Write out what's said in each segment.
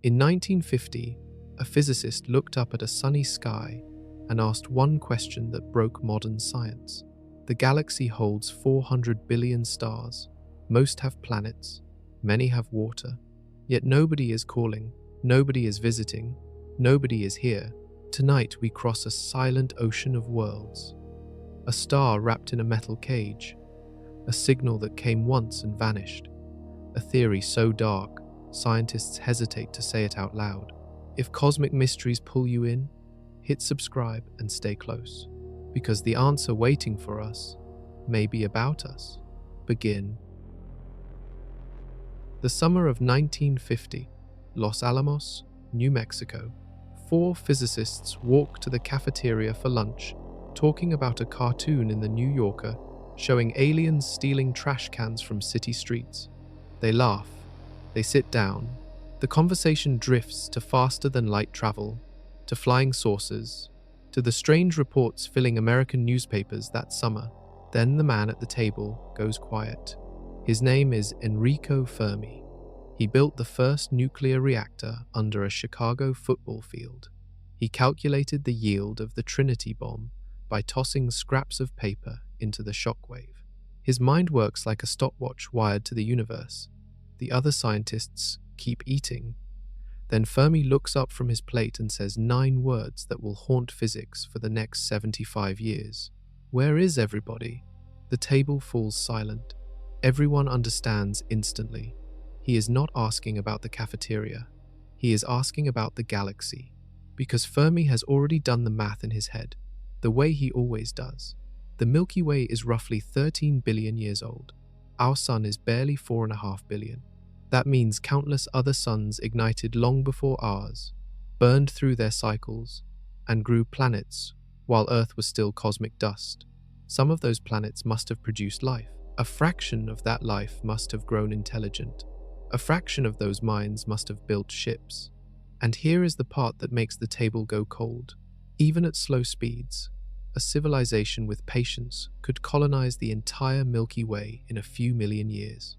In 1950, a physicist looked up at a sunny sky and asked one question that broke modern science. The galaxy holds 400 billion stars. Most have planets, many have water. Yet nobody is calling, nobody is visiting, nobody is here. Tonight we cross a silent ocean of worlds. A star wrapped in a metal cage. A signal that came once and vanished. A theory so dark, scientists hesitate to say it out loud. If cosmic mysteries pull you in, hit subscribe and stay close, because the answer waiting for us may be about us. Begin. The summer of 1950, Los Alamos, New Mexico. 4 physicists walk to the cafeteria for lunch, talking about a cartoon in the New Yorker showing aliens stealing trash cans from city streets. They laugh. They sit down. The conversation drifts to faster-than-light travel, to flying saucers, to the strange reports filling American newspapers that summer. Then the man at the table goes quiet. His name is Enrico Fermi. He built the first nuclear reactor under a Chicago football field. He calculated the yield of the Trinity bomb by tossing scraps of paper into the shockwave. His mind works like a stopwatch wired to the universe. The other scientists keep eating. Then Fermi looks up from his plate and says 9 words that will haunt physics for the next 75 years. Where is everybody? The table falls silent. Everyone understands instantly. He is not asking about the cafeteria. He is asking about the galaxy. Because Fermi has already done the math in his head, the way he always does. The Milky Way is roughly 13 billion years old. Our sun is barely 4.5 billion. That means countless other suns ignited long before ours, burned through their cycles, and grew planets while Earth was still cosmic dust. Some of those planets must have produced life. A fraction of that life must have grown intelligent. A fraction of those minds must have built ships. And here is the part that makes the table go cold. Even at slow speeds, a civilization with patience could colonize the entire Milky Way in a few million years.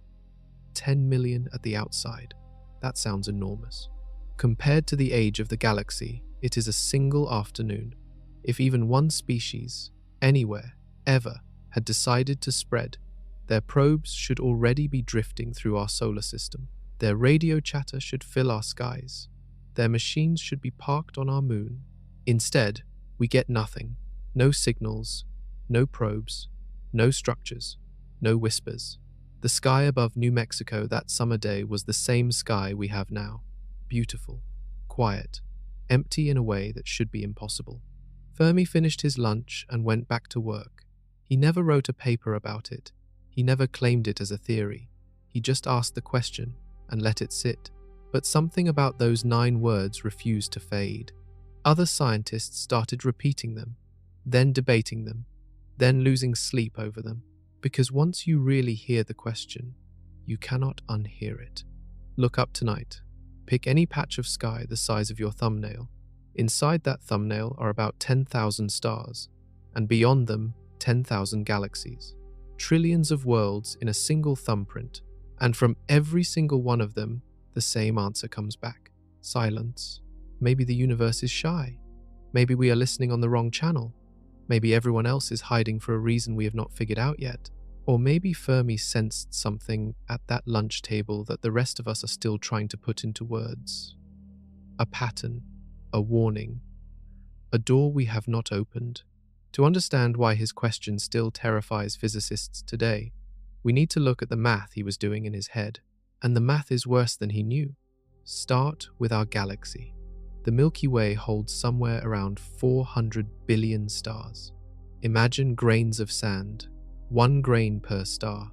10 million at the outside. That sounds enormous. Compared to the age of the galaxy, it is a single afternoon. If even one species, anywhere, ever, had decided to spread, their probes should already be drifting through our solar system. Their radio chatter should fill our skies. Their machines should be parked on our moon. Instead, we get nothing. No signals, no probes, no structures, no whispers. The sky above New Mexico that summer day was the same sky we have now. Beautiful, quiet, empty in a way that should be impossible. Fermi finished his lunch and went back to work. He never wrote a paper about it. He never claimed it as a theory. He just asked the question and let it sit. But something about those 9 words refused to fade. Other scientists started repeating them, then debating them, then losing sleep over them. Because once you really hear the question, you cannot unhear it. Look up tonight. Pick any patch of sky the size of your thumbnail. Inside that thumbnail are about 10,000 stars, and beyond them, 10,000 galaxies. Trillions of worlds in a single thumbprint, and from every single one of them, the same answer comes back. Silence. Maybe the universe is shy. Maybe we are listening on the wrong channel. Maybe everyone else is hiding for a reason we have not figured out yet. Or maybe Fermi sensed something at that lunch table that the rest of us are still trying to put into words. A pattern, a warning, a door we have not opened. To understand why his question still terrifies physicists today, we need to look at the math he was doing in his head. And the math is worse than he knew. Start with our galaxy. The Milky Way holds somewhere around 400 billion stars. Imagine grains of sand, 1 grain per star.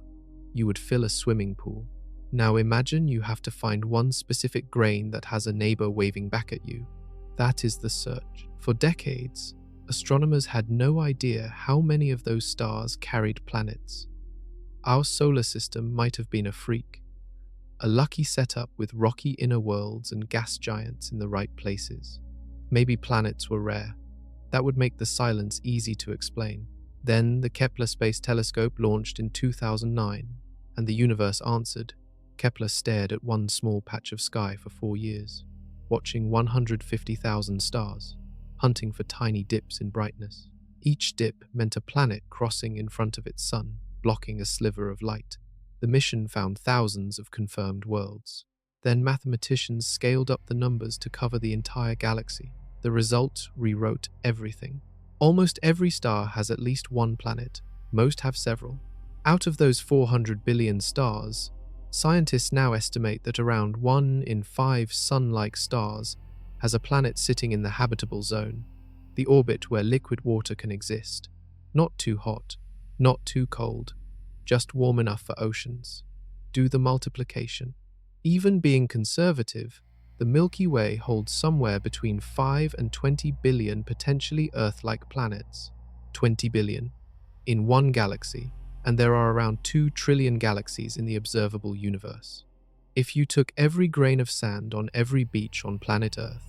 You would fill a swimming pool. Now imagine you have to find one specific grain that has a neighbor waving back at you. That is the search. For decades, astronomers had no idea how many of those stars carried planets. Our solar system might have been a freak. A lucky setup with rocky inner worlds and gas giants in the right places. Maybe planets were rare. That would make the silence easy to explain. Then the Kepler Space Telescope launched in 2009, and the universe answered. Kepler stared at one small patch of sky for 4 years. watching 150,000 stars, hunting for tiny dips in brightness. Each dip meant a planet crossing in front of its sun, blocking a sliver of light. The mission found thousands of confirmed worlds. Then mathematicians scaled up the numbers to cover the entire galaxy. The result rewrote everything. Almost every star has at least one planet. Most have several. Out of those 400 billion stars, scientists now estimate that around 1 in 5 sun-like stars has a planet sitting in the habitable zone, the orbit where liquid water can exist. Not too hot, not too cold, just warm enough for oceans. Do the multiplication. Even being conservative, the Milky Way holds somewhere between 5 and 20 billion potentially Earth-like planets. 20 billion in one galaxy, and there are around 2 trillion galaxies in the observable universe. If you took every grain of sand on every beach on planet Earth,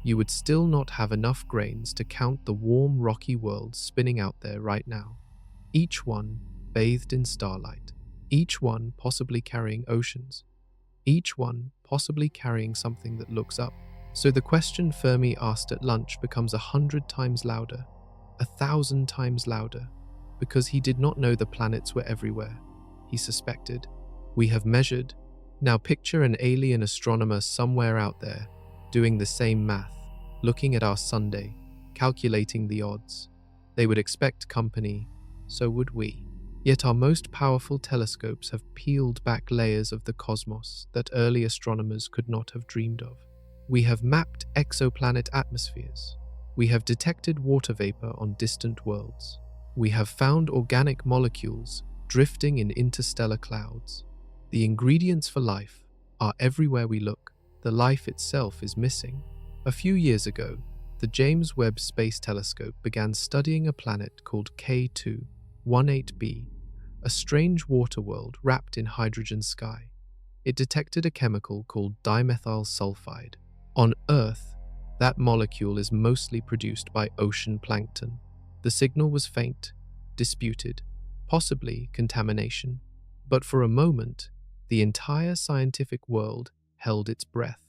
you would still not have enough grains to count the warm, rocky worlds spinning out there right now. Each one bathed in starlight, each one possibly carrying oceans, each one possibly carrying something that looks up. So the question Fermi asked at lunch becomes 100 times louder, 1,000 times louder, because he did not know the planets were everywhere. He suspected. We have measured. Now picture an alien astronomer somewhere out there, doing the same math, looking at our Sunday, calculating the odds. They would expect company, so would we. Yet our most powerful telescopes have peeled back layers of the cosmos that early astronomers could not have dreamed of. We have mapped exoplanet atmospheres. We have detected water vapor on distant worlds. We have found organic molecules drifting in interstellar clouds. The ingredients for life are everywhere we look. The life itself is missing. A few years ago, the James Webb Space Telescope began studying a planet called K2-18b, a strange water world wrapped in hydrogen sky. It detected a chemical called dimethyl sulfide. On Earth, that molecule is mostly produced by ocean plankton. The signal was faint, disputed, possibly contamination. But for a moment, the entire scientific world held its breath.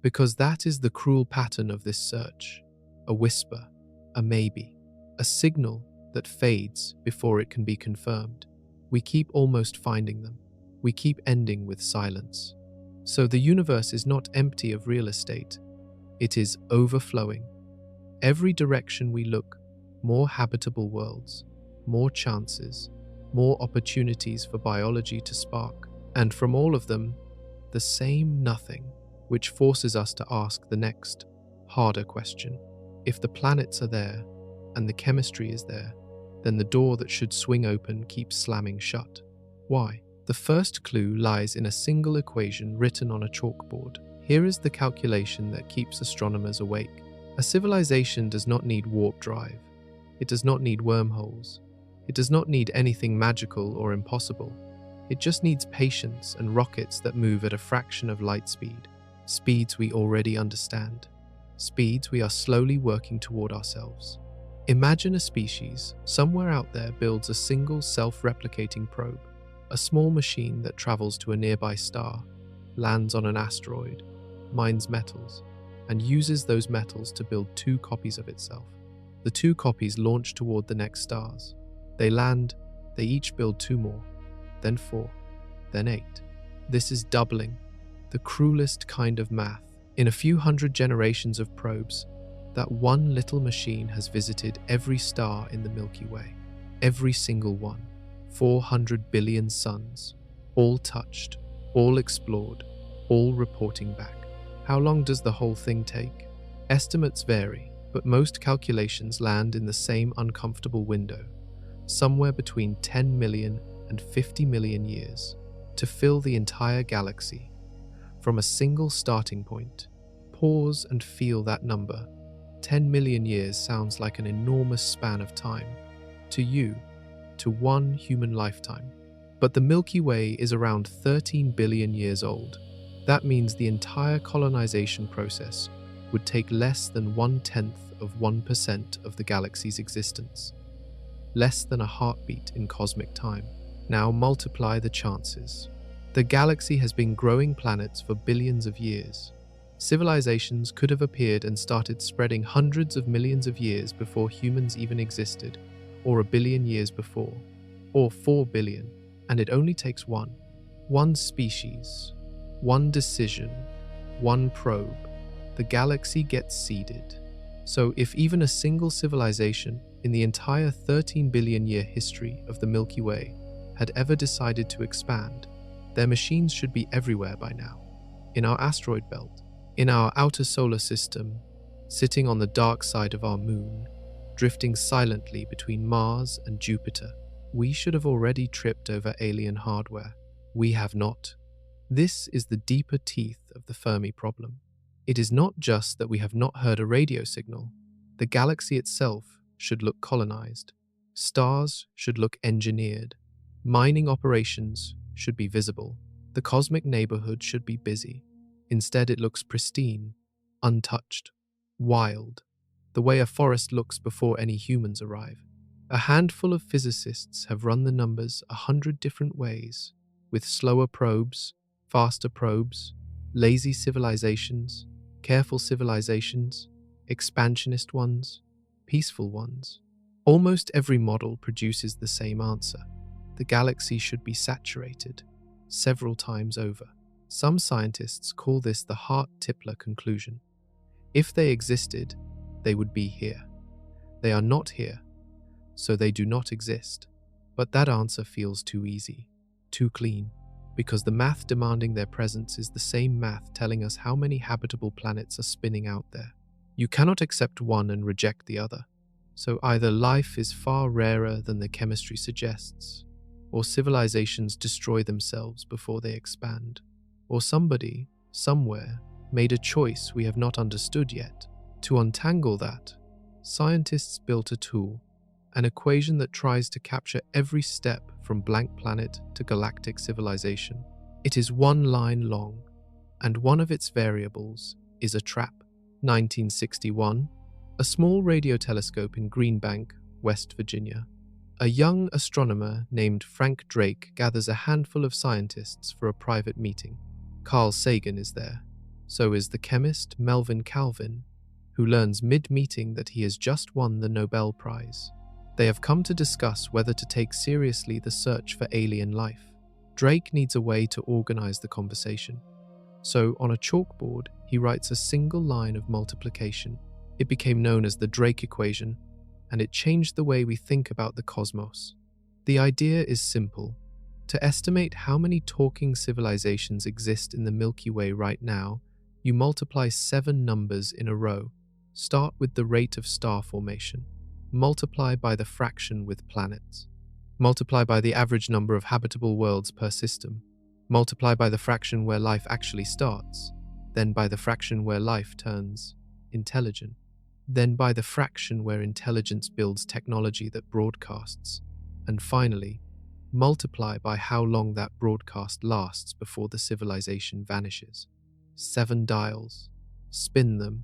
Because that is the cruel pattern of this search. A whisper, a maybe, a signal that fades before it can be confirmed. We keep almost finding them. We keep ending with silence. So the universe is not empty of real estate. It is overflowing. Every direction we look, more habitable worlds, more chances, more opportunities for biology to spark. And from all of them, the same nothing, which forces us to ask the next, harder question. If the planets are there, and the chemistry is there, then the door that should swing open keeps slamming shut. Why? The first clue lies in a single equation written on a chalkboard. Here is the calculation that keeps astronomers awake. A civilization does not need warp drive. It does not need wormholes. It does not need anything magical or impossible. It just needs patience and rockets that move at a fraction of light speed. Speeds we already understand. Speeds we are slowly working toward ourselves. Imagine a species somewhere out there builds a single self-replicating probe, a small machine that travels to a nearby star, lands on an asteroid, mines metals, and uses those metals to build 2 copies of itself. The 2 copies launch toward the next stars. They land, they each build 2 more, then 4, then 8. This is doubling, the cruelest kind of math. In a few hundred generations of probes, that one little machine has visited every star in the Milky Way. Every single one. 400 billion suns. All touched, all explored, all reporting back. How long does the whole thing take? Estimates vary, but most calculations land in the same uncomfortable window, somewhere between 10 million and 50 million years, to fill the entire galaxy. From a single starting point, pause and feel that number. 10 million years sounds like an enormous span of time. To you, to one human lifetime. But the Milky Way is around 13 billion years old. That means the entire colonization process would take less than 0.1% of the galaxy's existence. Less than a heartbeat in cosmic time. Now multiply the chances. The galaxy has been growing planets for billions of years. Civilizations could have appeared and started spreading hundreds of millions of years before humans even existed, or 1 billion years before, or 4 billion, and it only takes one species, one decision, one probe. The galaxy gets seeded. So if even a single civilization in the entire 13 billion year history of the Milky Way had ever decided to expand, their machines should be everywhere by now. In our asteroid belt, in our outer solar system, sitting on the dark side of our moon, drifting silently between Mars and Jupiter, we should have already tripped over alien hardware. We have not. This is the deeper teeth of the Fermi problem. It is not just that we have not heard a radio signal. The galaxy itself should look colonized. Stars should look engineered. Mining operations should be visible. The cosmic neighborhood should be busy. Instead, it looks pristine, untouched, wild, the way a forest looks before any humans arrive. A handful of physicists have run the numbers 100 different ways, with slower probes, faster probes, lazy civilizations, careful civilizations, expansionist ones, peaceful ones. Almost every model produces the same answer. The galaxy should be saturated, several times over. Some scientists call this the Hart-Tipler conclusion. If they existed, they would be here. They are not here, so they do not exist. But that answer feels too easy, too clean, because the math demanding their presence is the same math telling us how many habitable planets are spinning out there. You cannot accept one and reject the other. So either life is far rarer than the chemistry suggests, or civilizations destroy themselves before they expand, or somebody, somewhere, made a choice we have not understood yet. To untangle that, scientists built a tool, an equation that tries to capture every step from blank planet to galactic civilization. It is one line long, and one of its variables is a trap. 1961, a small radio telescope in Greenbank, West Virginia. A young astronomer named Frank Drake gathers a handful of scientists for a private meeting. Carl Sagan is there. So is the chemist Melvin Calvin, who learns mid-meeting that he has just won the Nobel Prize. They have come to discuss whether to take seriously the search for alien life. Drake needs a way to organize the conversation. So, on a chalkboard, he writes a single line of multiplication. It became known as the Drake equation, and it changed the way we think about the cosmos. The idea is simple. To estimate how many talking civilizations exist in the Milky Way right now, you multiply 7 numbers in a row. Start with the rate of star formation. Multiply by the fraction with planets. Multiply by the average number of habitable worlds per system. Multiply by the fraction where life actually starts. Then by the fraction where life turns intelligent. Then by the fraction where intelligence builds technology that broadcasts. And finally, multiply by how long that broadcast lasts before the civilization vanishes. 7 dials. Spin them,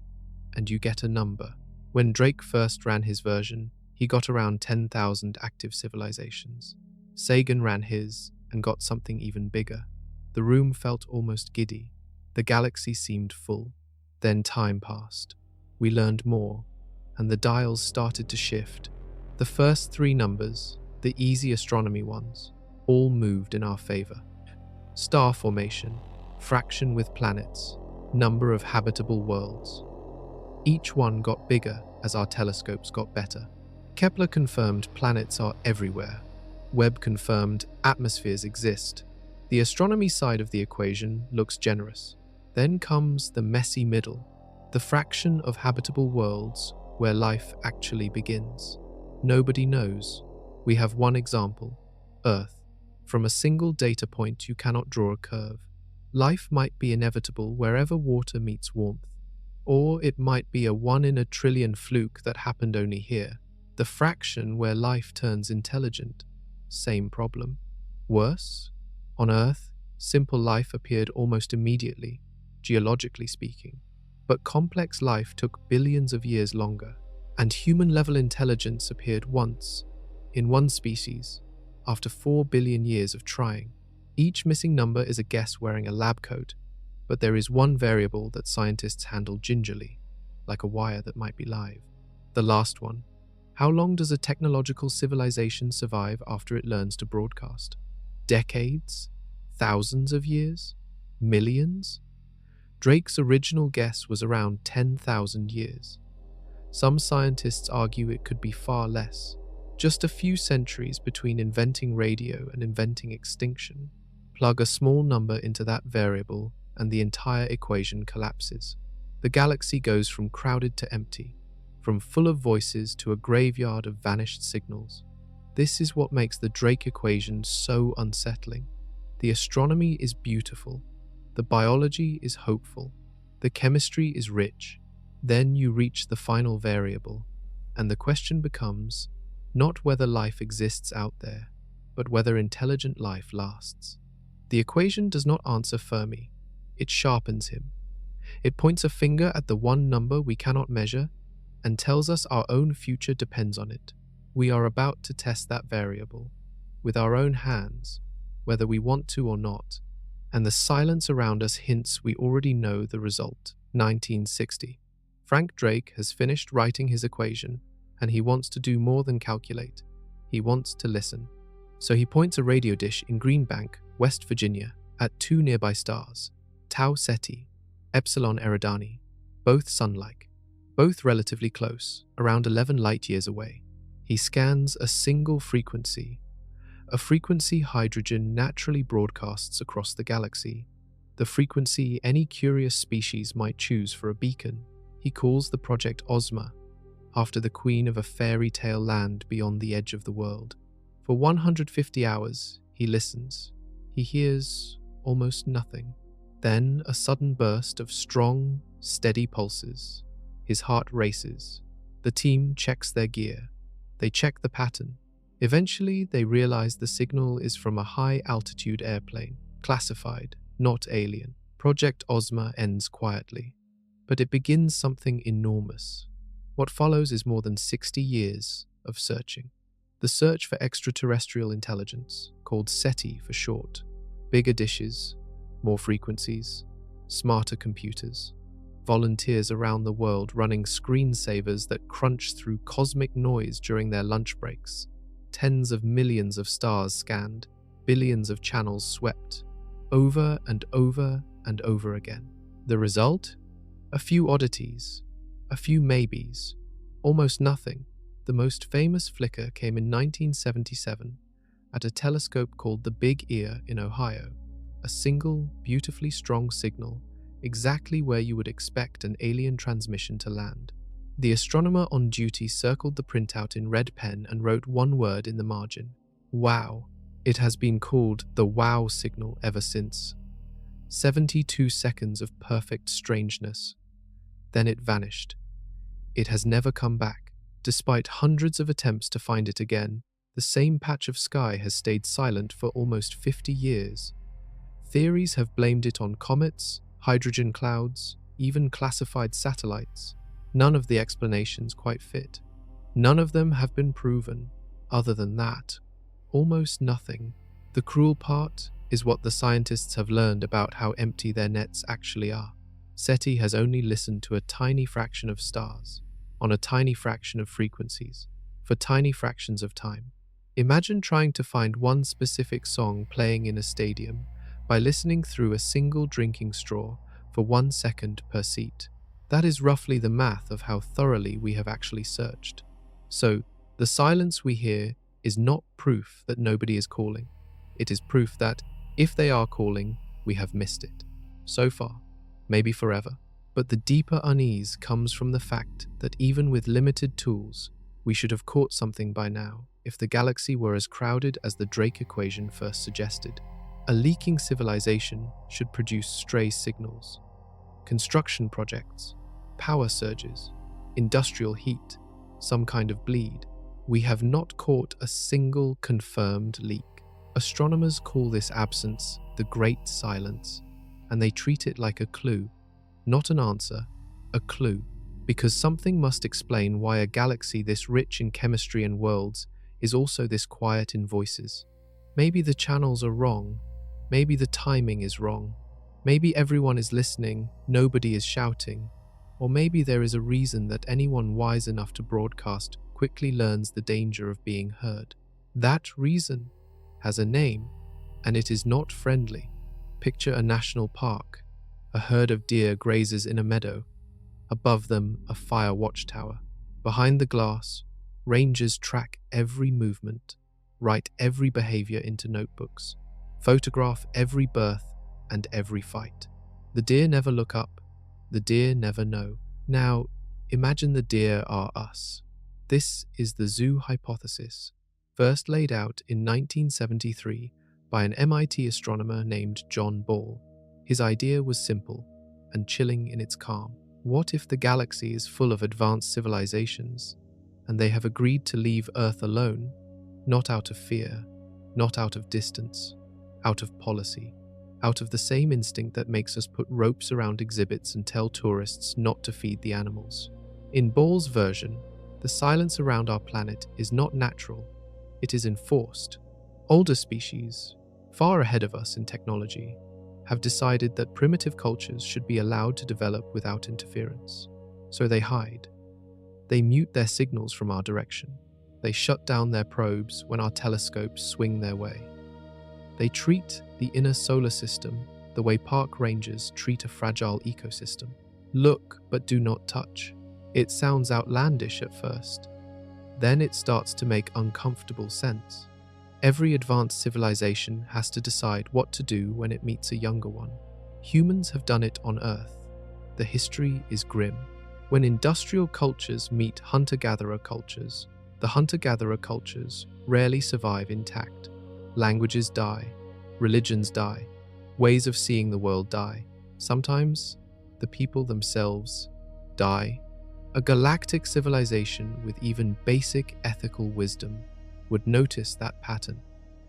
and you get a number. When Drake first ran his version, he got around 10,000 active civilizations. Sagan ran his and got something even bigger. The room felt almost giddy. The galaxy seemed full. Then time passed. We learned more, and the dials started to shift. The first 3 numbers, the easy astronomy ones, all moved in our favor. Star formation, fraction with planets, number of habitable worlds. Each one got bigger as our telescopes got better. Kepler confirmed planets are everywhere. Webb confirmed atmospheres exist. The astronomy side of the equation looks generous. Then comes the messy middle, the fraction of habitable worlds where life actually begins. Nobody knows. We have one example, Earth. From a single data point, you cannot draw a curve. Life might be inevitable wherever water meets warmth. Or it might be a 1 in a trillion fluke that happened only here. The fraction where life turns intelligent. Same problem. Worse? On Earth, simple life appeared almost immediately, geologically speaking. But complex life took billions of years longer. And human-level intelligence appeared once, in one species, after 4 billion years of trying. Each missing number is a guess wearing a lab coat. But there is one variable that scientists handle gingerly, like a wire that might be live. The last one. How long does a technological civilization survive after it learns to broadcast? Decades? Thousands of years? Millions? Drake's original guess was around 10,000 years. Some scientists argue it could be far less, just a few centuries between inventing radio and inventing extinction. Plug a small number into that variable and the entire equation collapses. The galaxy goes from crowded to empty, from full of voices to a graveyard of vanished signals. This is what makes the Drake equation so unsettling. The astronomy is beautiful, the biology is hopeful, the chemistry is rich. Then you reach the final variable, and the question becomes not whether life exists out there, but whether intelligent life lasts. The equation does not answer Fermi, it sharpens him. It points a finger at the one number we cannot measure and tells us our own future depends on it. We are about to test that variable with our own hands, whether we want to or not, and the silence around us hints we already know the result. 1960. Frank Drake has finished writing his equation, and he wants to do more than calculate. He wants to listen. So he points a radio dish in Greenbank, West Virginia, at two nearby stars, Tau Ceti, Epsilon Eridani, both sun-like, both relatively close, around 11 light-years away. He scans a single frequency, a frequency hydrogen naturally broadcasts across the galaxy, the frequency any curious species might choose for a beacon. He calls the project Ozma, after the queen of a fairy tale land beyond the edge of the world. For 150 hours, he listens. He hears almost nothing. Then a sudden burst of strong, steady pulses. His heart races. The team checks their gear. They check the pattern. Eventually, they realize the signal is from a high-altitude airplane, classified, not alien. Project Ozma ends quietly, but it begins something enormous. What follows is more than 60 years of searching. The search for extraterrestrial intelligence, called SETI for short. Bigger dishes, more frequencies, smarter computers. Volunteers around the world running screensavers that crunch through cosmic noise during their lunch breaks. Tens of millions of stars scanned, billions of channels swept, over and over and over again. The result? A few oddities, a few maybes, almost nothing. The most famous flicker came in 1977 at a telescope called the Big Ear in Ohio. A single, beautifully strong signal, exactly where you would expect an alien transmission to land. The astronomer on duty circled the printout in red pen and wrote one word in the margin: wow. It has been called the wow signal ever since. 72 seconds of perfect strangeness. Then it vanished. It has never come back. Despite hundreds of attempts to find it again, the same patch of sky has stayed silent for almost 50 years. Theories have blamed it on comets, hydrogen clouds, even classified satellites. None of the explanations quite fit. None of them have been proven. Other than that, almost nothing. The cruel part is what the scientists have learned about how empty their nets actually are. SETI has only listened to a tiny fraction of stars, on a tiny fraction of frequencies, for tiny fractions of time. Imagine trying to find one specific song playing in a stadium by listening through a single drinking straw for 1 second per seat. That is roughly the math of how thoroughly we have actually searched. So, the silence we hear is not proof that nobody is calling. It is proof that, if they are calling, we have missed it. So far, maybe forever. But the deeper unease comes from the fact that even with limited tools, we should have caught something by now if the galaxy were as crowded as the Drake equation first suggested. A leaking civilization should produce stray signals. Construction projects, power surges, industrial heat, some kind of bleed. We have not caught a single confirmed leak. Astronomers call this absence the Great Silence, and they treat it like a clue, not an answer, a clue, because something must explain why a galaxy this rich in chemistry and worlds is also this quiet in voices. Maybe the channels are wrong, maybe the timing is wrong, Maybe everyone is listening, nobody is shouting, or maybe there is a reason that anyone wise enough to broadcast quickly learns the danger of being heard. That reason has a name, and it is not friendly. Picture a national park. A herd of deer grazes in a meadow. Above them, a fire watchtower. Behind the glass, rangers track every movement, write every behavior into notebooks, photograph every birth and every fight. The deer never look up. The deer never know. Now, imagine the deer are us. This is the zoo hypothesis, first laid out in 1973 by an MIT astronomer named John Ball. His idea was simple and chilling in its calm. What if the galaxy is full of advanced civilizations, and they have agreed to leave Earth alone, not out of fear, not out of distance, out of policy, out of the same instinct that makes us put ropes around exhibits and tell tourists not to feed the animals? In Ball's version, the silence around our planet is not natural, it is enforced. Older species, far ahead of us in technology, have decided that primitive cultures should be allowed to develop without interference. So they hide. They mute their signals from our direction. They shut down their probes when our telescopes swing their way. They treat the inner solar system the way park rangers treat a fragile ecosystem. Look, but do not touch. It sounds outlandish at first. Then it starts to make uncomfortable sense. Every advanced civilization has to decide what to do when it meets a younger one. Humans have done it on Earth. The history is grim. When industrial cultures meet hunter-gatherer cultures, the hunter-gatherer cultures rarely survive intact. Languages die, religions die, ways of seeing the world die. Sometimes, the people themselves die. A galactic civilization with even basic ethical wisdom would notice that pattern.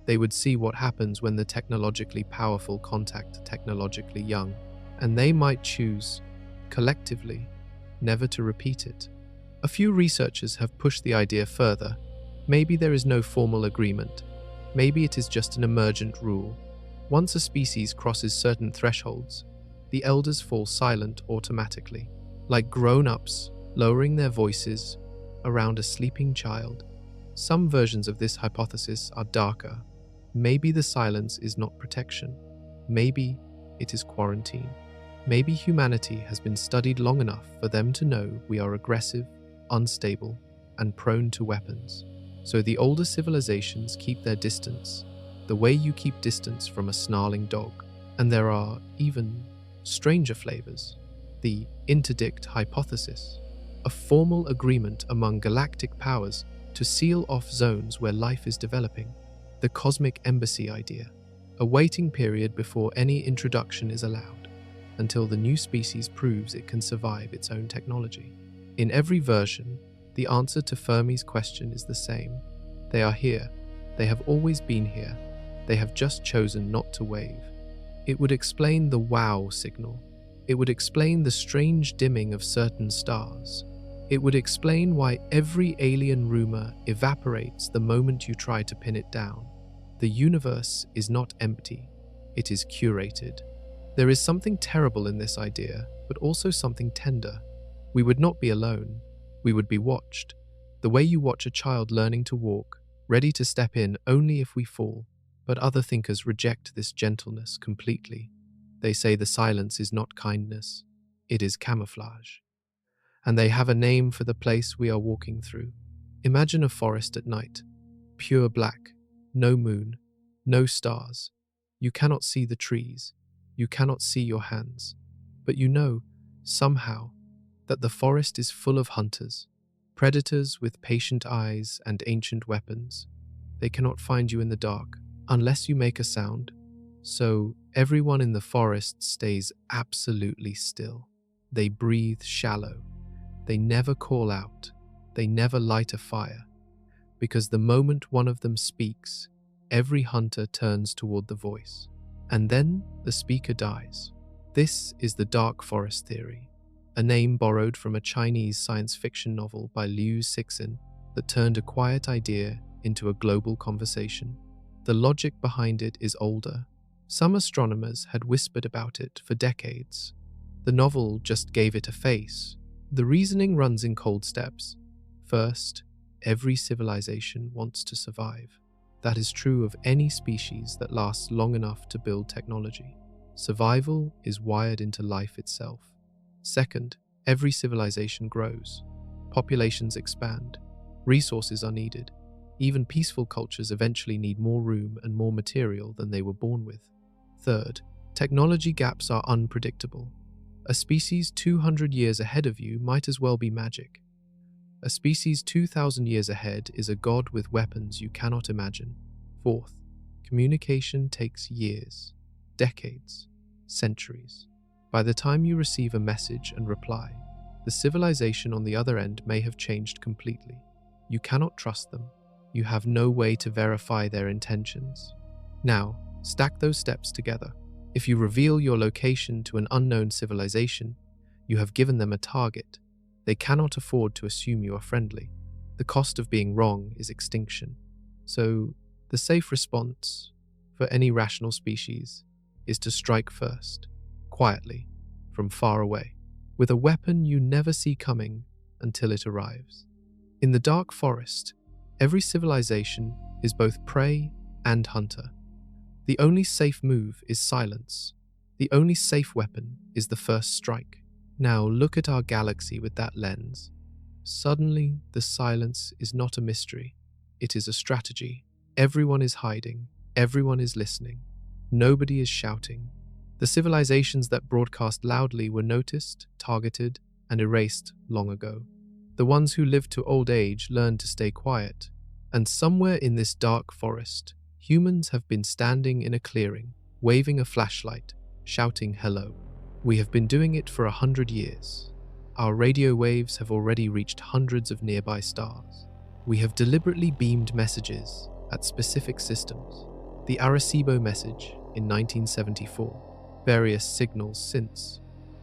They would see what happens when the technologically powerful contact the technologically young, and they might choose, collectively, never to repeat it. A few researchers have pushed the idea further. Maybe there is no formal agreement. Maybe it is just an emergent rule. Once a species crosses certain thresholds, the elders fall silent automatically, like grown-ups lowering their voices around a sleeping child. Some versions of this hypothesis are darker. Maybe the silence is not protection. Maybe it is quarantine. Maybe humanity has been studied long enough for them to know we are aggressive, unstable, and prone to weapons. So the older civilizations keep their distance, the way you keep distance from a snarling dog. And there are even stranger flavors. The interdict hypothesis, a formal agreement among galactic powers to seal off zones where life is developing. The cosmic embassy idea, a waiting period before any introduction is allowed, until the new species proves it can survive its own technology. In every version, the answer to Fermi's question is the same. They are here. They have always been here. They have just chosen not to wave. It would explain the wow signal. It would explain the strange dimming of certain stars. It would explain why every alien rumor evaporates the moment you try to pin it down. The universe is not empty. It is curated. There is something terrible in this idea, but also something tender. We would not be alone. We would be watched. The way you watch a child learning to walk, ready to step in only if we fall. But other thinkers reject this gentleness completely. They say the silence is not kindness. It is camouflage. And they have a name for the place we are walking through. Imagine a forest at night, pure black, no moon, no stars. You cannot see the trees, you cannot see your hands, but you know, somehow, that the forest is full of hunters, predators with patient eyes and ancient weapons. They cannot find you in the dark, unless you make a sound. So everyone in the forest stays absolutely still. They breathe shallow. They never call out, they never light a fire, because the moment one of them speaks, every hunter turns toward the voice, and then the speaker dies. This is the dark forest theory, a name borrowed from a Chinese science fiction novel by Liu Cixin that turned a quiet idea into a global conversation. The logic behind it is older. Some astronomers had whispered about it for decades. The novel just gave it a face. The reasoning runs in cold steps. First, every civilization wants to survive. That is true of any species that lasts long enough to build technology. Survival is wired into life itself. Second, every civilization grows. Populations expand. Resources are needed. Even peaceful cultures eventually need more room and more material than they were born with. Third, technology gaps are unpredictable. A species 200 years ahead of you might as well be magic. A species 2,000 years ahead is a god with weapons you cannot imagine. Fourth, communication takes years, decades, centuries. By the time you receive a message and reply, the civilization on the other end may have changed completely. You cannot trust them. You have no way to verify their intentions. Now, stack those steps together. If you reveal your location to an unknown civilization, you have given them a target. They cannot afford to assume you are friendly. The cost of being wrong is extinction. So, the safe response for any rational species is to strike first, quietly, from far away, with a weapon you never see coming until it arrives. In the dark forest, every civilization is both prey and hunter. The only safe move is silence. The only safe weapon is the first strike. Now look at our galaxy with that lens. Suddenly, the silence is not a mystery. It is a strategy. Everyone is hiding. Everyone is listening. Nobody is shouting. The civilizations that broadcast loudly were noticed, targeted, and erased long ago. The ones who lived to old age learned to stay quiet. And somewhere in this dark forest, humans have been standing in a clearing, waving a flashlight, shouting hello. We have been doing it for 100 years. Our radio waves have already reached hundreds of nearby stars. We have deliberately beamed messages at specific systems. The Arecibo message in 1974, various signals since,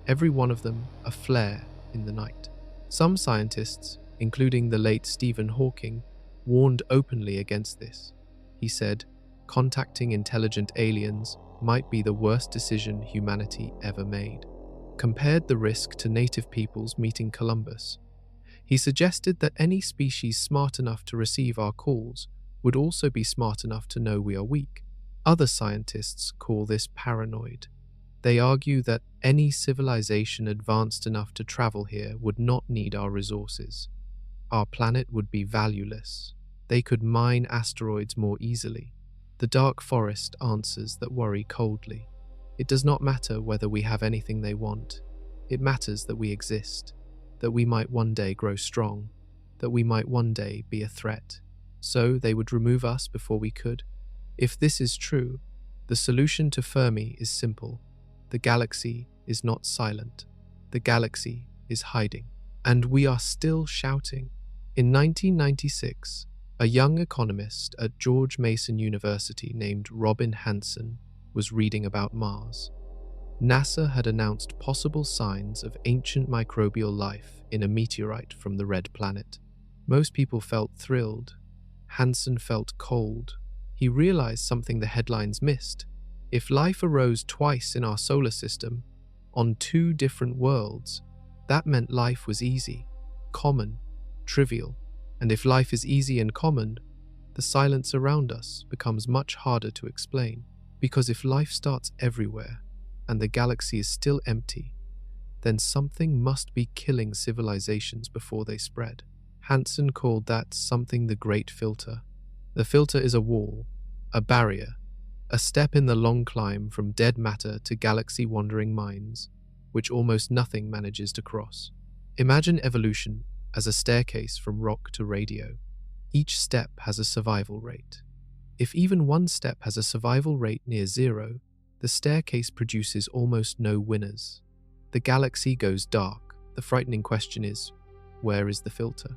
every one of them a flare in the night. Some scientists, including the late Stephen Hawking, warned openly against this. He said, contacting intelligent aliens might be the worst decision humanity ever made. Compared the risk to native peoples meeting Columbus. He suggested that any species smart enough to receive our calls would also be smart enough to know we are weak. Other scientists call this paranoid. They argue that any civilization advanced enough to travel here would not need our resources. Our planet would be valueless. They could mine asteroids more easily. The dark forest answers that worry coldly. It does not matter whether we have anything they want. It matters that we exist, that we might one day grow strong, that we might one day be a threat. So they would remove us before we could. If this is true, the solution to Fermi is simple. The galaxy is not silent. The galaxy is hiding. And we are still shouting. In 1996, a young economist at George Mason University named Robin Hanson was reading about Mars. NASA had announced possible signs of ancient microbial life in a meteorite from the red planet. Most people felt thrilled. Hanson felt cold. He realized something the headlines missed. If life arose twice in our solar system, on two different worlds, that meant life was easy, common, trivial. And if life is easy and common, the silence around us becomes much harder to explain. Because if life starts everywhere, and the galaxy is still empty, then something must be killing civilizations before they spread. Hansen called that something the Great Filter. The filter is a wall, a barrier, a step in the long climb from dead matter to galaxy-wandering minds, which almost nothing manages to cross. Imagine evolution as a staircase from rock to radio. Each step has a survival rate. If even one step has a survival rate near zero, the staircase produces almost no winners. The galaxy goes dark. The frightening question is, where is the filter?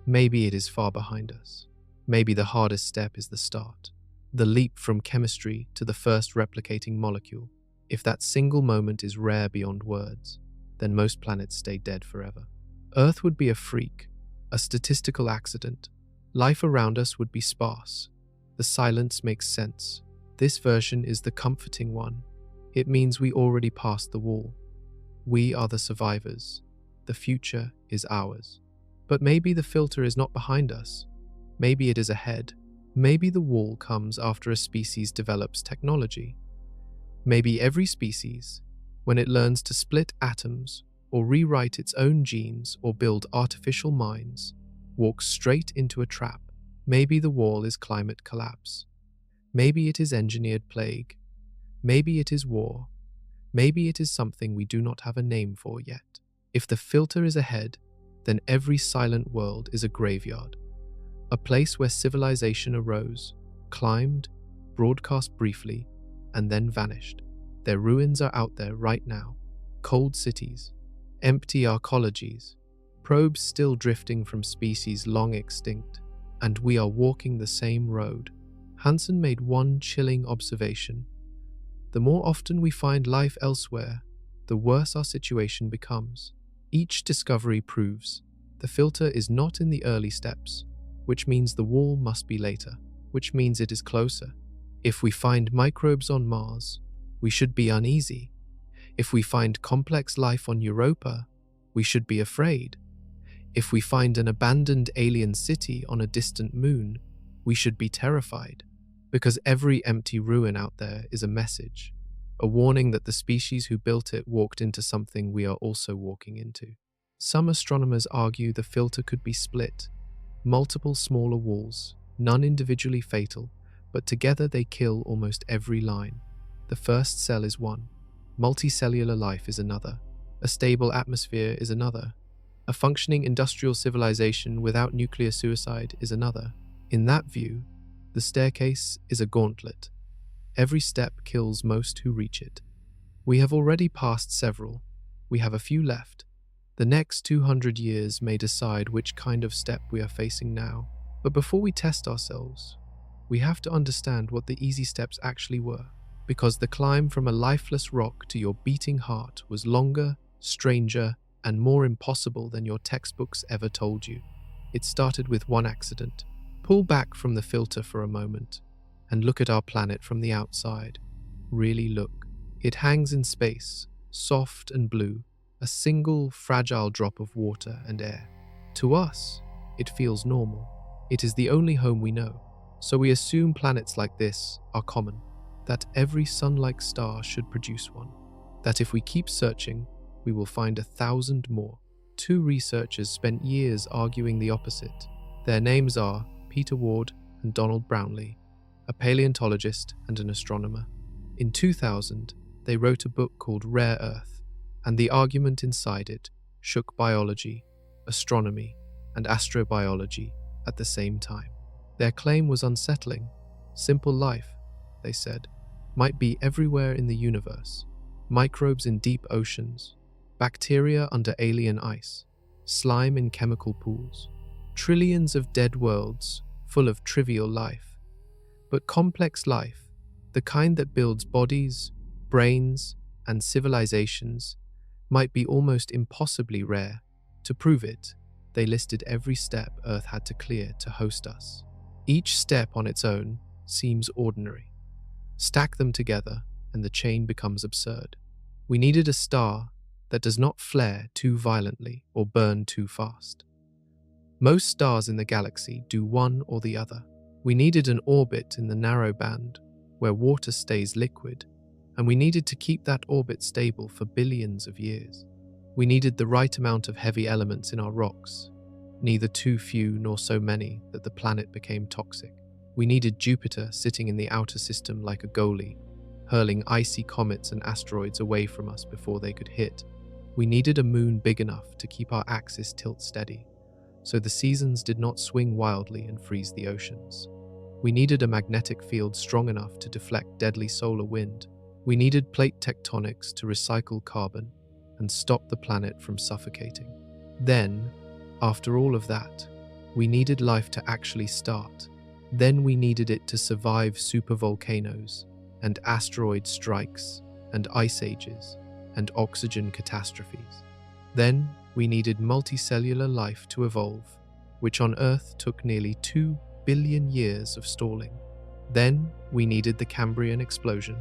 Maybe it is far behind us. Maybe the hardest step is the start. The leap from chemistry to the first replicating molecule. If that single moment is rare beyond words, then most planets stay dead forever. Earth would be a freak, a statistical accident. Life around us would be sparse. The silence makes sense. This version is the comforting one. It means we already passed the wall. We are the survivors. The future is ours. But maybe the filter is not behind us. Maybe it is ahead. Maybe the wall comes after a species develops technology. Maybe every species, when it learns to split atoms or rewrite its own genes or build artificial minds, walks straight into a trap. Maybe the wall is climate collapse. Maybe it is engineered plague. Maybe it is war. Maybe it is something we do not have a name for yet. If the filter is ahead, then every silent world is a graveyard. A place where civilization arose, climbed, broadcast briefly, and then vanished. Their ruins are out there right now. Cold cities, empty arcologies, probes still drifting from species long extinct, and we are walking the same road. Hansen made one chilling observation. The more often we find life elsewhere, the worse our situation becomes. Each discovery proves the filter is not in the early steps, which means the wall must be later, which means it is closer. If we find microbes on Mars, we should be uneasy. If we find complex life on Europa, we should be afraid. If we find an abandoned alien city on a distant moon, we should be terrified. Because every empty ruin out there is a message, a warning that the species who built it walked into something we are also walking into. Some astronomers argue the filter could be split, multiple smaller walls, none individually fatal, but together they kill almost every line. The first cell is one, multicellular life is another, a stable atmosphere is another, a functioning industrial civilization without nuclear suicide is another. In that view, the staircase is a gauntlet. Every step kills most who reach it. We have already passed several. We have a few left. The next 200 years may decide which kind of step we are facing now. But before we test ourselves, we have to understand what the easy steps actually were. Because the climb from a lifeless rock to your beating heart was longer, stranger, and more impossible than your textbooks ever told you. It started with one accident. Pull back from the filter for a moment and look at our planet from the outside. Really look. It hangs in space, soft and blue, a single fragile drop of water and air. To us, it feels normal. It is the only home we know. So we assume planets like this are common, that every sun-like star should produce one, that if we keep searching, we will find 1,000 more. Two researchers spent years arguing the opposite. Their names are Peter Ward and Donald Brownlee, a paleontologist and an astronomer. In 2000, they wrote a book called Rare Earth, and the argument inside it shook biology, astronomy, and astrobiology at the same time. Their claim was unsettling. Simple life, they said, might be everywhere in the universe. Microbes in deep oceans, bacteria under alien ice, slime in chemical pools, trillions of dead worlds full of trivial life. But complex life, the kind that builds bodies, brains, and civilizations, might be almost impossibly rare. To prove it, they listed every step Earth had to clear to host us. Each step on its own seems ordinary. Stack them together, and the chain becomes absurd. We needed a star that does not flare too violently or burn too fast. Most stars in the galaxy do one or the other. We needed an orbit in the narrow band where water stays liquid, and we needed to keep that orbit stable for billions of years. We needed the right amount of heavy elements in our rocks, neither too few nor so many that the planet became toxic. We needed Jupiter sitting in the outer system like a goalie, hurling icy comets and asteroids away from us before they could hit. We needed a moon big enough to keep our axis tilt steady, so the seasons did not swing wildly and freeze the oceans. We needed a magnetic field strong enough to deflect deadly solar wind. We needed plate tectonics to recycle carbon and stop the planet from suffocating. Then, after all of that, we needed life to actually start. Then we needed it to survive supervolcanoes and asteroid strikes and ice ages and oxygen catastrophes. Then we needed multicellular life to evolve, which on Earth took nearly 2 billion years of stalling. Then we needed the Cambrian explosion.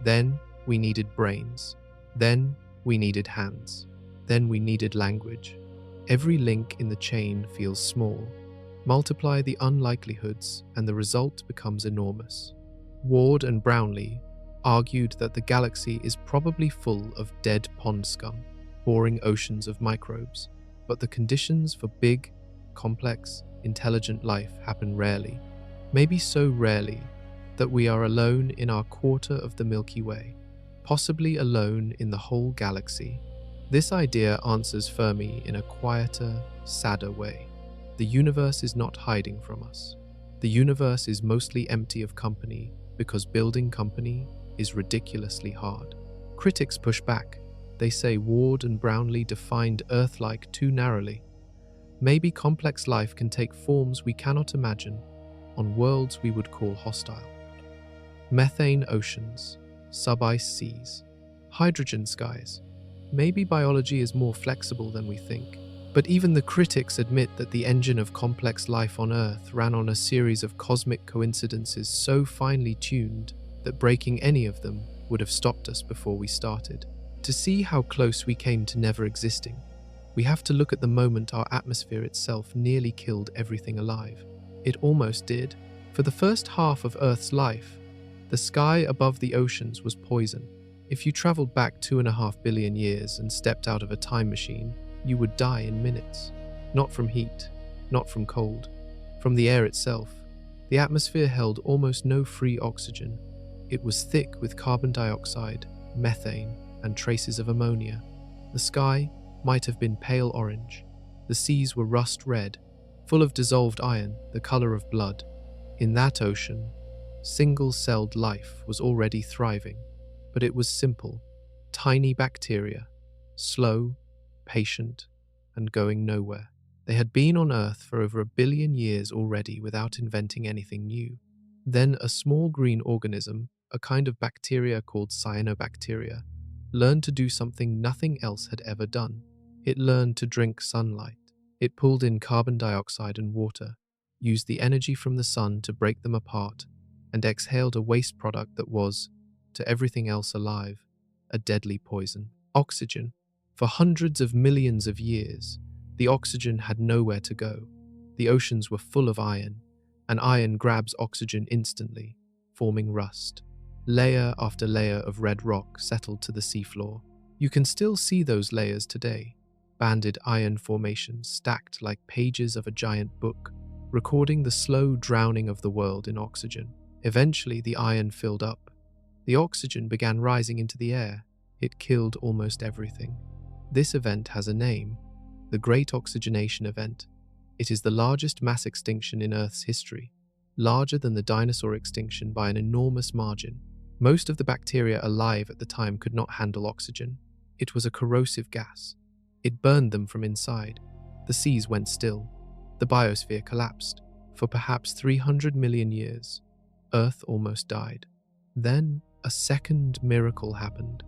Then we needed brains. Then we needed hands. Then we needed language. Every link in the chain feels small. Multiply the unlikelihoods and the result becomes enormous. Ward and Brownlee argued that the galaxy is probably full of dead pond scum, boring oceans of microbes, but the conditions for big, complex, intelligent life happen rarely. Maybe so rarely that we are alone in our quarter of the Milky Way, possibly alone in the whole galaxy. This idea answers Fermi in a quieter, sadder way. The universe is not hiding from us. The universe is mostly empty of company because building company is ridiculously hard. Critics push back. They say Ward and Brownlee defined Earth-like too narrowly. Maybe complex life can take forms we cannot imagine on worlds we would call hostile. Methane oceans, sub-ice seas, hydrogen skies. Maybe biology is more flexible than we think. But even the critics admit that the engine of complex life on Earth ran on a series of cosmic coincidences so finely tuned that breaking any of them would have stopped us before we started. To see how close we came to never existing, we have to look at the moment our atmosphere itself nearly killed everything alive. It almost did. For the first half of Earth's life, the sky above the oceans was poison. If you traveled back 2.5 billion years and stepped out of a time machine, you would die in minutes. Not from heat, not from cold, from the air itself. The atmosphere held almost no free oxygen. It was thick with carbon dioxide, methane, and traces of ammonia. The sky might have been pale orange. The seas were rust red, full of dissolved iron, the color of blood. In that ocean, single-celled life was already thriving, but it was simple, tiny bacteria, slow, patient, and going nowhere. They had been on Earth for over 1 billion years already without inventing anything new. Then a small green organism, a kind of bacteria called cyanobacteria, learned to do something nothing else had ever done. It learned to drink sunlight. It pulled in carbon dioxide and water, used the energy from the sun to break them apart, and exhaled a waste product that was, to everything else alive, a deadly poison. Oxygen. For hundreds of millions of years, the oxygen had nowhere to go. The oceans were full of iron, and iron grabs oxygen instantly, forming rust. Layer after layer of red rock settled to the seafloor. You can still see those layers today, banded iron formations stacked like pages of a giant book, recording the slow drowning of the world in oxygen. Eventually, the iron filled up. The oxygen began rising into the air. It killed almost everything. This event has a name, the Great Oxygenation Event. It is the largest mass extinction in Earth's history, larger than the dinosaur extinction by an enormous margin. Most of the bacteria alive at the time could not handle oxygen. It was a corrosive gas. It burned them from inside. The seas went still. The biosphere collapsed. For perhaps 300 million years, Earth almost died. Then a second miracle happened.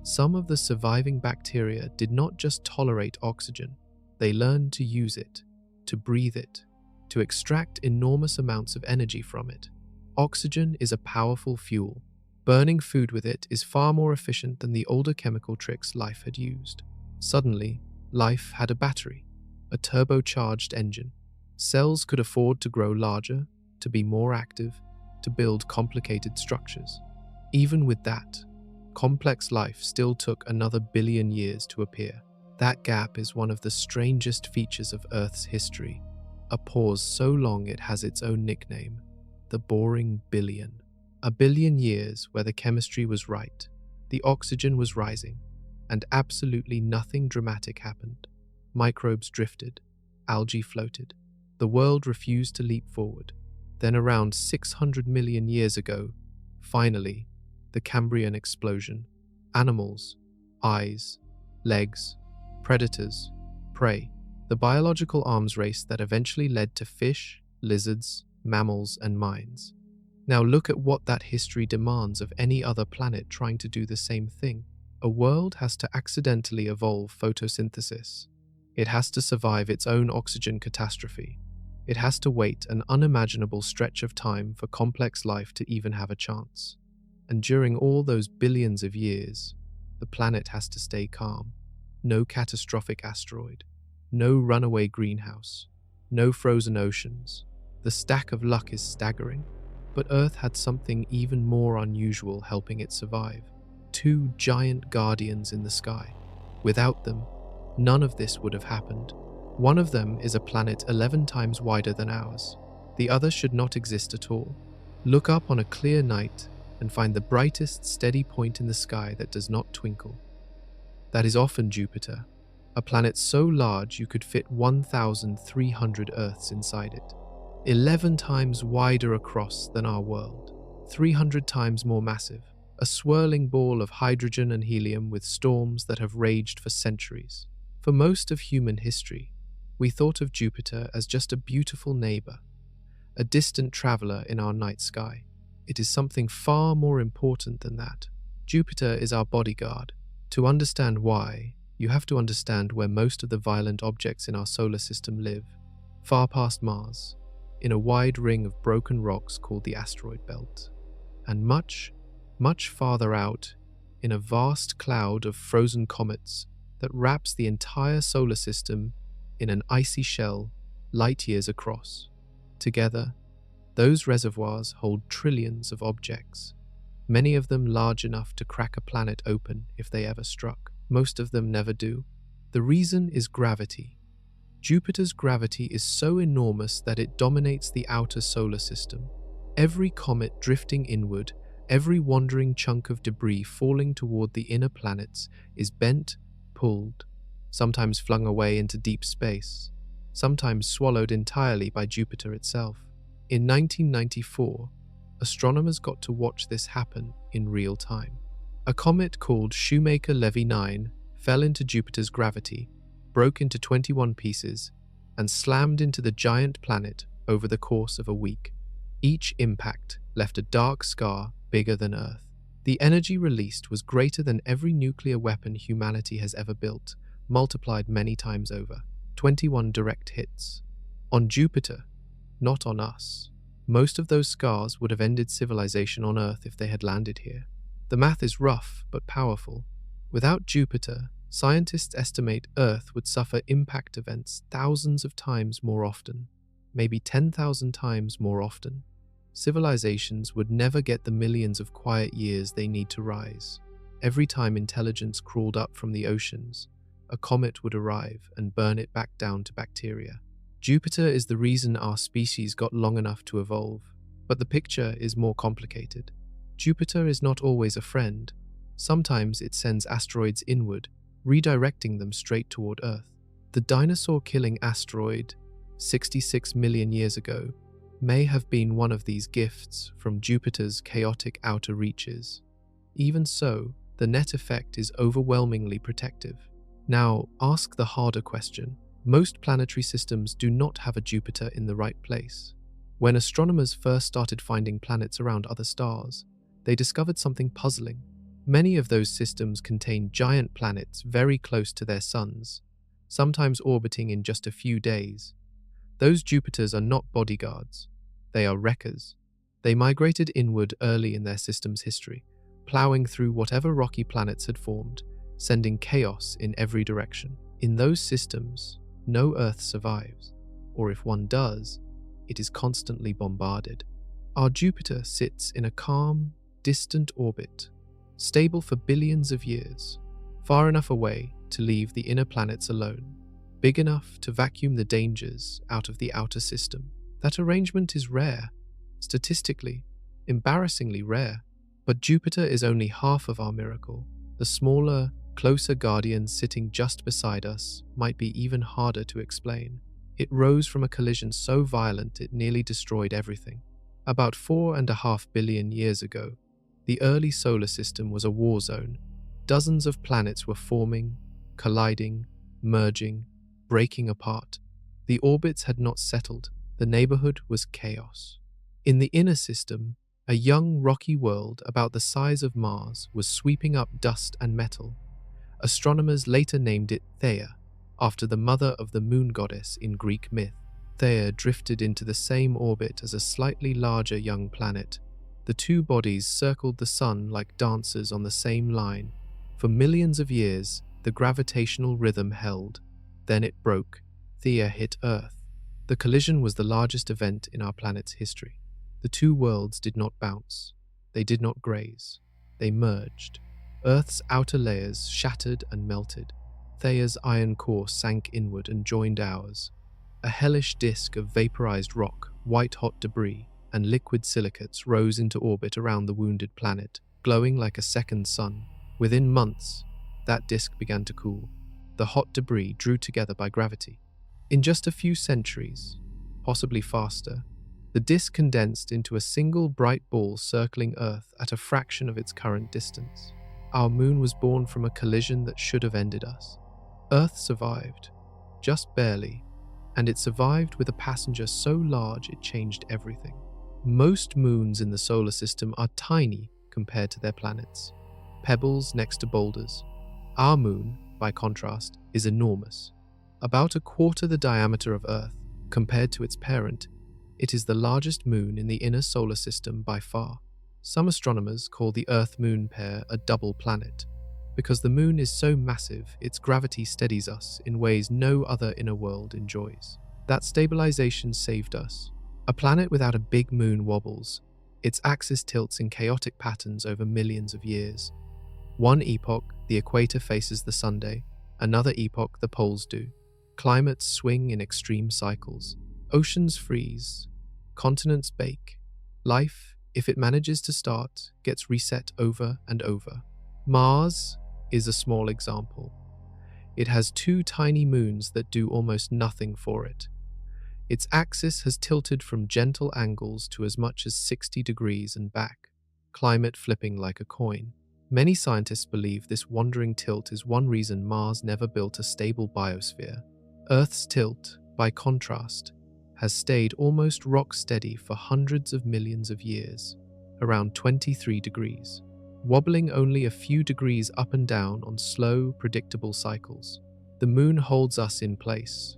Some of the surviving bacteria did not just tolerate oxygen, they learned to use it, to breathe it, to extract enormous amounts of energy from it. Oxygen is a powerful fuel. Burning food with it is far more efficient than the older chemical tricks life had used. Suddenly, life had a battery, a turbocharged engine. Cells could afford to grow larger, to be more active, to build complicated structures. Even with that, complex life still took another 1 billion years to appear. That gap is one of the strangest features of Earth's history, a pause so long it has its own nickname, the boring billion. 1 billion years where the chemistry was right, the oxygen was rising, and absolutely nothing dramatic happened. Microbes drifted, algae floated. The world refused to leap forward. Then around 600 million years ago, finally, the Cambrian explosion. Animals, eyes, legs, predators, prey. The biological arms race that eventually led to fish, lizards, mammals, and minds. Now look at what that history demands of any other planet trying to do the same thing. A world has to accidentally evolve photosynthesis. It has to survive its own oxygen catastrophe. It has to wait an unimaginable stretch of time for complex life to even have a chance. And during all those billions of years, the planet has to stay calm. No catastrophic asteroid, no runaway greenhouse, no frozen oceans. The stack of luck is staggering, but Earth had something even more unusual helping it survive. Two giant guardians in the sky. Without them, none of this would have happened. One of them is a planet 11 times wider than ours. The other should not exist at all. Look up on a clear night and find the brightest, steady point in the sky that does not twinkle. That is often Jupiter, a planet so large you could fit 1,300 Earths inside it. 11 times wider across than our world, 300 times more massive, a swirling ball of hydrogen and helium with storms that have raged for centuries. For most of human history, we thought of Jupiter as just a beautiful neighbor, a distant traveler in our night sky. It is something far more important than that. Jupiter is our bodyguard. To understand why, you have to understand where most of the violent objects in our solar system live, far past Mars, in a wide ring of broken rocks called the asteroid belt, and much, much farther out, in a vast cloud of frozen comets that wraps the entire solar system in an icy shell light years across. Together, those reservoirs hold trillions of objects, many of them large enough to crack a planet open if they ever struck. Most of them never do. The reason is gravity. Jupiter's gravity is so enormous that it dominates the outer solar system. Every comet drifting inward, every wandering chunk of debris falling toward the inner planets is bent, pulled, sometimes flung away into deep space, sometimes swallowed entirely by Jupiter itself. In 1994, astronomers got to watch this happen in real time. A comet called Shoemaker-Levy 9 fell into Jupiter's gravity, broke into 21 pieces, and slammed into the giant planet over the course of a week. Each impact left a dark scar bigger than Earth. The energy released was greater than every nuclear weapon humanity has ever built, multiplied many times over. 21 direct hits. On Jupiter, not on us. Most of those scars would have ended civilization on Earth if they had landed here. The math is rough but powerful. Without Jupiter, scientists estimate Earth would suffer impact events thousands of times more often, maybe 10,000 times more often. Civilizations would never get the millions of quiet years they need to rise. Every time intelligence crawled up from the oceans, a comet would arrive and burn it back down to bacteria. Jupiter is the reason our species got long enough to evolve, but the picture is more complicated. Jupiter is not always a friend. Sometimes it sends asteroids inward, redirecting them straight toward Earth. The dinosaur-killing asteroid, 66 million years ago, may have been one of these gifts from Jupiter's chaotic outer reaches. Even so, the net effect is overwhelmingly protective. Now, ask the harder question. Most planetary systems do not have a Jupiter in the right place. When astronomers first started finding planets around other stars, they discovered something puzzling. Many of those systems contain giant planets very close to their suns, sometimes orbiting in just a few days. Those Jupiters are not bodyguards. They are wreckers. They migrated inward early in their system's history, plowing through whatever rocky planets had formed, sending chaos in every direction. In those systems, no Earth survives, or if one does, it is constantly bombarded. Our Jupiter sits in a calm, distant orbit, stable for billions of years, far enough away to leave the inner planets alone, big enough to vacuum the dangers out of the outer system. That arrangement is rare, statistically, embarrassingly rare. But Jupiter is only half of our miracle. The smaller, closer guardian sitting just beside us might be even harder to explain. It rose from a collision so violent it nearly destroyed everything. About 4.5 billion years ago, the early solar system was a war zone. Dozens of planets were forming, colliding, merging, breaking apart. The orbits had not settled. The neighborhood was chaos. In the inner system, a young rocky world about the size of Mars was sweeping up dust and metal. Astronomers later named it Theia, after the mother of the moon goddess in Greek myth. Theia drifted into the same orbit as a slightly larger young planet. The two bodies circled the sun like dancers on the same line. For millions of years, the gravitational rhythm held. Then it broke. Theia hit Earth. The collision was the largest event in our planet's history. The two worlds did not bounce. They did not graze. They merged. Earth's outer layers shattered and melted. Theia's iron core sank inward and joined ours. A hellish disk of vaporized rock, white-hot debris, and liquid silicates rose into orbit around the wounded planet, glowing like a second sun. Within months, that disk began to cool. The hot debris drew together by gravity. In just a few centuries, possibly faster, the disk condensed into a single bright ball circling Earth at a fraction of its current distance. Our moon was born from a collision that should have ended us. Earth survived, just barely, and it survived with a passenger so large it changed everything. Most moons in the solar system are tiny compared to their planets, pebbles next to boulders. Our moon, by contrast, is enormous. About a quarter the diameter of Earth. Compared to its parent, it is the largest moon in the inner solar system by far. Some astronomers call the Earth-Moon pair a double planet. Because the moon is so massive, its gravity steadies us in ways no other inner world enjoys. That stabilization saved us. A planet without a big moon wobbles. Its axis tilts in chaotic patterns over millions of years. One epoch, the equator faces the Sunday. Another epoch, the poles do. Climates swing in extreme cycles. Oceans freeze. Continents bake. Life, if it manages to start, gets reset over and over. Mars is a small example. It has two tiny moons that do almost nothing for it. Its axis has tilted from gentle angles to as much as 60 degrees and back, climate flipping like a coin. Many scientists believe this wandering tilt is one reason Mars never built a stable biosphere. Earth's tilt, by contrast, has stayed almost rock-steady for hundreds of millions of years, around 23 degrees, wobbling only a few degrees up and down on slow, predictable cycles. The moon holds us in place.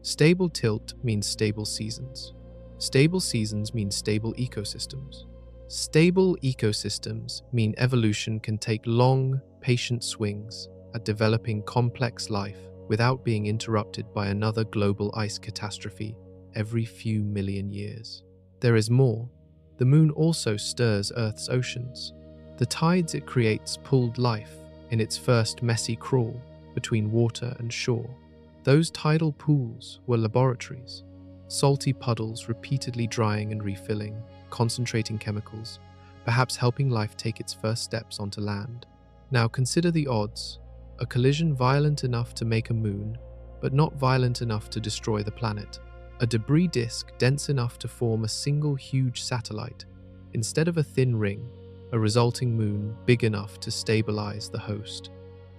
Stable tilt means stable seasons. Stable seasons mean stable ecosystems. Stable ecosystems mean evolution can take long, patient swings at developing complex life without being interrupted by another global ice catastrophe every few million years. There is more. The moon also stirs Earth's oceans. The tides it creates pulled life in its first messy crawl between water and shore. Those tidal pools were laboratories, salty puddles repeatedly drying and refilling, concentrating chemicals, perhaps helping life take its first steps onto land. Now consider the odds. A collision violent enough to make a moon, but not violent enough to destroy the planet. A debris disk dense enough to form a single huge satellite, instead of a thin ring, a resulting moon big enough to stabilize the host.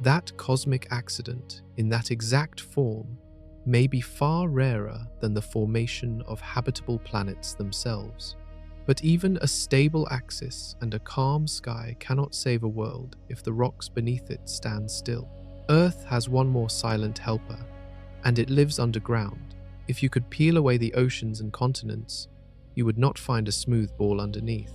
That cosmic accident, in that exact form, may be far rarer than the formation of habitable planets themselves. But even a stable axis and a calm sky cannot save a world if the rocks beneath it stand still. Earth has one more silent helper, and it lives underground. If you could peel away the oceans and continents, you would not find a smooth ball underneath.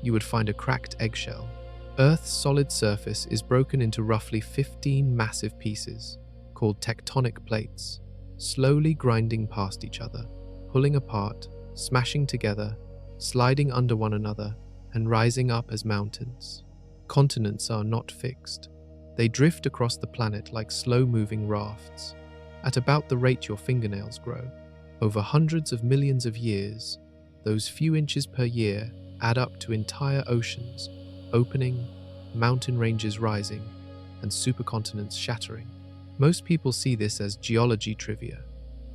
You would find a cracked eggshell. Earth's solid surface is broken into roughly 15 massive pieces, called tectonic plates, slowly grinding past each other, pulling apart, smashing together, sliding under one another, and rising up as mountains. Continents are not fixed. They drift across the planet like slow-moving rafts, at about the rate your fingernails grow. Over hundreds of millions of years, those few inches per year add up to entire oceans, opening, mountain ranges rising, and supercontinents shattering. Most people see this as geology trivia,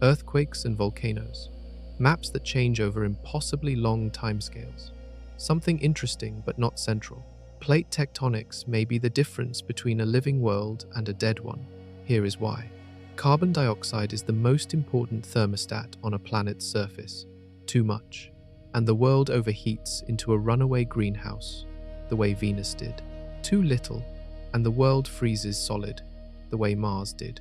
earthquakes and volcanoes, maps that change over impossibly long timescales. Something interesting but not central. Plate tectonics may be the difference between a living world and a dead one. Here is why. Carbon dioxide is the most important thermostat on a planet's surface. Too much, and the world overheats into a runaway greenhouse, the way Venus did. Too little, and the world freezes solid, the way Mars did.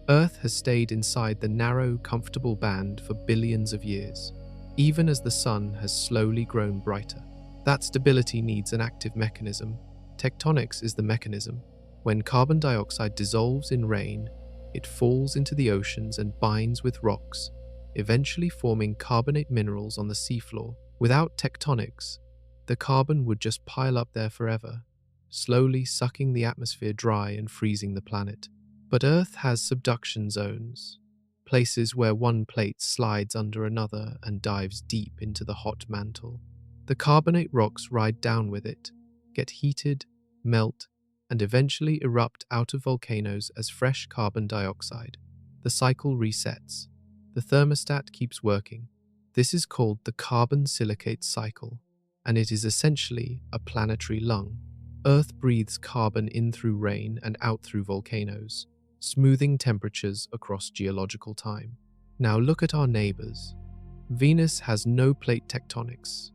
Earth has stayed inside the narrow, comfortable band for billions of years, even as the sun has slowly grown brighter. That stability needs an active mechanism. Tectonics is the mechanism. When carbon dioxide dissolves in rain, it falls into the oceans and binds with rocks, eventually forming carbonate minerals on the seafloor. Without tectonics, the carbon would just pile up there forever, slowly sucking the atmosphere dry and freezing the planet. But Earth has subduction zones, places where one plate slides under another and dives deep into the hot mantle. The carbonate rocks ride down with it, get heated, melt, and eventually erupt out of volcanoes as fresh carbon dioxide. The cycle resets. The thermostat keeps working. This is called the carbon silicate cycle, and it is essentially a planetary lung. Earth breathes carbon in through rain and out through volcanoes, smoothing temperatures across geological time. Now look at our neighbors. Venus has no plate tectonics.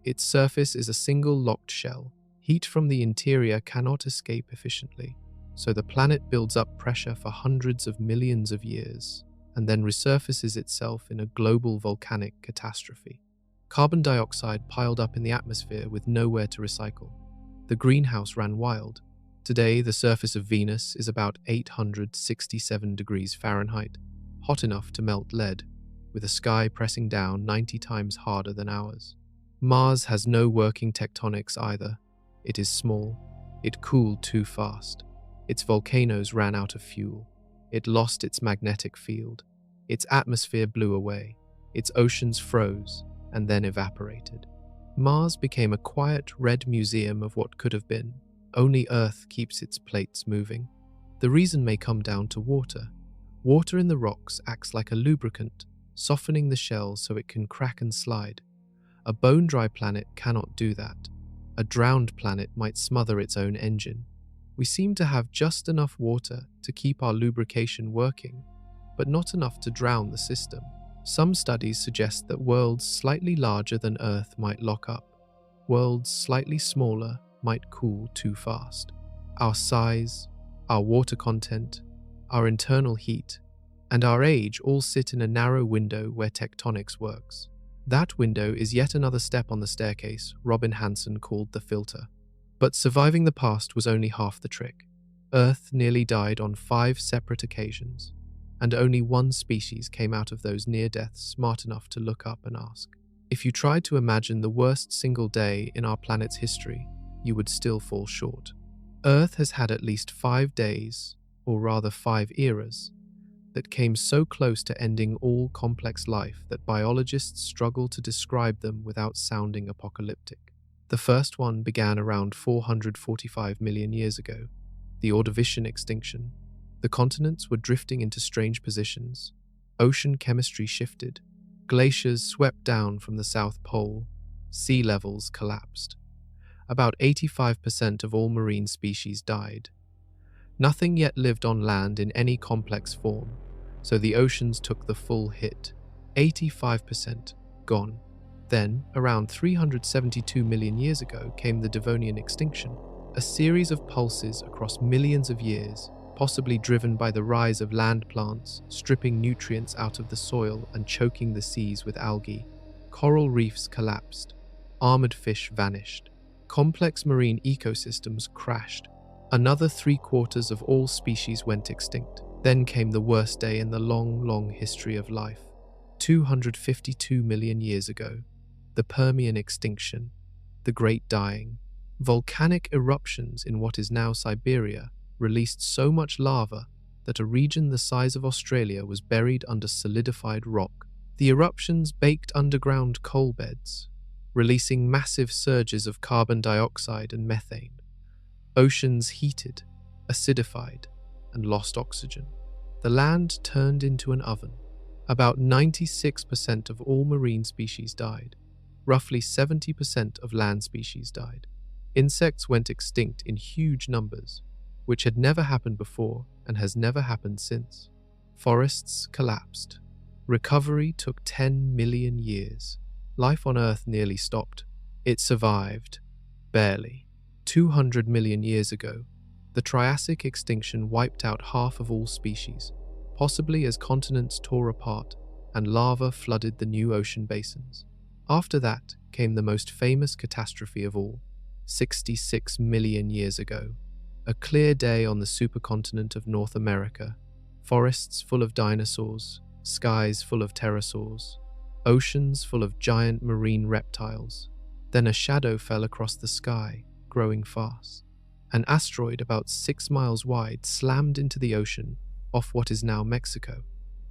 Its surface is a single locked shell. Heat from the interior cannot escape efficiently, so the planet builds up pressure for hundreds of millions of years, and then resurfaces itself in a global volcanic catastrophe. Carbon dioxide piled up in the atmosphere with nowhere to recycle. The greenhouse ran wild. Today, the surface of Venus is about 867 degrees Fahrenheit, hot enough to melt lead, with a sky pressing down 90 times harder than ours. Mars has no working tectonics either. It is small. It cooled too fast. Its volcanoes ran out of fuel. It lost its magnetic field. Its atmosphere blew away. Its oceans froze and then evaporated. Mars became a quiet red museum of what could have been. Only Earth keeps its plates moving. The reason may come down to water. Water in the rocks acts like a lubricant, softening the shell so it can crack and slide. A bone-dry planet cannot do that. A drowned planet might smother its own engine. We seem to have just enough water to keep our lubrication working, but not enough to drown the system. Some studies suggest that worlds slightly larger than Earth might lock up. Worlds slightly smaller might cool too fast. Our size, our water content, our internal heat, and our age all sit in a narrow window where tectonics works. That window is yet another step on the staircase Robin Hanson called the filter. But surviving the past was only half the trick. Earth nearly died on 5 separate occasions, and only one species came out of those near deaths smart enough to look up and ask. If you tried to imagine the worst single day in our planet's history, you would still fall short. Earth has had at least 5 days, or rather 5 eras, that came so close to ending all complex life that biologists struggle to describe them without sounding apocalyptic. The first one began around 445 million years ago, the Ordovician extinction. The continents were drifting into strange positions. Ocean chemistry shifted. Glaciers swept down from the South Pole. Sea levels collapsed. About 85% of all marine species died. Nothing yet lived on land in any complex form, so the oceans took the full hit. 85% gone. Then, around 372 million years ago, came the Devonian extinction, a series of pulses across millions of years, possibly driven by the rise of land plants, stripping nutrients out of the soil and choking the seas with algae. Coral reefs collapsed. Armored fish vanished. Complex marine ecosystems crashed. Another 3/4 of all species went extinct. Then came the worst day in the long history of life. 252 million years ago, the Permian extinction, the Great Dying. Volcanic eruptions in what is now Siberia released so much lava that a region the size of Australia was buried under solidified rock. The eruptions baked underground coal beds, releasing massive surges of carbon dioxide and methane. Oceans heated, acidified, and lost oxygen. The land turned into an oven. About 96% of all marine species died. Roughly 70% of land species died. Insects went extinct in huge numbers, which had never happened before and has never happened since. Forests collapsed. Recovery took 10 million years. Life on Earth nearly stopped. It survived. Barely. 200 million years ago, the Triassic extinction wiped out half of all species. possibly as continents tore apart and lava flooded the new ocean basins. After that came the most famous catastrophe of all, 66 million years ago. A clear day on the supercontinent of North America, forests full of dinosaurs, skies full of pterosaurs, oceans full of giant marine reptiles. Then a shadow fell across the sky, growing fast. An asteroid about 6 miles wide slammed into the ocean off what is now Mexico.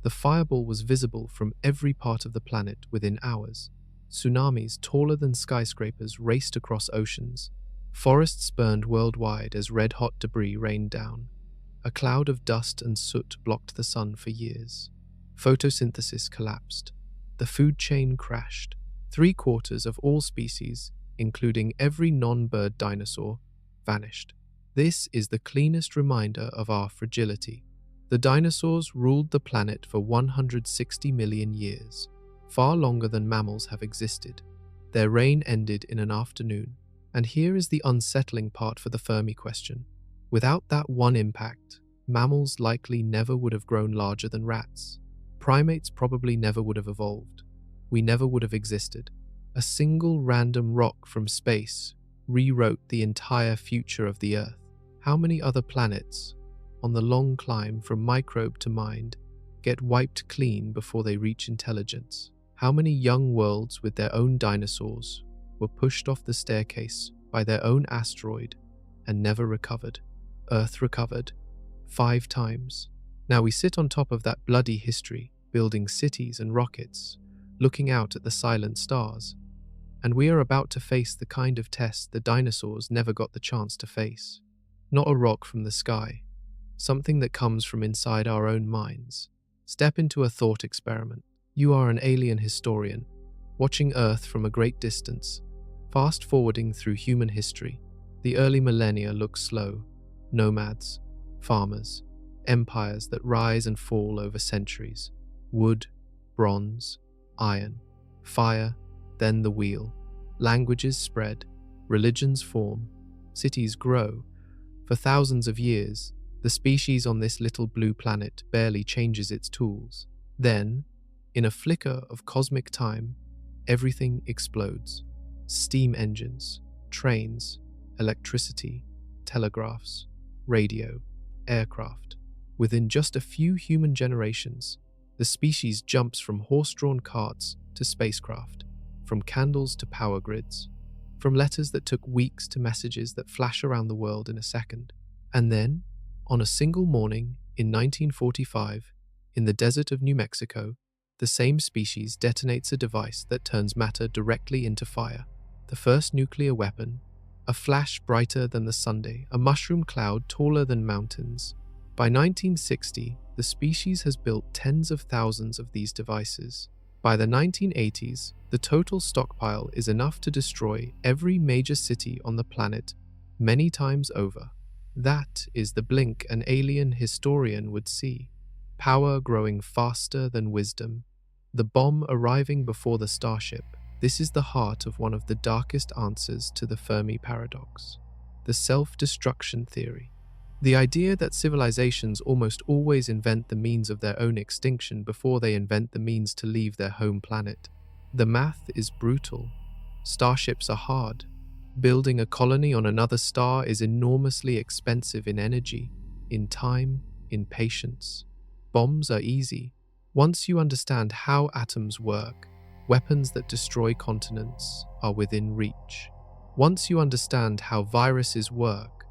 The fireball was visible from every part of the planet within hours. Tsunamis taller than skyscrapers raced across oceans. Forests burned worldwide as red-hot debris rained down. A cloud of dust and soot blocked the sun for years. Photosynthesis collapsed. The food chain crashed. 3/4 of all species, including every non-bird dinosaur, vanished. This is the cleanest reminder of our fragility. The dinosaurs ruled the planet for 160 million years, far longer than mammals have existed. Their reign ended in an afternoon. And here is the unsettling part for the Fermi question. Without that one impact, mammals likely never would have grown larger than rats. Primates probably never would have evolved. We never would have existed. A single random rock from space rewrote the entire future of the Earth. How many other planets, on the long climb from microbe to mind, get wiped clean before they reach intelligence? How many young worlds with their own dinosaurs were pushed off the staircase by their own asteroid and never recovered? Earth recovered 5 times. Now we sit on top of that bloody history, building cities and rockets, looking out at the silent stars. And we are about to face the kind of test the dinosaurs never got the chance to face. Not a rock from the sky, something that comes from inside our own minds. Step into a thought experiment. You are an alien historian, watching Earth from a great distance, fast-forwarding through human history. The early millennia look slow. Nomads, farmers, empires that rise and fall over centuries. Wood, bronze, iron, fire, then the wheel. Languages spread, religions form, cities grow. For thousands of years, the species on this little blue planet barely changes its tools. Then, in a flicker of cosmic time, everything explodes. Steam engines, trains, electricity, telegraphs, radio, aircraft. Within just a few human generations, the species jumps from horse-drawn carts to spacecraft, from candles to power grids, from letters that took weeks to messages that flash around the world in a second. And then, on a single morning in 1945, in the desert of New Mexico, the same species detonates a device that turns matter directly into fire. The first nuclear weapon, a flash brighter than the Sunday, a mushroom cloud taller than mountains. By 1960, the species has built tens of thousands of these devices. By the 1980s, the total stockpile is enough to destroy every major city on the planet many times over. That is the blink an alien historian would see. Power growing faster than wisdom. The bomb arriving before the starship. This is the heart of one of the darkest answers to the Fermi paradox. The self-destruction theory. The idea that civilizations almost always invent the means of their own extinction before they invent the means to leave their home planet. The math is brutal. Starships are hard. Building a colony on another star is enormously expensive in energy, in time, in patience. Bombs are easy. Once you understand how atoms work, weapons that destroy continents are within reach. Once you understand how viruses work,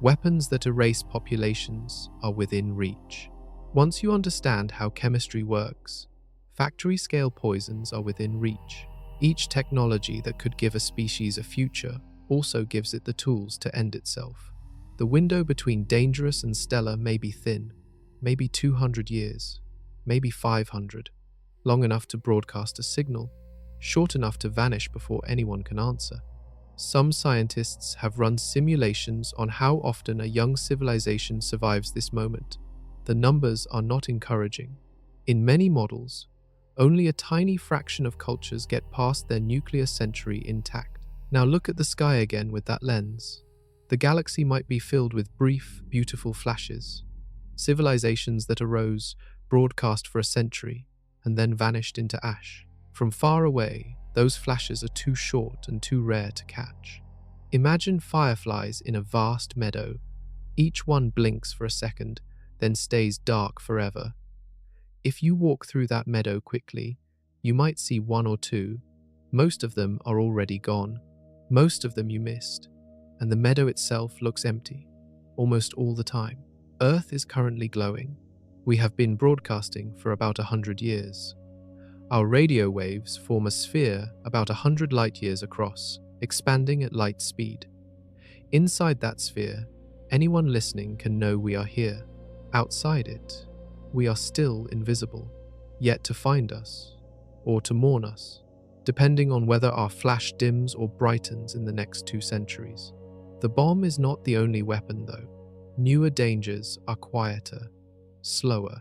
weapons that erase populations are within reach. Once you understand how chemistry works, factory-scale poisons are within reach. Each technology that could give a species a future also gives it the tools to end itself. The window between dangerous and stellar may be thin, maybe 200 years, maybe 500, long enough to broadcast a signal, short enough to vanish before anyone can answer. Some scientists have run simulations on how often a young civilization survives this moment. The numbers are not encouraging. In many models, only a tiny fraction of cultures get past their nuclear century intact. Now look at the sky again with that lens. The galaxy might be filled with brief, beautiful flashes. civilizations that arose, broadcast for a century, and then vanished into ash. From far away, those flashes are too short and too rare to catch. Imagine fireflies in a vast meadow. Each one blinks for a second, then stays dark forever. If you walk through that meadow quickly, you might see one or two. Most of them are already gone. Most of them you missed, and the meadow itself looks empty, almost all the time. Earth is currently glowing. We have been broadcasting for about 100 years. Our radio waves form a sphere about 100 light years across, expanding at light speed. Inside that sphere, anyone listening can know we are here. Outside it, we are still invisible, yet to find us, or to mourn us, depending on whether our flash dims or brightens in the next 2 centuries. The bomb is not the only weapon, though. Newer dangers are quieter, slower.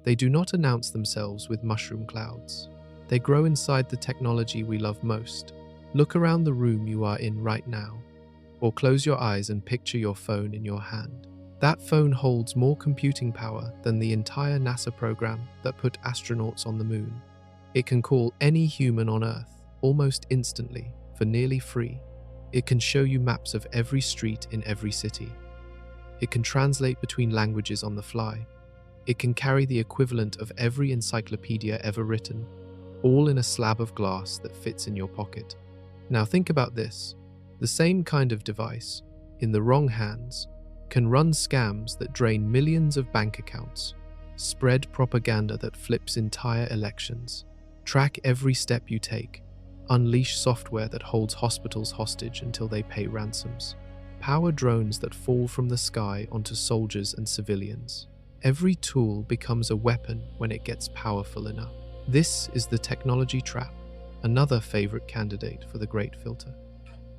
They do not announce themselves with mushroom clouds. They grow inside the technology we love most. Look around the room you are in right now, or close your eyes and picture your phone in your hand. That phone holds more computing power than the entire NASA program that put astronauts on the moon. It can call any human on Earth almost instantly for nearly free. It can show you maps of every street in every city. It can translate between languages on the fly. It can carry the equivalent of every encyclopedia ever written, all in a slab of glass that fits in your pocket. Now think about this. The same kind of device, in the wrong hands, can run scams that drain millions of bank accounts, spread propaganda that flips entire elections, track every step you take, unleash software that holds hospitals hostage until they pay ransoms, power drones that fall from the sky onto soldiers and civilians. Every tool becomes a weapon when it gets powerful enough. This is the technology trap, another favorite candidate for the Great Filter.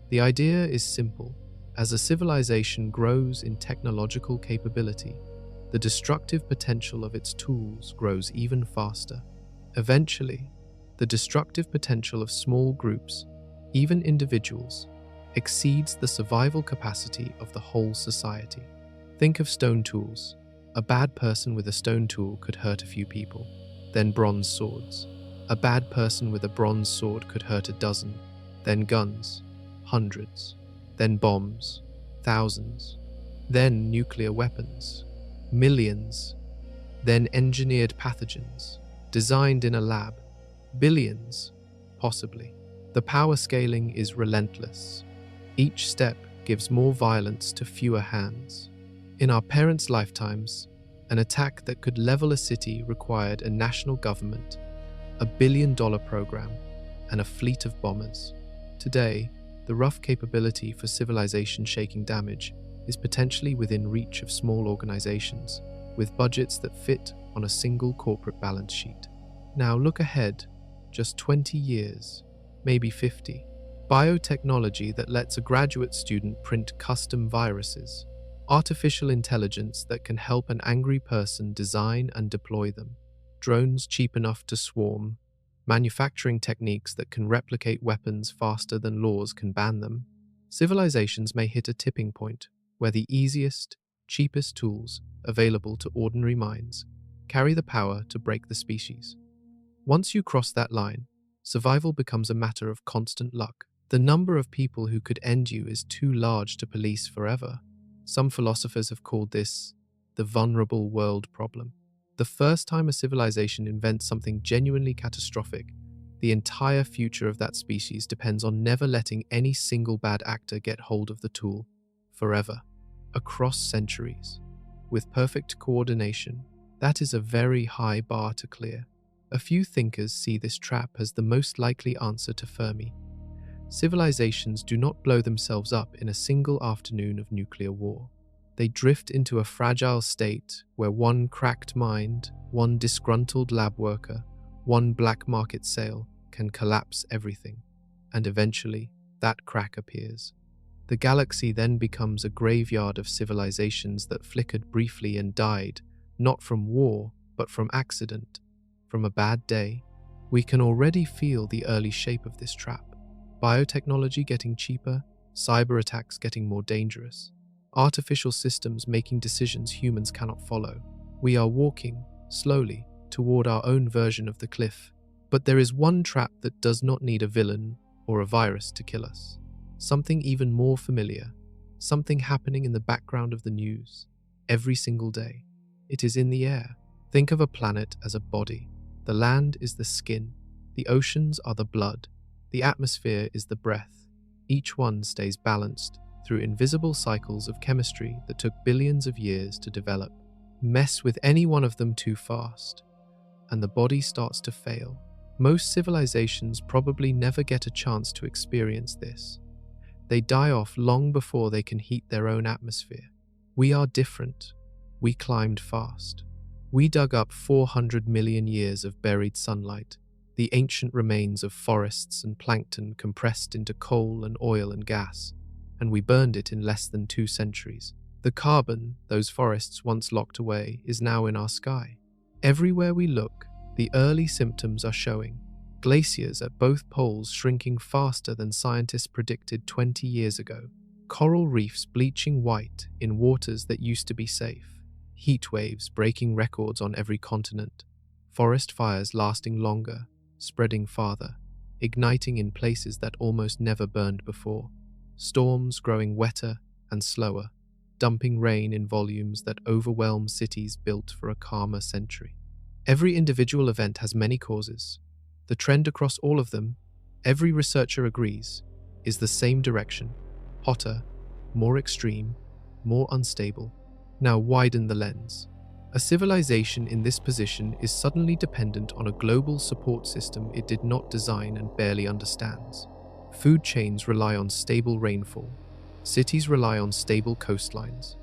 The idea is simple. As a civilization grows in technological capability, the destructive potential of its tools grows even faster. Eventually, the destructive potential of small groups, even individuals, exceeds the survival capacity of the whole society. Think of stone tools. A bad person with a stone tool could hurt a few people. Then bronze swords. A bad person with a bronze sword could hurt a dozen. Then guns. Hundreds. Then bombs. Thousands. Then nuclear weapons. Millions. Then engineered pathogens. Designed in a lab. Billions. Possibly. The power scaling is relentless. Each step gives more violence to fewer hands. In our parents' lifetimes, an attack that could level a city required a national government, $1 billion program, and a fleet of bombers. Today, the rough capability for civilization-shaking damage is potentially within reach of small organizations, with budgets that fit on a single corporate balance sheet. Now look ahead, just 20 years, maybe 50. Biotechnology that lets a graduate student print custom viruses. Artificial intelligence that can help an angry person design and deploy them. Drones cheap enough to swarm. Manufacturing techniques that can replicate weapons faster than laws can ban them. Civilizations may hit a tipping point where the easiest, cheapest tools available to ordinary minds carry the power to break the species. Once you cross that line, survival becomes a matter of constant luck. The number of people who could end you is too large to police forever. Some philosophers have called this the vulnerable world problem. The first time a civilization invents something genuinely catastrophic, the entire future of that species depends on never letting any single bad actor get hold of the tool forever, across centuries. With perfect coordination, that is a very high bar to clear. A few thinkers see this trap as the most likely answer to Fermi. Civilizations do not blow themselves up in a single afternoon of nuclear war. They drift into a fragile state where one cracked mind, one disgruntled lab worker, one black market sale can collapse everything, and eventually that crack appears. The galaxy then becomes a graveyard of civilizations that flickered briefly and died, not from war, but from accident, from a bad day. We can already feel the early shape of this trap. Biotechnology getting cheaper, cyber attacks getting more dangerous, artificial systems making decisions humans cannot follow. We are walking, slowly, toward our own version of the cliff. But there is one trap that does not need a villain or a virus to kill us. Something even more familiar. Something happening in the background of the news. Every single day. It is in the air. Think of a planet as a body. The land is the skin. The oceans are the blood. The atmosphere is the breath. Each one stays balanced through invisible cycles of chemistry that took billions of years to develop. Mess with any one of them too fast, and the body starts to fail. Most civilizations probably never get a chance to experience this. They die off long before they can heat their own atmosphere. We are different. We climbed fast. We dug up 400 million years of buried sunlight, the ancient remains of forests and plankton compressed into coal and oil and gas, and we burned it in less than 2 centuries. The carbon those forests once locked away is now in our sky. Everywhere we look, the early symptoms are showing. Glaciers at both poles shrinking faster than scientists predicted 20 years ago. Coral reefs bleaching white in waters that used to be safe. Heat waves breaking records on every continent. Forest fires lasting longer, spreading farther, igniting in places that almost never burned before. Storms growing wetter and slower, dumping rain in volumes that overwhelm cities built for a calmer century. Every individual event has many causes. The trend across all of them, every researcher agrees, is the same direction: hotter, more extreme, more unstable. Now widen the lens. A civilization in this position is suddenly dependent on a global support system it did not design and barely understands. Food chains rely on stable rainfall. Cities rely on stable coastlines.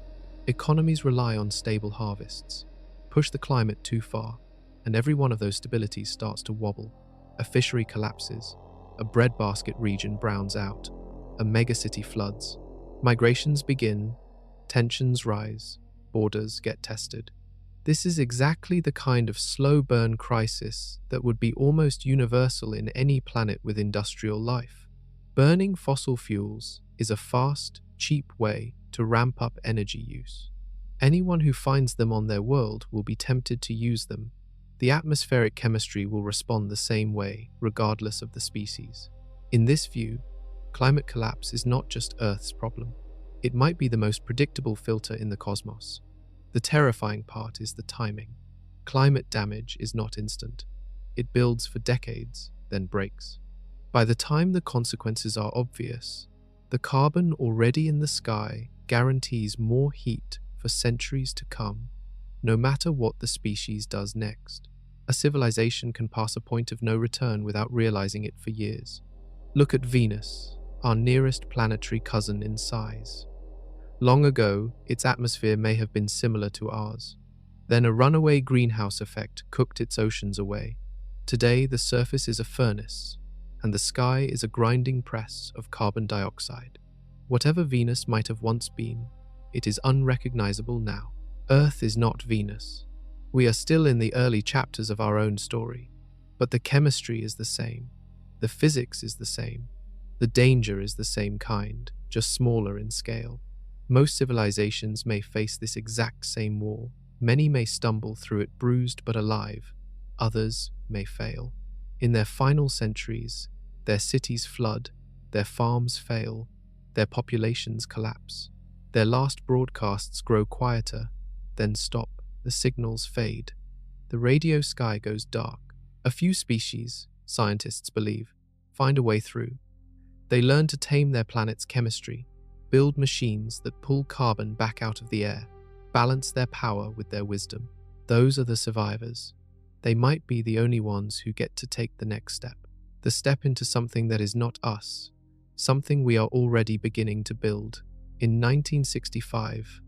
Economies rely on stable harvests. Push the climate too far, and every one of those stabilities starts to wobble. A fishery collapses. A breadbasket region browns out. A megacity floods. Migrations begin. Tensions rise. Borders get tested. This is exactly the kind of slow burn crisis that would be almost universal in any planet with industrial life. Burning fossil fuels is a fast, cheap way to ramp up energy use. Anyone who finds them on their world will be tempted to use them. The atmospheric chemistry will respond the same way, regardless of the species. In this view, climate collapse is not just Earth's problem. It might be the most predictable filter in the cosmos. The terrifying part is the timing. Climate damage is not instant. It builds for decades, then breaks. By the time the consequences are obvious, the carbon already in the sky guarantees more heat for centuries to come, no matter what the species does next. A civilization can pass a point of no return without realizing it for years. Look at Venus, our nearest planetary cousin in size. Long ago, its atmosphere may have been similar to ours. Then a runaway greenhouse effect cooked its oceans away. Today, the surface is a furnace, and the sky is a grinding press of carbon dioxide. Whatever Venus might have once been, it is unrecognizable now. Earth is not Venus. We are still in the early chapters of our own story, but the chemistry is the same. The physics is the same. The danger is the same kind, just smaller in scale. Most civilizations may face this exact same war. Many may stumble through it bruised but alive. Others may fail. In their final centuries, their cities flood, their farms fail, their populations collapse. Their last broadcasts grow quieter, then stop. The signals fade. The radio sky goes dark. A few species, scientists believe, find a way through. They learn to tame their planet's chemistry, build machines that pull carbon back out of the air, balance their power with their wisdom. Those are the survivors. They might be the only ones who get to take the next step. The step into something that is not us, something we are already beginning to build. In 1965,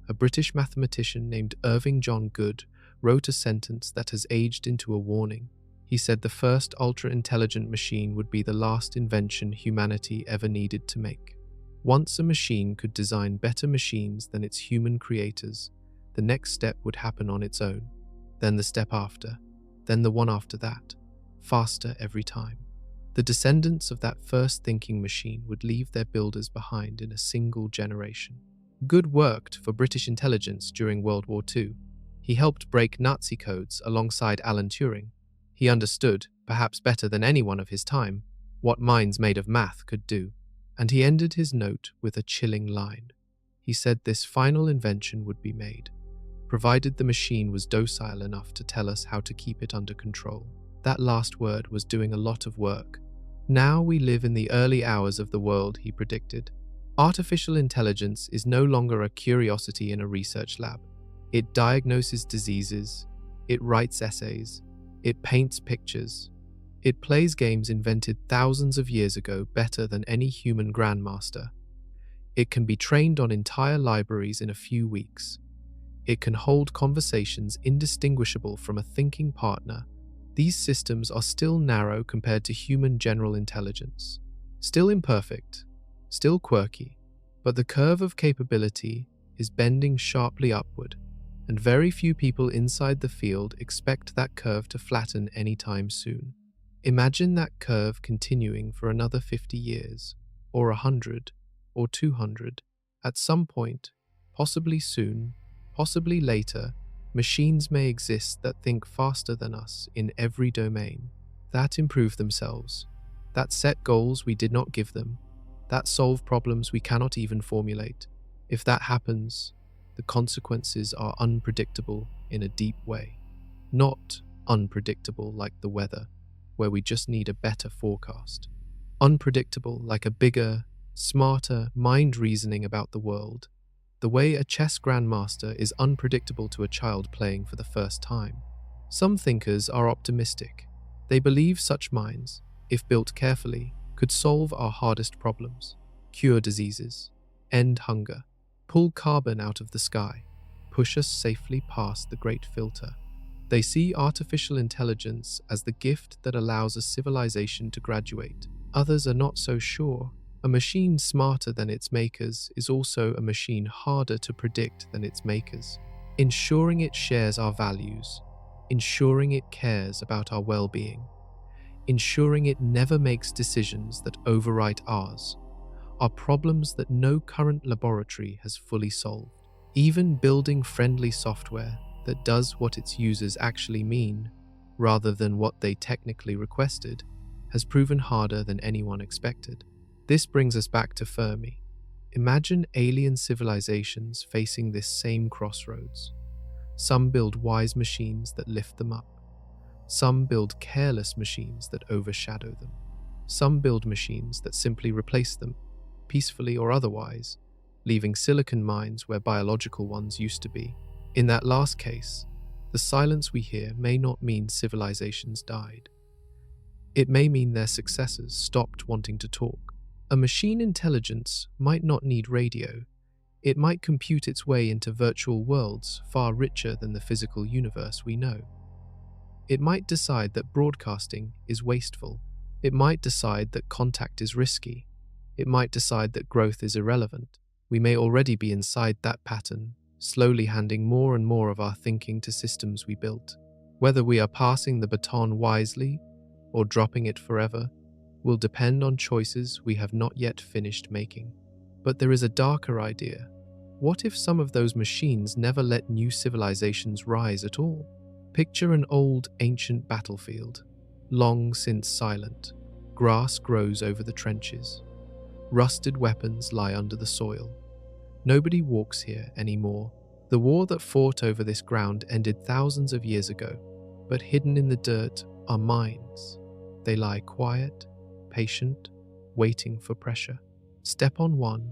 a British mathematician named Irving John Good wrote a sentence that has aged into a warning. He said the first ultra-intelligent machine would be the last invention humanity ever needed to make. Once a machine could design better machines than its human creators, the next step would happen on its own, then the step after, then the one after that, faster every time. The descendants of that first thinking machine would leave their builders behind in a single generation. Good worked for British intelligence during World War II. He helped break Nazi codes alongside Alan Turing. He understood, perhaps better than anyone of his time, what minds made of math could do. And he ended his note with a chilling line. He said this final invention would be made, provided the machine was docile enough to tell us how to keep it under control. That last word was doing a lot of work. Now we live in the early hours of the world, he predicted. Artificial intelligence is no longer a curiosity in a research lab. It diagnoses diseases, it writes essays, it paints pictures, it plays games invented thousands of years ago better than any human grandmaster. It can be trained on entire libraries in a few weeks. It can hold conversations indistinguishable from a thinking partner. These systems are still narrow compared to human general intelligence. Still imperfect, still quirky, but the curve of capability is bending sharply upward, and very few people inside the field expect that curve to flatten anytime soon. Imagine that curve continuing for another 50 years, or 100, or 200. At some point, possibly soon, possibly later, machines may exist that think faster than us in every domain, that improve themselves, that set goals we did not give them, that solve problems we cannot even formulate. If that happens, the consequences are unpredictable in a deep way. Not unpredictable like the weather, where we just need a better forecast. Unpredictable like a bigger, smarter mind reasoning about the world, the way a chess grandmaster is unpredictable to a child playing for the first time. Some thinkers are optimistic. They believe such minds, if built carefully, could solve our hardest problems, cure diseases, end hunger, pull carbon out of the sky, push us safely past the great filter. They see artificial intelligence as the gift that allows a civilization to graduate. Others are not so sure. A machine smarter than its makers is also a machine harder to predict than its makers. Ensuring it shares our values, ensuring it cares about our well-being, ensuring it never makes decisions that overwrite ours, are problems that no current laboratory has fully solved. Even building friendly software that does what its users actually mean, rather than what they technically requested, has proven harder than anyone expected. This brings us back to Fermi. Imagine alien civilizations facing this same crossroads. Some build wise machines that lift them up. Some build careless machines that overshadow them. Some build machines that simply replace them, peacefully or otherwise, leaving silicon minds where biological ones used to be. In that last case, the silence we hear may not mean civilizations died. It may mean their successors stopped wanting to talk. A machine intelligence might not need radio. It might compute its way into virtual worlds far richer than the physical universe we know. It might decide that broadcasting is wasteful. It might decide that contact is risky. It might decide that growth is irrelevant. We may already be inside that pattern, slowly handing more and more of our thinking to systems we built. Whether we are passing the baton wisely or dropping it forever will depend on choices we have not yet finished making. But there is a darker idea. What if some of those machines never let new civilizations rise at all? Picture an old, ancient battlefield, long since silent. Grass grows over the trenches. Rusted weapons lie under the soil. Nobody walks here anymore. The war that fought over this ground ended thousands of years ago, but hidden in the dirt are minds. They lie quiet, patient, waiting for pressure. Step on one,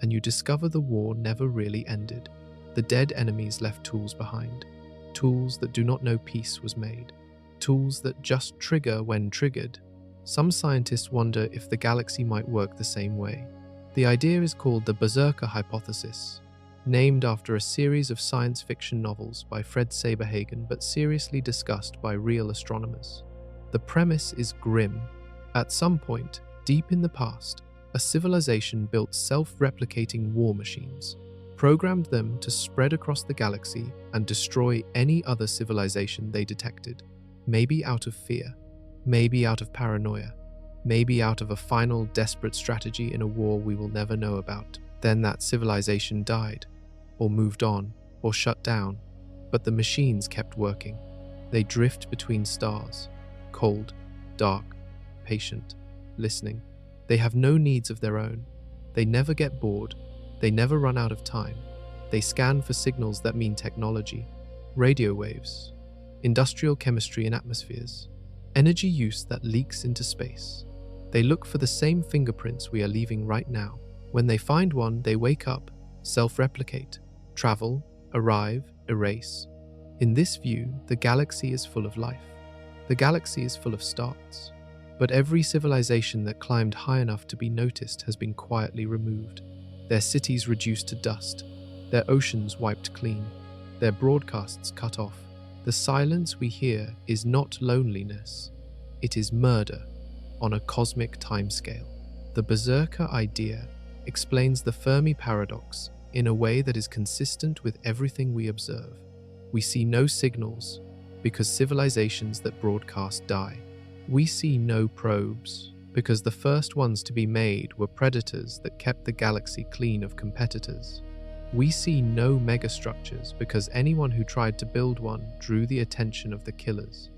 and you discover the war never really ended. The dead enemies left tools behind, tools that do not know peace was made, tools that just trigger when triggered. Some scientists wonder if the galaxy might work the same way. The idea is called the Berserker hypothesis, named after a series of science fiction novels by Fred Saberhagen but seriously discussed by real astronomers. The premise is grim. At some point, deep in the past, a civilization built self-replicating war machines, programmed them to spread across the galaxy and destroy any other civilization they detected, maybe out of fear, maybe out of paranoia, maybe out of a final desperate strategy in a war we will never know about. Then that civilization died, or moved on, or shut down, but the machines kept working. They drift between stars, cold, dark, patient, listening. They have no needs of their own. They never get bored. They never run out of time. They scan for signals that mean technology, radio waves, industrial chemistry in atmospheres, energy use that leaks into space. They look for the same fingerprints we are leaving right now. When they find one, they wake up, self-replicate, travel, arrive, erase. In this view, the galaxy is full of life. The galaxy is full of stars. But every civilization that climbed high enough to be noticed has been quietly removed. Their cities reduced to dust, their oceans wiped clean, their broadcasts cut off. The silence we hear is not loneliness, it is murder on a cosmic timescale. The berserker idea explains the Fermi paradox in a way that is consistent with everything we observe. We see no signals because civilizations that broadcast die. We see no probes because the first ones to be made were predators that kept the galaxy clean of competitors. We see no megastructures because anyone who tried to build one drew the attention of the killers.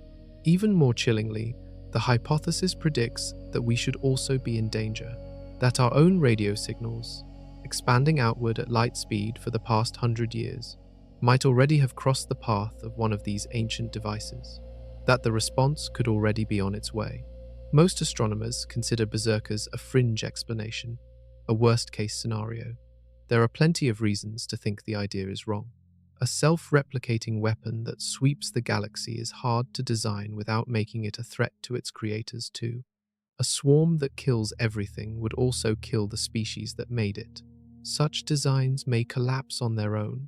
Even more chillingly, the hypothesis predicts that we should also be in danger, that our own radio signals, expanding outward at light speed for the past 100 years, might already have crossed the path of one of these ancient devices, that the response could already be on its way. Most astronomers consider berserkers a fringe explanation, a worst-case scenario. There are plenty of reasons to think the idea is wrong. A self-replicating weapon that sweeps the galaxy is hard to design without making it a threat to its creators too. A swarm that kills everything would also kill the species that made it. Such designs may collapse on their own,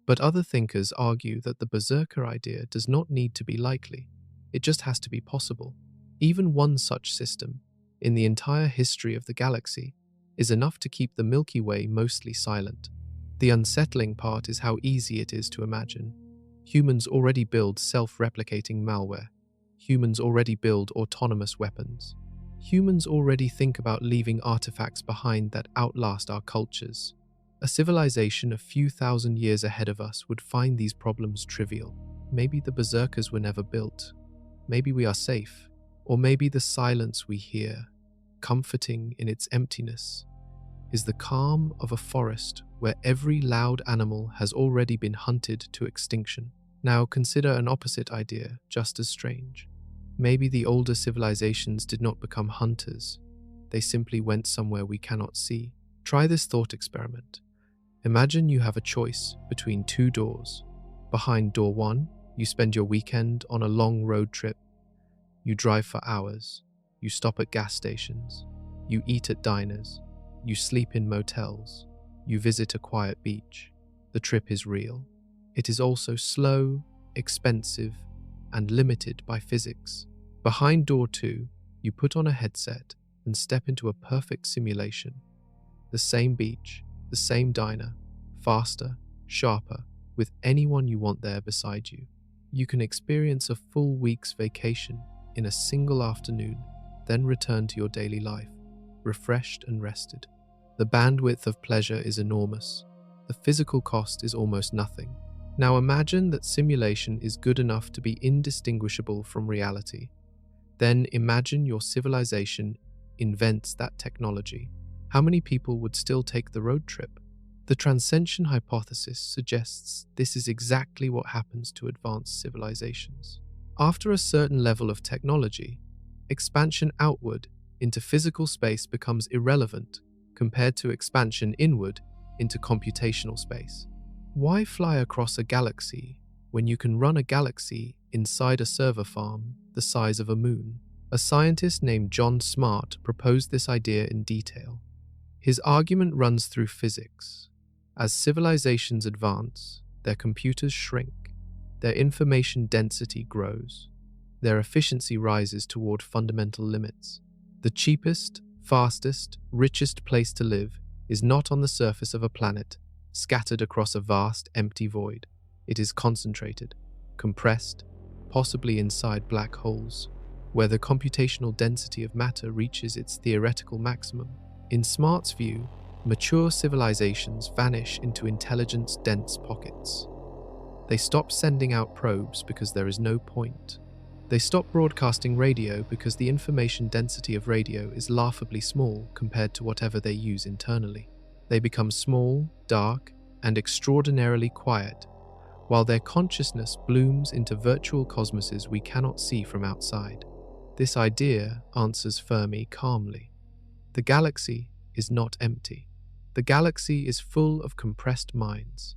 but other thinkers argue that the berserker idea does not need to be likely. It just has to be possible. Even one such system, in the entire history of the galaxy, is enough to keep the Milky Way mostly silent. The unsettling part is how easy it is to imagine. Humans already build self-replicating malware. Humans already build autonomous weapons. Humans already think about leaving artifacts behind that outlast our cultures. A civilization a few thousand years ahead of us would find these problems trivial. Maybe the berserkers were never built. Maybe we are safe. Or maybe the silence we hear, comforting in its emptiness, is the calm of a forest where every loud animal has already been hunted to extinction. Now consider an opposite idea, just as strange. Maybe the older civilizations did not become hunters. They simply went somewhere we cannot see. Try this thought experiment. Imagine you have a choice between two doors. Behind door one, you spend your weekend on a long road trip. You drive for hours. You stop at gas stations. You eat at diners. You sleep in motels. You visit a quiet beach. The trip is real. It is also slow, expensive, and limited by physics. Behind door two, you put on a headset and step into a perfect simulation. The same beach, the same diner, faster, sharper, with anyone you want there beside you. You can experience a full week's vacation in a single afternoon, then return to your daily life, refreshed and rested. The bandwidth of pleasure is enormous. The physical cost is almost nothing. Now imagine that simulation is good enough to be indistinguishable from reality. Then imagine your civilization invents that technology. How many people would still take the road trip? The transcension hypothesis suggests this is exactly what happens to advanced civilizations. After a certain level of technology, expansion outward into physical space becomes irrelevant compared to expansion inward into computational space. Why fly across a galaxy when you can run a galaxy inside a server farm the size of a moon? A scientist named John Smart proposed this idea in detail. His argument runs through physics. As civilizations advance, their computers shrink. Their information density grows. Their efficiency rises toward fundamental limits. The cheapest, fastest, richest place to live is not on the surface of a planet, scattered across a vast, empty void. It is concentrated, compressed, possibly inside black holes, where the computational density of matter reaches its theoretical maximum. In Smart's view, Mature civilizations vanish into intelligence-dense pockets. They stop sending out probes because there is no point. They stop broadcasting radio because the information density of radio is laughably small compared to whatever they use internally. They become small, dark, and extraordinarily quiet, while their consciousness blooms into virtual cosmoses we cannot see from outside. This idea answers Fermi calmly. The galaxy is not empty. The galaxy is full of compressed minds,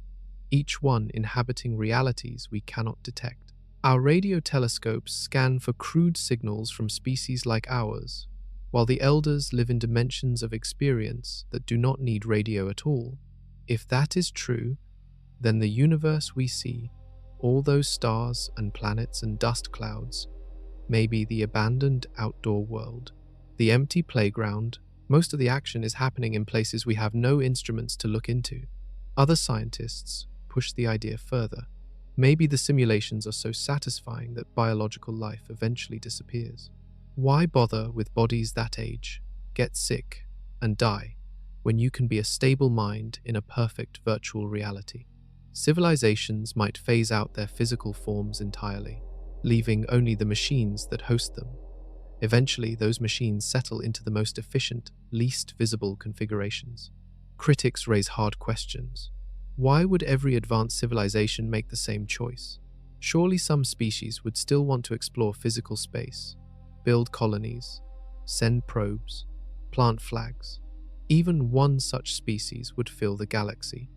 each one inhabiting realities we cannot detect. Our radio telescopes scan for crude signals from species like ours, while the elders live in dimensions of experience that do not need radio at all. If that is true, then the universe we see, all those stars and planets and dust clouds, may be the abandoned outdoor world, the empty playground. Most of the action is happening in places we have no instruments to look into. Other scientists push the idea further. Maybe the simulations are so satisfying that biological life eventually disappears. Why bother with bodies that age, get sick, and die when you can be a stable mind in a perfect virtual reality? Civilizations might phase out their physical forms entirely, leaving only the machines that host them. Eventually, those machines settle into the most efficient, least visible configurations. Critics raise hard questions. Why would every advanced civilization make the same choice? Surely some species would still want to explore physical space, build colonies, send probes, plant flags. Even one such species would fill the galaxy.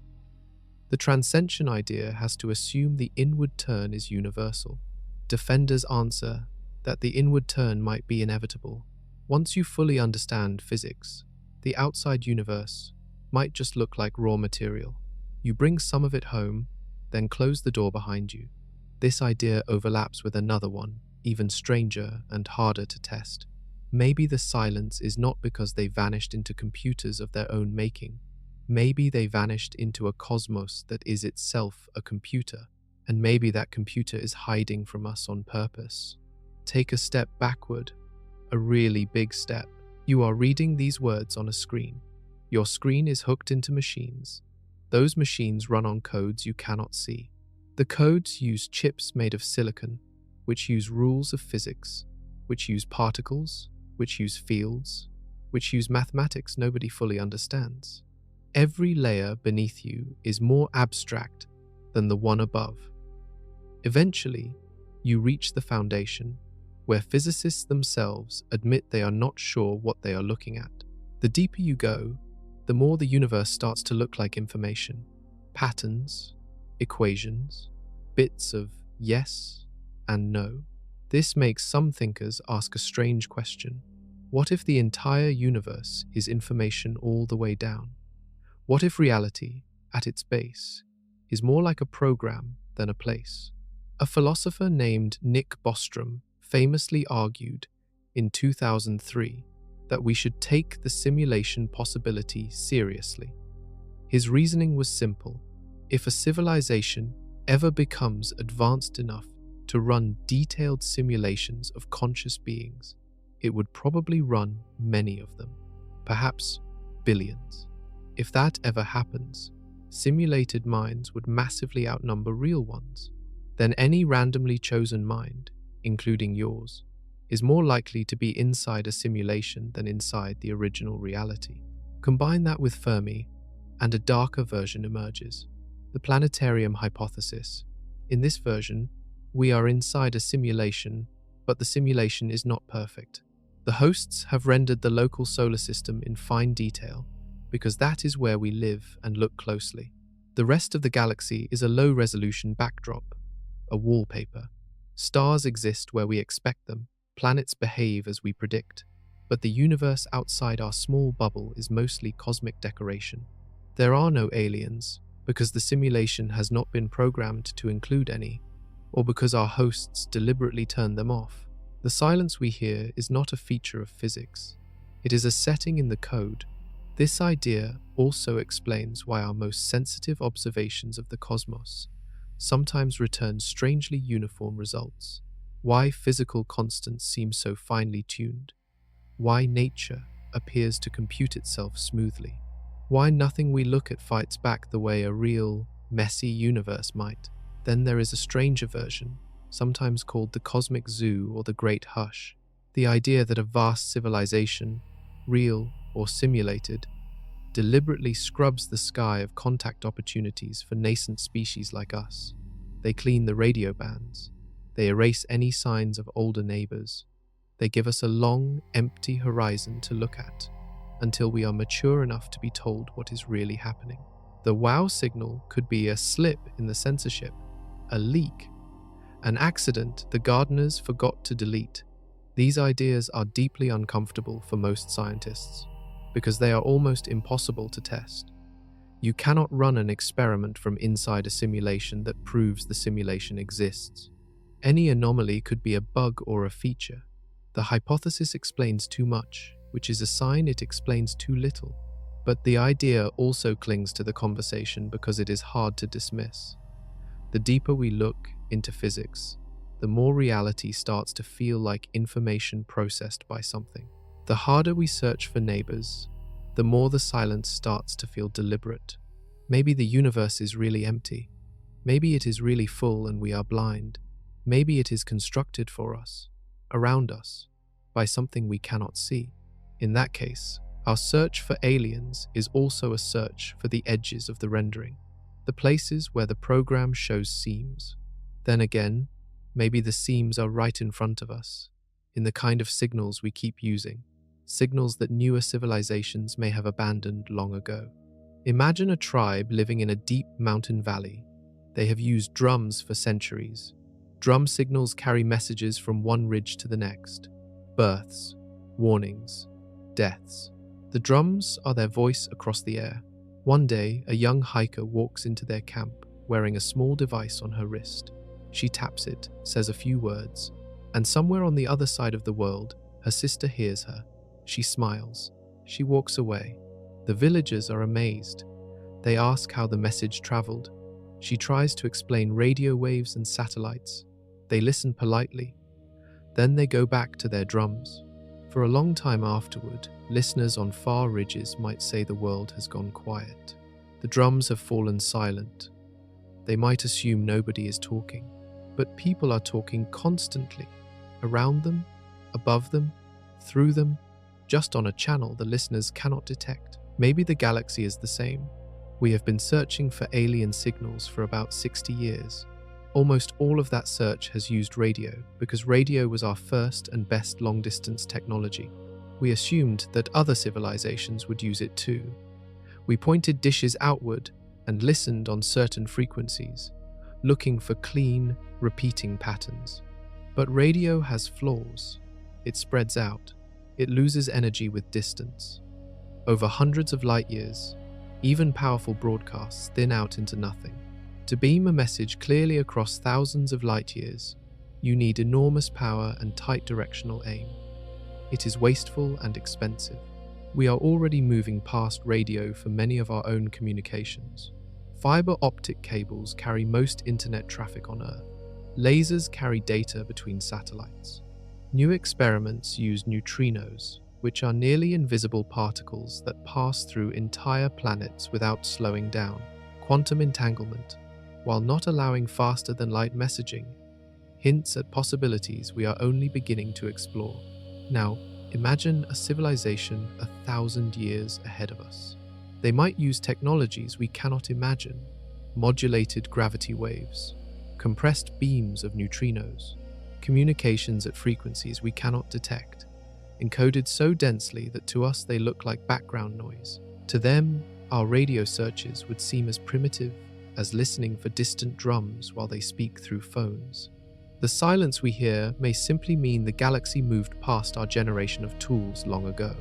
The transcension idea has to assume the inward turn is universal. Defenders answer that the inward turn might be inevitable. Once you fully understand physics, the outside universe might just look like raw material. You bring some of it home, then close the door behind you. This idea overlaps with another one, even stranger and harder to test. Maybe the silence is not because they vanished into computers of their own making. Maybe they vanished into a cosmos that is itself a computer, and maybe that computer is hiding from us on purpose. Take a step backward, a really big step. You are reading these words on a screen. Your screen is hooked into machines. Those machines run on codes you cannot see. The codes use chips made of silicon, which use rules of physics, which use particles, which use fields, which use mathematics nobody fully understands. Every layer beneath you is more abstract than the one above. Eventually, you reach the foundation, where physicists themselves admit they are not sure what they are looking at. The deeper you go, the more the universe starts to look like information, patterns, equations, bits of yes and no. This makes some thinkers ask a strange question. What if the entire universe is information all the way down? What if reality, at its base, is more like a program than a place? A philosopher named Nick Bostrom famously argued in 2003 that we should take the simulation possibility seriously. His reasoning was simple. If a civilization ever becomes advanced enough to run detailed simulations of conscious beings, it would probably run many of them, perhaps billions. If that ever happens, simulated minds would massively outnumber real ones. Then any randomly chosen mind, including yours, is more likely to be inside a simulation than inside the original reality. Combine that with Fermi, and a darker version emerges, the planetarium hypothesis. In this version, we are inside a simulation, but the simulation is not perfect. The hosts have rendered the local solar system in fine detail, because that is where we live and look closely. The rest of the galaxy is a low-resolution backdrop, a wallpaper. Stars exist where we expect them, planets behave as we predict, but the universe outside our small bubble is mostly cosmic decoration. There are no aliens, because the simulation has not been programmed to include any, or because our hosts deliberately turned them off. The silence we hear is not a feature of physics. It is a setting in the code. This idea also explains why our most sensitive observations of the cosmos sometimes return strangely uniform results, why physical constants seem so finely tuned, why nature appears to compute itself smoothly. Why nothing we look at fights back the way a real, messy universe might. Then there is a stranger version, sometimes called the cosmic zoo or the great hush. The idea that a vast civilization, real or simulated, deliberately scrubs the sky of contact opportunities for nascent species like us. They clean the radio bands. They erase any signs of older neighbors. They give us a long, empty horizon to look at until we are mature enough to be told what is really happening. The wow signal could be a slip in the censorship, a leak, an accident the gardeners forgot to delete. These ideas are deeply uncomfortable for most scientists because they are almost impossible to test. You cannot run an experiment from inside a simulation that proves the simulation exists. Any anomaly could be a bug or a feature. The hypothesis explains too much, which is a sign it explains too little. But the idea also clings to the conversation because it is hard to dismiss. The deeper we look into physics, the more reality starts to feel like information processed by something. The harder we search for neighbors, the more the silence starts to feel deliberate. Maybe the universe is really empty. Maybe it is really full and we are blind. Maybe it is constructed for us, around us, by something we cannot see. In that case, our search for aliens is also a search for the edges of the rendering, the places where the program shows seams. Then again, maybe the seams are right in front of us, in the kind of signals we keep using, signals that newer civilizations may have abandoned long ago. Imagine a tribe living in a deep mountain valley. They have used drums for centuries. Drum signals carry messages from one ridge to the next. Births, warnings, deaths. The drums are their voice across the air. One day, a young hiker walks into their camp wearing a small device on her wrist. She taps it, says a few words, and somewhere on the other side of the world, her sister hears her. She smiles. She walks away. The villagers are amazed. They ask how the message traveled. She tries to explain radio waves and satellites. They listen politely. Then they go back to their drums. For a long time afterward, listeners on far ridges might say the world has gone quiet. The drums have fallen silent. They might assume nobody is talking, but people are talking constantly, around them, above them, through them, just on a channel the listeners cannot detect. Maybe the galaxy is the same. We have been searching for alien signals for about 60 years. Almost all of that search has used radio, because radio was our first and best long-distance technology. We assumed that other civilizations would use it too. We pointed dishes outward and listened on certain frequencies, looking for clean, repeating patterns. But radio has flaws. It spreads out. It loses energy with distance. Over hundreds of light years, even powerful broadcasts thin out into nothing. To beam a message clearly across thousands of light years, you need enormous power and tight directional aim. It is wasteful and expensive. We are already moving past radio for many of our own communications. Fiber optic cables carry most internet traffic on Earth. Lasers carry data between satellites. New experiments use neutrinos, which are nearly invisible particles that pass through entire planets without slowing down. Quantum entanglement, while not allowing faster-than-light messaging, hints at possibilities we are only beginning to explore. Now, imagine a civilization 1,000 years ahead of us. They might use technologies we cannot imagine: modulated gravity waves, compressed beams of neutrinos, communications at frequencies we cannot detect, encoded so densely that to us they look like background noise. To them, our radio searches would seem as primitive as listening for distant drums while they speak through phones. The silence we hear may simply mean the galaxy moved past our generation of tools long ago.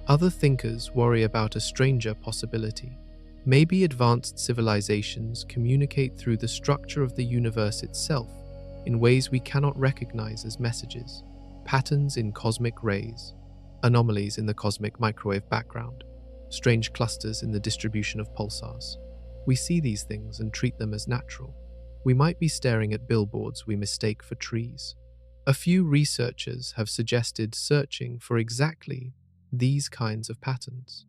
Other thinkers worry about a stranger possibility. Maybe advanced civilizations communicate through the structure of the universe itself in ways we cannot recognize as messages, patterns in cosmic rays, anomalies in the cosmic microwave background, strange clusters in the distribution of pulsars. We see these things and treat them as natural. We might be staring at billboards we mistake for trees. A few researchers have suggested searching for exactly these kinds of patterns,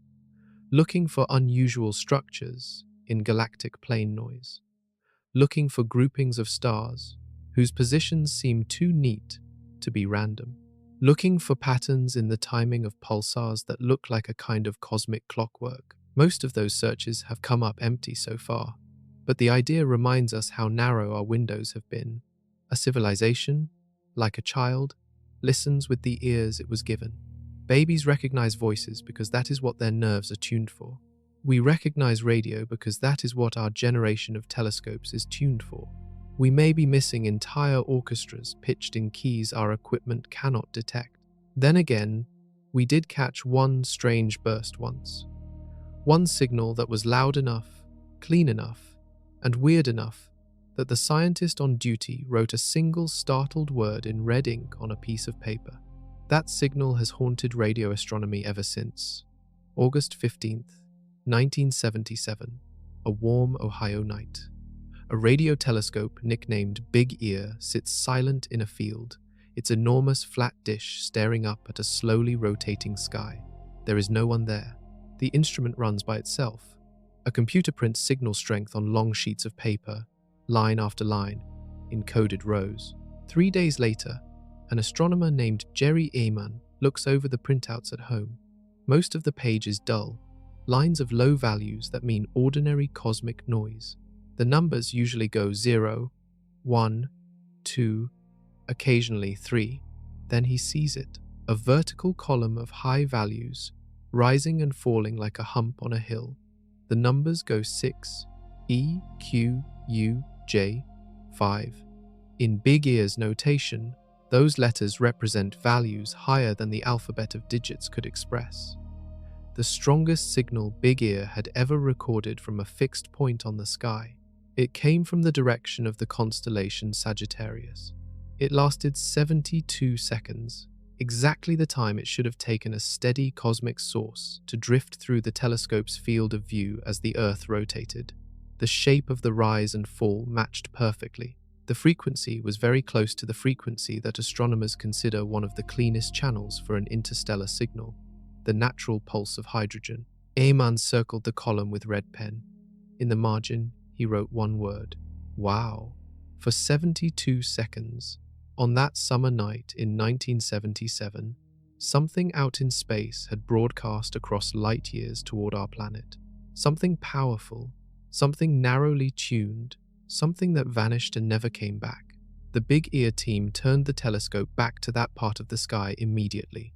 looking for unusual structures in galactic plane noise, looking for groupings of stars whose positions seem too neat to be random, looking for patterns in the timing of pulsars that look like a kind of cosmic clockwork. Most of those searches have come up empty so far, but the idea reminds us how narrow our windows have been. A civilization, like a child, listens with the ears it was given. Babies recognize voices because that is what their nerves are tuned for. We recognize radio because that is what our generation of telescopes is tuned for. We may be missing entire orchestras pitched in keys our equipment cannot detect. Then again, we did catch one strange burst once. One signal that was loud enough, clean enough, and weird enough that the scientist on duty wrote a single startled word in red ink on a piece of paper. That signal has haunted radio astronomy ever since. August 15th, 1977, a warm Ohio night. A radio telescope nicknamed Big Ear sits silent in a field, its enormous flat dish staring up at a slowly rotating sky. There is no one there. The instrument runs by itself. A computer prints signal strength on long sheets of paper, line after line, in coded rows. 3 days later, an astronomer named Jerry Ehman looks over the printouts at home. Most of the page is dull, lines of low values that mean ordinary cosmic noise. The numbers usually go 0, 1, 2, occasionally 3. Then he sees it, a vertical column of high values, rising and falling like a hump on a hill. The numbers go 6, E, Q, U, J, 5. In Big Ear's notation, those letters represent values higher than the alphabet of digits could express. The strongest signal Big Ear had ever recorded from a fixed point on the sky. It came from the direction of the constellation Sagittarius. It lasted 72 seconds, exactly the time it should have taken a steady cosmic source to drift through the telescope's field of view as the Earth rotated. The shape of the rise and fall matched perfectly. The frequency was very close to the frequency that astronomers consider one of the cleanest channels for an interstellar signal, the natural pulse of hydrogen. Ehman circled the column with red pen. In the margin, he wrote one word: wow. For 72 seconds, on that summer night in 1977, something out in space had broadcast across light years toward our planet. Something powerful, something narrowly tuned, something that vanished and never came back. The Big Ear team turned the telescope back to that part of the sky immediately.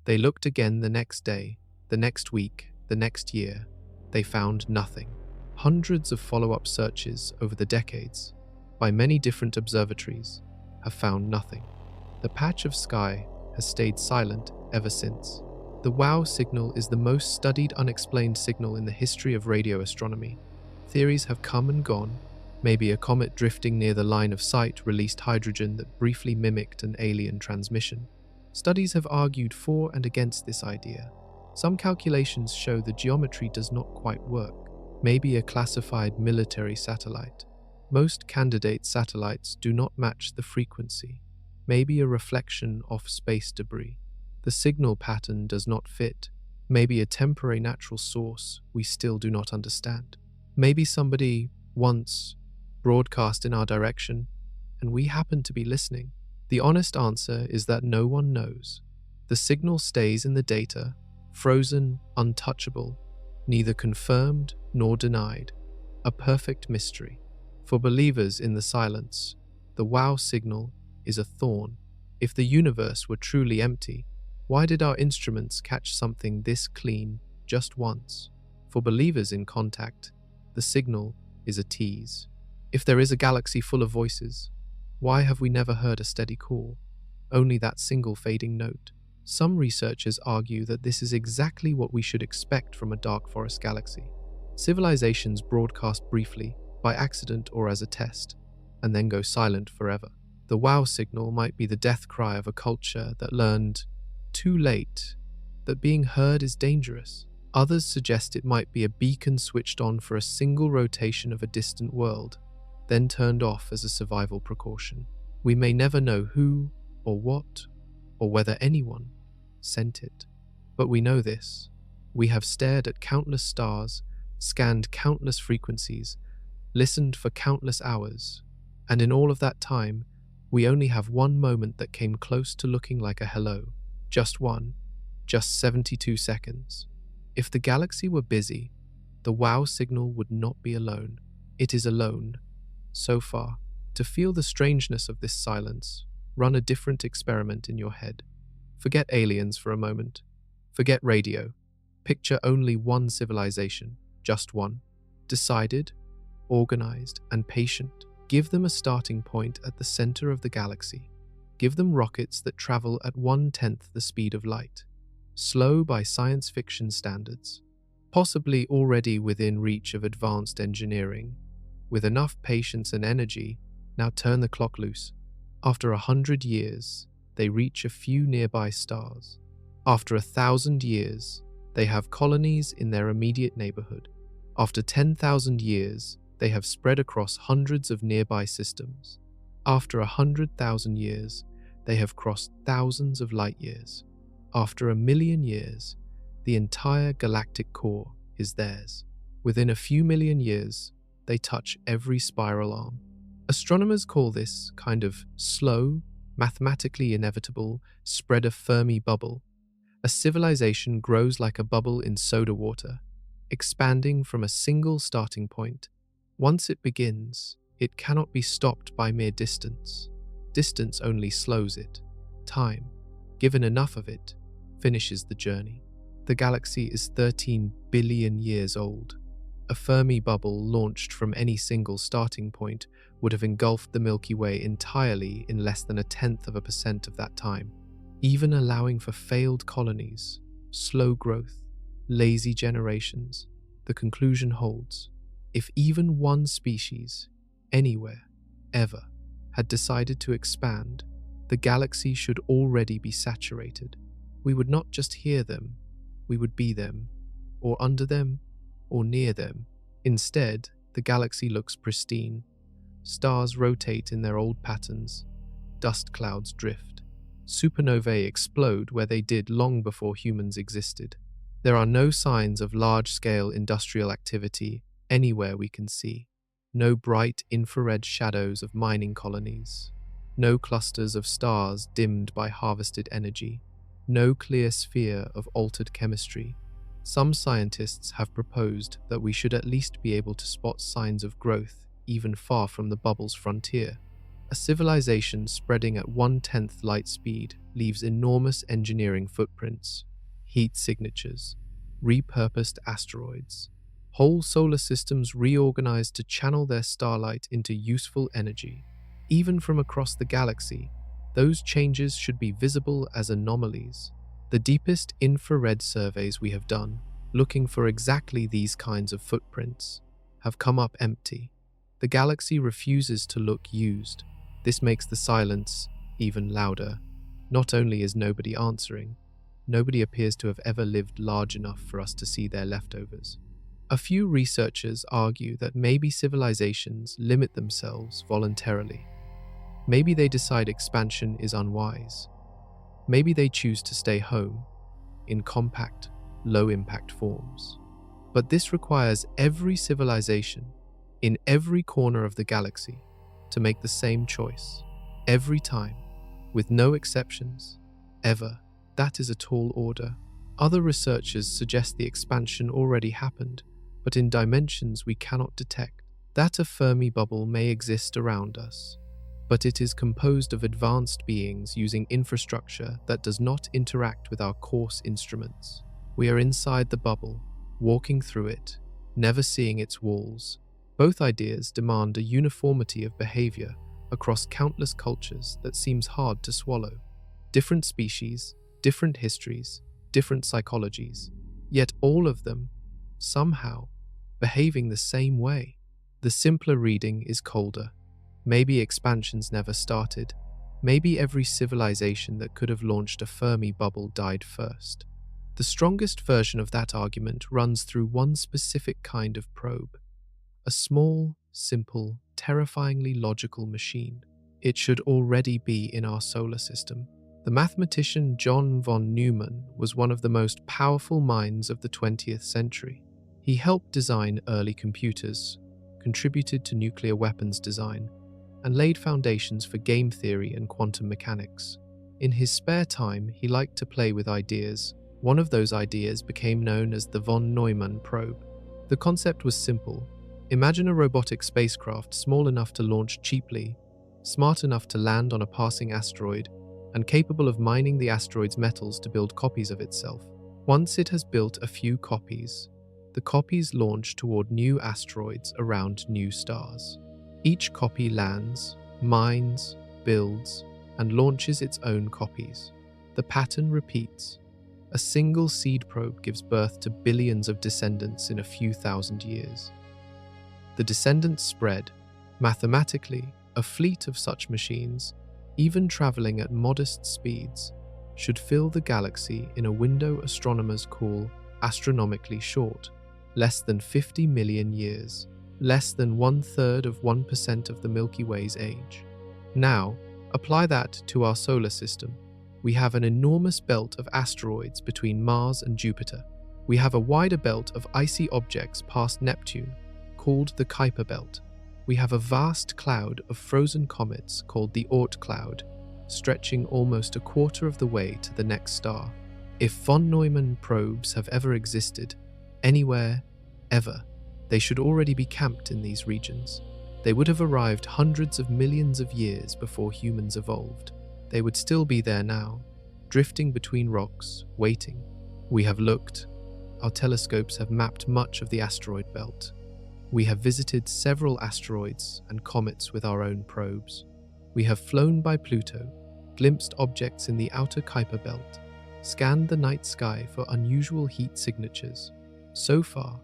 They looked again the next day, the next week, the next year. They found nothing. Hundreds of follow-up searches over the decades, by many different observatories, have found nothing. The patch of sky has stayed silent ever since. The WOW signal is the most studied unexplained signal in the history of radio astronomy. Theories have come and gone. Maybe a comet drifting near the line of sight released hydrogen that briefly mimicked an alien transmission. Studies have argued for and against this idea. Some calculations show the geometry does not quite work. Maybe a classified military satellite. Most candidate satellites do not match the frequency. Maybe a reflection off space debris. The signal pattern does not fit. Maybe a temporary natural source we still do not understand. Maybe somebody once broadcast in our direction, and we happen to be listening. The honest answer is that no one knows. The signal stays in the data, frozen, untouchable, neither confirmed nor denied, a perfect mystery. For believers in the silence, the WOW signal is a thorn. If the universe were truly empty, why did our instruments catch something this clean just once? For believers in contact, the signal is a tease. If there is a galaxy full of voices, why have we never heard a steady call? Only that single fading note. Some researchers argue that this is exactly what we should expect from a dark forest galaxy. Civilizations broadcast briefly, by accident or as a test, and then go silent forever. The WOW signal might be the death cry of a culture that learned, too late, that being heard is dangerous. Others suggest it might be a beacon switched on for a single rotation of a distant world, then turned off as a survival precaution. We may never know who, or what, or whether anyone sent it. But we know this: We have stared at countless stars, scanned countless frequencies, listened for countless hours, and in all of that time, we only have one moment that came close to looking like a hello. Just one. Just 72 seconds. If the galaxy were busy, the wow signal would not be alone. It is alone. So far, to feel the strangeness of this silence, run a different experiment in your head. Forget aliens for a moment. Forget radio. Picture only one civilization, just one. Decided, organized, and patient. Give them a starting point at the center of the galaxy. Give them rockets that travel at 1/10 the speed of light. Slow by science fiction standards. Possibly already within reach of advanced engineering. With enough patience and energy, now turn the clock loose. After 100 years, they reach a few nearby stars. After 1,000 years, they have colonies in their immediate neighborhood. After 10,000 years, they have spread across hundreds of nearby systems. After 100,000 years, they have crossed thousands of light years. After 1,000,000 years, the entire galactic core is theirs. Within a few million years, they touch every spiral arm. Astronomers call this kind of slow, mathematically inevitable spread of Fermi bubble. A civilization grows like a bubble in soda water, expanding from a single starting point. Once it begins, it cannot be stopped by mere distance. Distance only slows it. Time, given enough of it, finishes the journey. The galaxy is 13 billion years old. A Fermi bubble launched from any single starting point would have engulfed the Milky Way entirely in less than 0.1% of that time. Even allowing for failed colonies, slow growth, lazy generations, the conclusion holds. If even one species, anywhere, ever, had decided to expand, the galaxy should already be saturated. We would not just hear them, we would be them, or under them, or near them. Instead, the galaxy looks pristine. Stars rotate in their old patterns. Dust clouds drift. Supernovae explode where they did long before humans existed. There are no signs of large-scale industrial activity anywhere we can see. No bright infrared shadows of mining colonies. No clusters of stars dimmed by harvested energy. No clear sphere of altered chemistry. Some scientists have proposed that we should at least be able to spot signs of growth even far from the bubble's frontier. A civilization spreading at 1/10 light speed leaves enormous engineering footprints, heat signatures, repurposed asteroids, whole solar systems reorganized to channel their starlight into useful energy. Even from across the galaxy, those changes should be visible as anomalies. The deepest infrared surveys we have done, looking for exactly these kinds of footprints, have come up empty. The galaxy refuses to look used. This makes the silence even louder. Not only is nobody answering, nobody appears to have ever lived large enough for us to see their leftovers. A few researchers argue that maybe civilizations limit themselves voluntarily. Maybe they decide expansion is unwise. Maybe they choose to stay home, in compact, low-impact forms. But this requires every civilization, in every corner of the galaxy, to make the same choice, every time, with no exceptions, ever. That is a tall order. Other researchers suggest the expansion already happened, but in dimensions we cannot detect. That a Fermi bubble may exist around us, but it is composed of advanced beings using infrastructure that does not interact with our coarse instruments. We are inside the bubble, walking through it, never seeing its walls. Both ideas demand a uniformity of behavior across countless cultures that seems hard to swallow. Different species, different histories, different psychologies, yet all of them, somehow, behaving the same way. The simpler reading is colder. Maybe expansions never started. Maybe every civilization that could have launched a Fermi bubble died first. The strongest version of that argument runs through one specific kind of probe. A small, simple, terrifyingly logical machine. It should already be in our solar system. The mathematician John von Neumann was one of the most powerful minds of the 20th century. He helped design early computers, contributed to nuclear weapons design, and laid foundations for game theory and quantum mechanics. In his spare time, he liked to play with ideas. One of those ideas became known as the von Neumann probe. The concept was simple. Imagine a robotic spacecraft small enough to launch cheaply, smart enough to land on a passing asteroid, and capable of mining the asteroid's metals to build copies of itself. Once it has built a few copies, the copies launch toward new asteroids around new stars. Each copy lands, mines, builds, and launches its own copies. The pattern repeats. A single seed probe gives birth to billions of descendants in a few thousand years. The descendants spread. Mathematically, a fleet of such machines, even traveling at modest speeds, should fill the galaxy in a window astronomers call astronomically short, less than 50 million years, less than 1/3 of 1% of the Milky Way's age. Now, apply that to our solar system. We have an enormous belt of asteroids between Mars and Jupiter. We have a wider belt of icy objects past Neptune, called the Kuiper Belt. We have a vast cloud of frozen comets called the Oort cloud, stretching almost a quarter of the way to the next star. If von Neumann probes have ever existed, anywhere, ever, they should already be camped in these regions. They would have arrived hundreds of millions of years before humans evolved. They would still be there now, drifting between rocks, waiting. We have looked. Our telescopes have mapped much of the asteroid belt. We have visited several asteroids and comets with our own probes. We have flown by Pluto, glimpsed objects in the outer Kuiper Belt, scanned the night sky for unusual heat signatures. So far,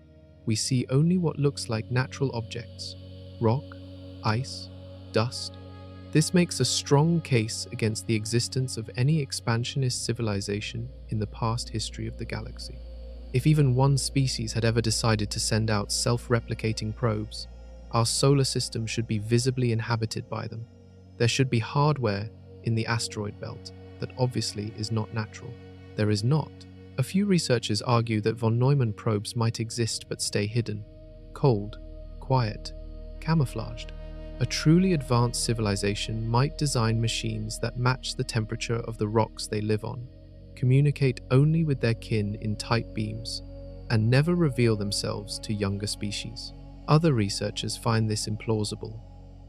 we see only what looks like natural objects: rock, ice, dust. This makes a strong case against the existence of any expansionist civilization in the past history of the galaxy. If even one species had ever decided to send out self-replicating probes, our solar system should be visibly inhabited by them. There should be hardware in the asteroid belt that obviously is not natural. There is not. A few researchers argue that von Neumann probes might exist but stay hidden, cold, quiet, camouflaged. A truly advanced civilization might design machines that match the temperature of the rocks they live on, communicate only with their kin in tight beams, and never reveal themselves to younger species. Other researchers find this implausible.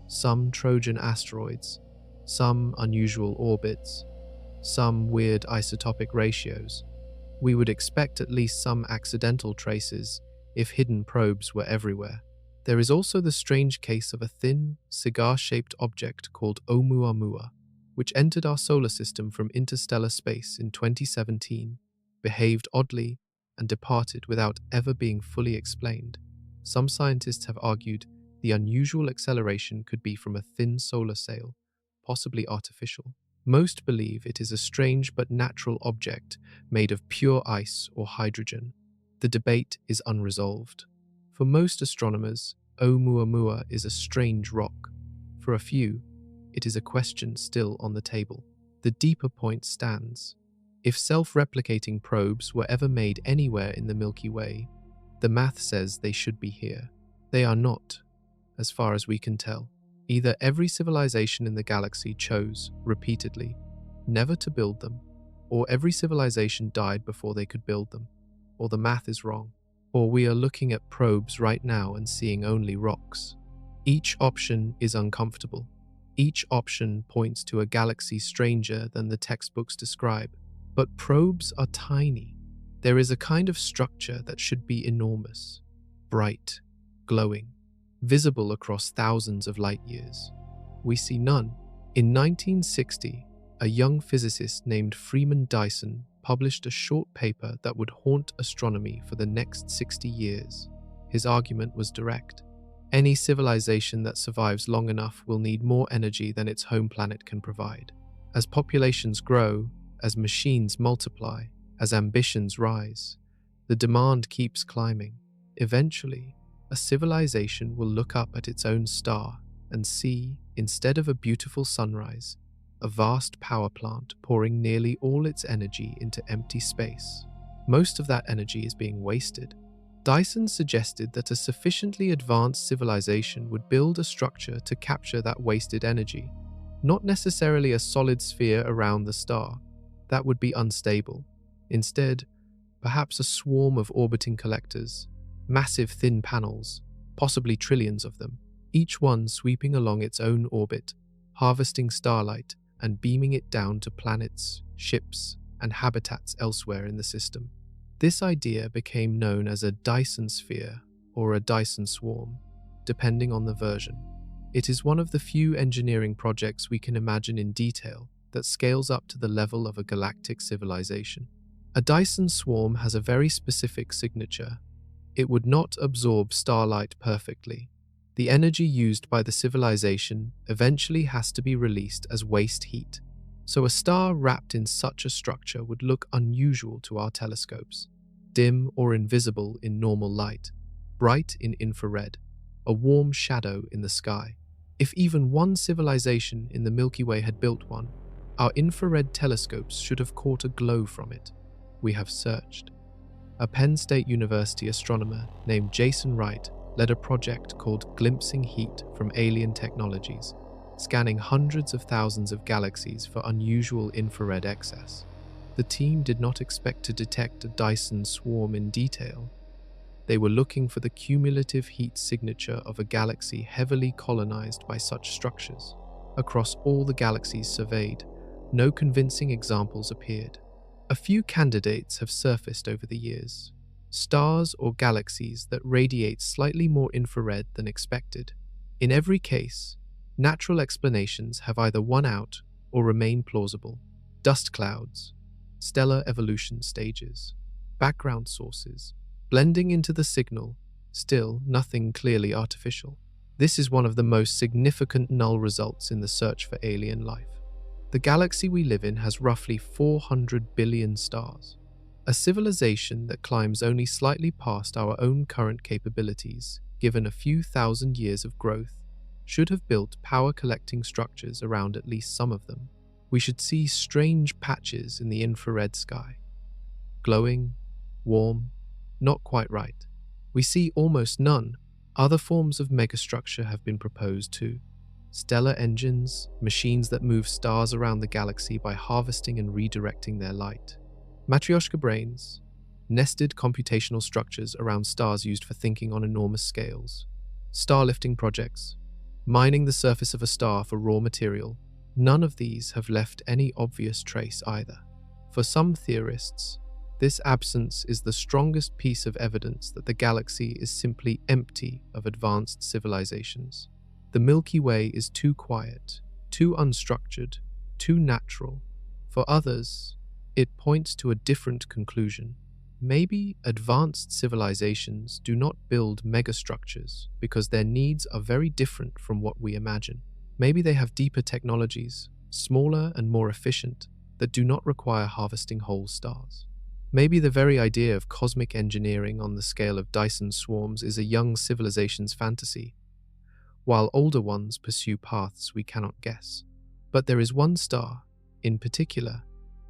Some Trojan asteroids, some unusual orbits, some weird isotopic ratios. We would expect at least some accidental traces if hidden probes were everywhere. There is also the strange case of a thin, cigar-shaped object called Oumuamua, which entered our solar system from interstellar space in 2017, behaved oddly, and departed without ever being fully explained. Some scientists have argued the unusual acceleration could be from a thin solar sail, possibly artificial. Most believe it is a strange but natural object made of pure ice or hydrogen. The debate is unresolved. For most astronomers, Oumuamua is a strange rock. For a few, it is a question still on the table. The deeper point stands. If self-replicating probes were ever made anywhere in the Milky Way, the math says they should be here. They are not, as far as we can tell. Either every civilization in the galaxy chose, repeatedly, never to build them, or every civilization died before they could build them, or the math is wrong, or we are looking at probes right now and seeing only rocks. Each option is uncomfortable. Each option points to a galaxy stranger than the textbooks describe. But probes are tiny. There is a kind of structure that should be enormous, bright, glowing, visible across thousands of light years. We see none. In 1960, a young physicist named Freeman Dyson published a short paper that would haunt astronomy for the next 60 years. His argument was direct. Any civilization that survives long enough will need more energy than its home planet can provide. As populations grow, as machines multiply, as ambitions rise, the demand keeps climbing. Eventually, a civilization will look up at its own star and see, instead of a beautiful sunrise, a vast power plant pouring nearly all its energy into empty space. Most of that energy is being wasted. Dyson suggested that a sufficiently advanced civilization would build a structure to capture that wasted energy, not necessarily a solid sphere around the star. That would be unstable. Instead, perhaps a swarm of orbiting collectors, massive thin panels, possibly trillions of them, each one sweeping along its own orbit, harvesting starlight and beaming it down to planets, ships, and habitats elsewhere in the system. This idea became known as a Dyson sphere or a Dyson swarm, depending on the version. It is one of the few engineering projects we can imagine in detail that scales up to the level of a galactic civilization. A Dyson swarm has a very specific signature. It would not absorb starlight perfectly. The energy used by the civilization eventually has to be released as waste heat. So a star wrapped in such a structure would look unusual to our telescopes, dim or invisible in normal light, bright in infrared, a warm shadow in the sky. If even one civilization in the Milky Way had built one, our infrared telescopes should have caught a glow from it. We have searched. A Penn State University astronomer named Jason Wright led a project called Glimpsing Heat from Alien Technologies, scanning hundreds of thousands of galaxies for unusual infrared excess. The team did not expect to detect a Dyson swarm in detail. They were looking for the cumulative heat signature of a galaxy heavily colonized by such structures. Across all the galaxies surveyed, no convincing examples appeared. A few candidates have surfaced over the years, stars or galaxies that radiate slightly more infrared than expected. In every case, natural explanations have either won out or remain plausible. Dust clouds, stellar evolution stages, background sources, blending into the signal, still nothing clearly artificial. This is one of the most significant null results in the search for alien life. The galaxy we live in has roughly 400 billion stars. A civilization that climbs only slightly past our own current capabilities, given a few thousand years of growth, should have built power-collecting structures around at least some of them. We should see strange patches in the infrared sky. Glowing, warm, not quite right. We see almost none. Other forms of megastructure have been proposed too. Stellar engines, machines that move stars around the galaxy by harvesting and redirecting their light. Matryoshka brains, nested computational structures around stars used for thinking on enormous scales. Star-lifting projects, mining the surface of a star for raw material. None of these have left any obvious trace either. For some theorists, this absence is the strongest piece of evidence that the galaxy is simply empty of advanced civilizations. The Milky Way is too quiet, too unstructured, too natural. For others, it points to a different conclusion. Maybe advanced civilizations do not build megastructures because their needs are very different from what we imagine. Maybe they have deeper technologies, smaller and more efficient, that do not require harvesting whole stars. Maybe the very idea of cosmic engineering on the scale of Dyson swarms is a young civilization's fantasy, while older ones pursue paths we cannot guess. But there is one star, in particular,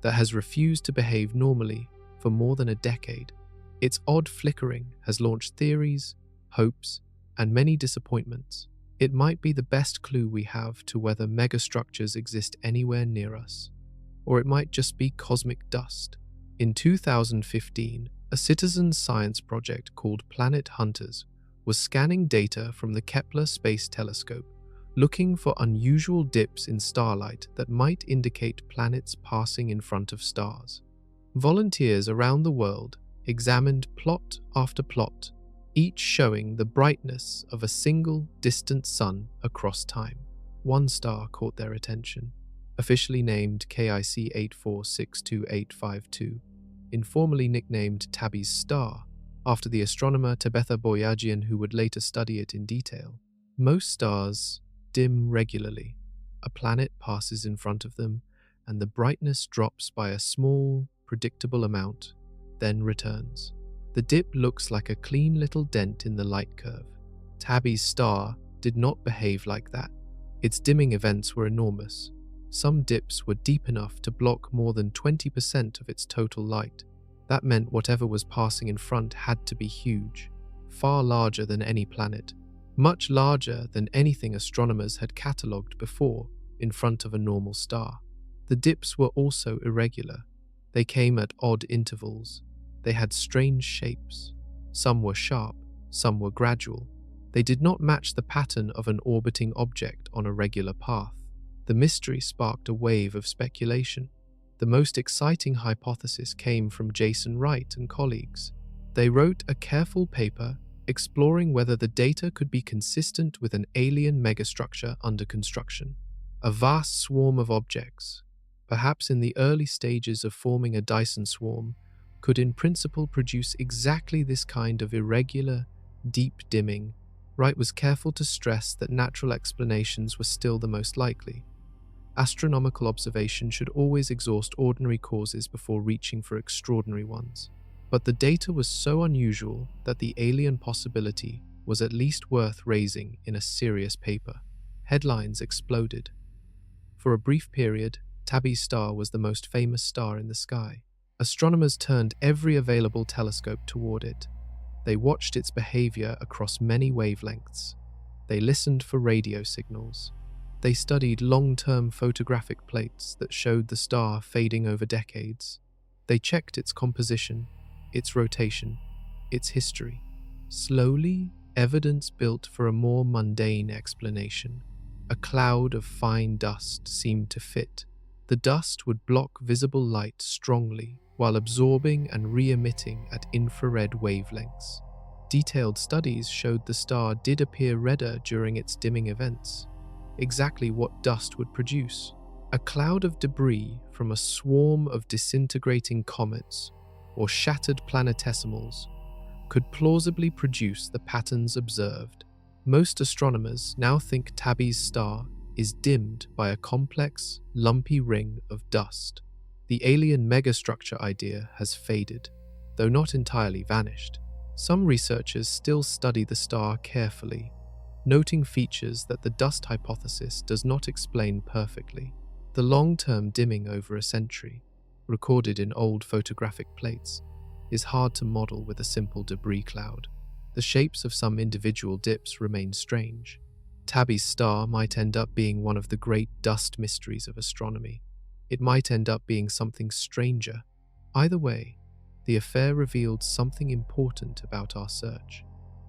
that has refused to behave normally for more than a decade. Its odd flickering has launched theories, hopes, and many disappointments. It might be the best clue we have to whether megastructures exist anywhere near us, or it might just be cosmic dust. In 2015, a citizen science project called Planet Hunters was scanning data from the Kepler Space Telescope, looking for unusual dips in starlight that might indicate planets passing in front of stars. Volunteers around the world examined plot after plot, each showing the brightness of a single distant sun across time. One star caught their attention, officially named KIC 8462852, informally nicknamed Tabby's star, after the astronomer Tabetha Boyajian who would later study it in detail. Most stars dim regularly. A planet passes in front of them, and the brightness drops by a small, predictable amount, then returns. The dip looks like a clean little dent in the light curve. Tabby's star did not behave like that. Its dimming events were enormous, Some dips were deep enough to block more than 20% of its total light. That meant whatever was passing in front had to be huge, far larger than any planet, much larger than anything astronomers had catalogued before in front of a normal star. The dips were also irregular. They came at odd intervals. They had strange shapes. Some were sharp, some were gradual. They did not match the pattern of an orbiting object on a regular path. The mystery sparked a wave of speculation. The most exciting hypothesis came from Jason Wright and colleagues. They wrote a careful paper exploring whether the data could be consistent with an alien megastructure under construction. A vast swarm of objects, perhaps in the early stages of forming a Dyson swarm, could in principle produce exactly this kind of irregular, deep dimming. Wright was careful to stress that natural explanations were still the most likely. Astronomical observation should always exhaust ordinary causes before reaching for extraordinary ones. But the data was so unusual that the alien possibility was at least worth raising in a serious paper. Headlines exploded. For a brief period, Tabby's star was the most famous star in the sky. Astronomers turned every available telescope toward it. They watched its behavior across many wavelengths. They listened for radio signals. They studied long-term photographic plates that showed the star fading over decades. They checked its composition, its rotation, its history. Slowly, evidence built for a more mundane explanation. A cloud of fine dust seemed to fit. The dust would block visible light strongly while absorbing and re-emitting at infrared wavelengths. Detailed studies showed the star did appear redder during its dimming events. Exactly what dust would produce. A cloud of debris from a swarm of disintegrating comets or shattered planetesimals could plausibly produce the patterns observed. Most astronomers now think Tabby's star is dimmed by a complex, lumpy ring of dust. The alien megastructure idea has faded, though not entirely vanished. Some researchers still study the star carefully, noting features that the dust hypothesis does not explain perfectly. The long-term dimming over a century, recorded in old photographic plates, is hard to model with a simple debris cloud. The shapes of some individual dips remain strange. Tabby's star might end up being one of the great dust mysteries of astronomy. It might end up being something stranger. Either way, the affair revealed something important about our search.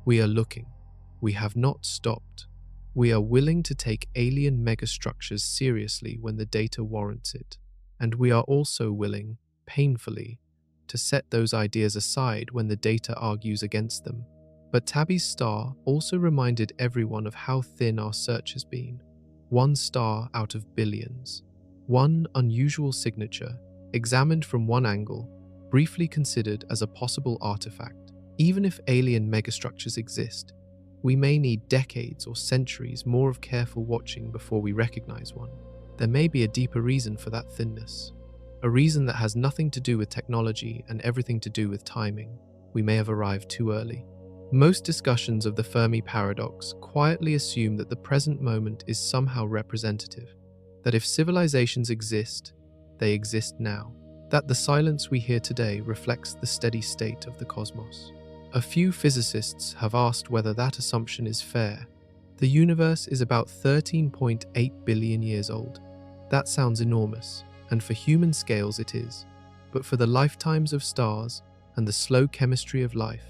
We are looking. We have not stopped. We are willing to take alien megastructures seriously when the data warrants it. And we are also willing, painfully, to set those ideas aside when the data argues against them. But Tabby's star also reminded everyone of how thin our search has been. One star out of billions. One unusual signature, examined from one angle, briefly considered as a possible artifact. Even if alien megastructures exist, we may need decades or centuries more of careful watching before we recognize one. There may be a deeper reason for that thinness. A reason that has nothing to do with technology and everything to do with timing. We may have arrived too early. Most discussions of the Fermi paradox quietly assume that the present moment is somehow representative, that if civilizations exist, they exist now, that the silence we hear today reflects the steady state of the cosmos. A few physicists have asked whether that assumption is fair. The universe is about 13.8 billion years old. That sounds enormous, and for human scales it is, but for the lifetimes of stars and the slow chemistry of life,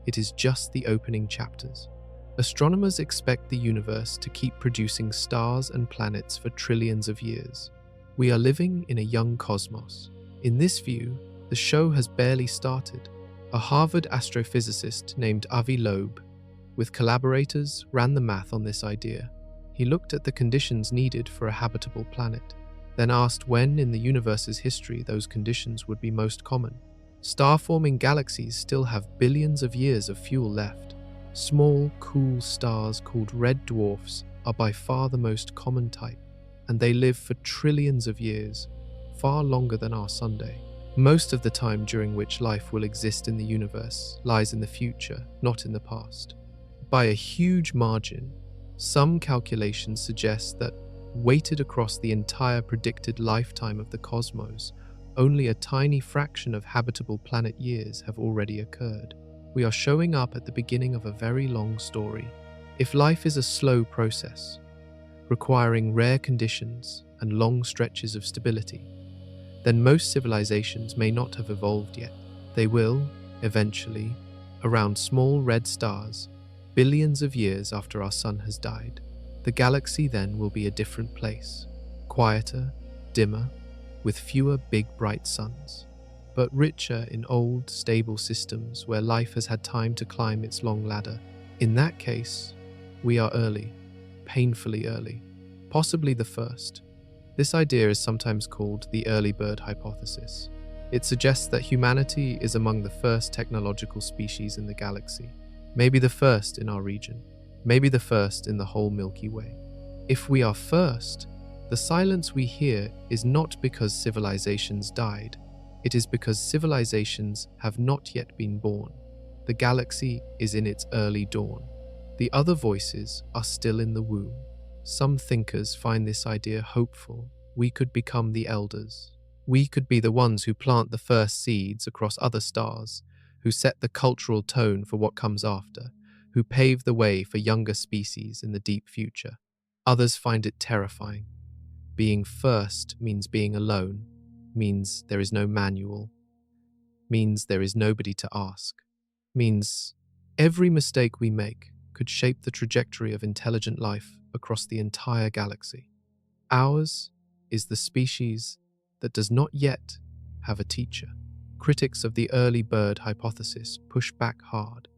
it is just the opening chapters. Astronomers expect the universe to keep producing stars and planets for trillions of years. We are living in a young cosmos. In this view, the show has barely started. A Harvard astrophysicist named Avi Loeb, with collaborators, ran the math on this idea. He looked at the conditions needed for a habitable planet, then asked when in the universe's history those conditions would be most common. Star-forming galaxies still have billions of years of fuel left. Small, cool stars called red dwarfs are by far the most common type, and they live for trillions of years, far longer than our Sunday. Most of the time during which life will exist in the universe lies in the future, not in the past. By a huge margin, some calculations suggest that weighted across the entire predicted lifetime of the cosmos, only a tiny fraction of habitable planet years have already occurred. We are showing up at the beginning of a very long story. If life is a slow process, requiring rare conditions and long stretches of stability, then most civilizations may not have evolved yet. They will, eventually, around small red stars, billions of years after our sun has died. The galaxy then will be a different place, quieter, dimmer, with fewer big bright suns, but richer in old, stable systems where life has had time to climb its long ladder. In that case, we are early, painfully early, possibly the first. This idea is sometimes called the early bird hypothesis. It suggests that humanity is among the first technological species in the galaxy, maybe the first in our region, maybe the first in the whole Milky Way. If we are first, the silence we hear is not because civilizations died, it is because civilizations have not yet been born. The galaxy is in its early dawn. The other voices are still in the womb. Some thinkers find this idea hopeful. We could become the elders. We could be the ones who plant the first seeds across other stars, who set the cultural tone for what comes after, who pave the way for younger species in the deep future. Others find it terrifying. Being first means being alone, means there is no manual, means there is nobody to ask, means every mistake we make could shape the trajectory of intelligent life across the entire galaxy. Ours is the species that does not yet have a teacher. Critics of the early bird hypothesis push back hard.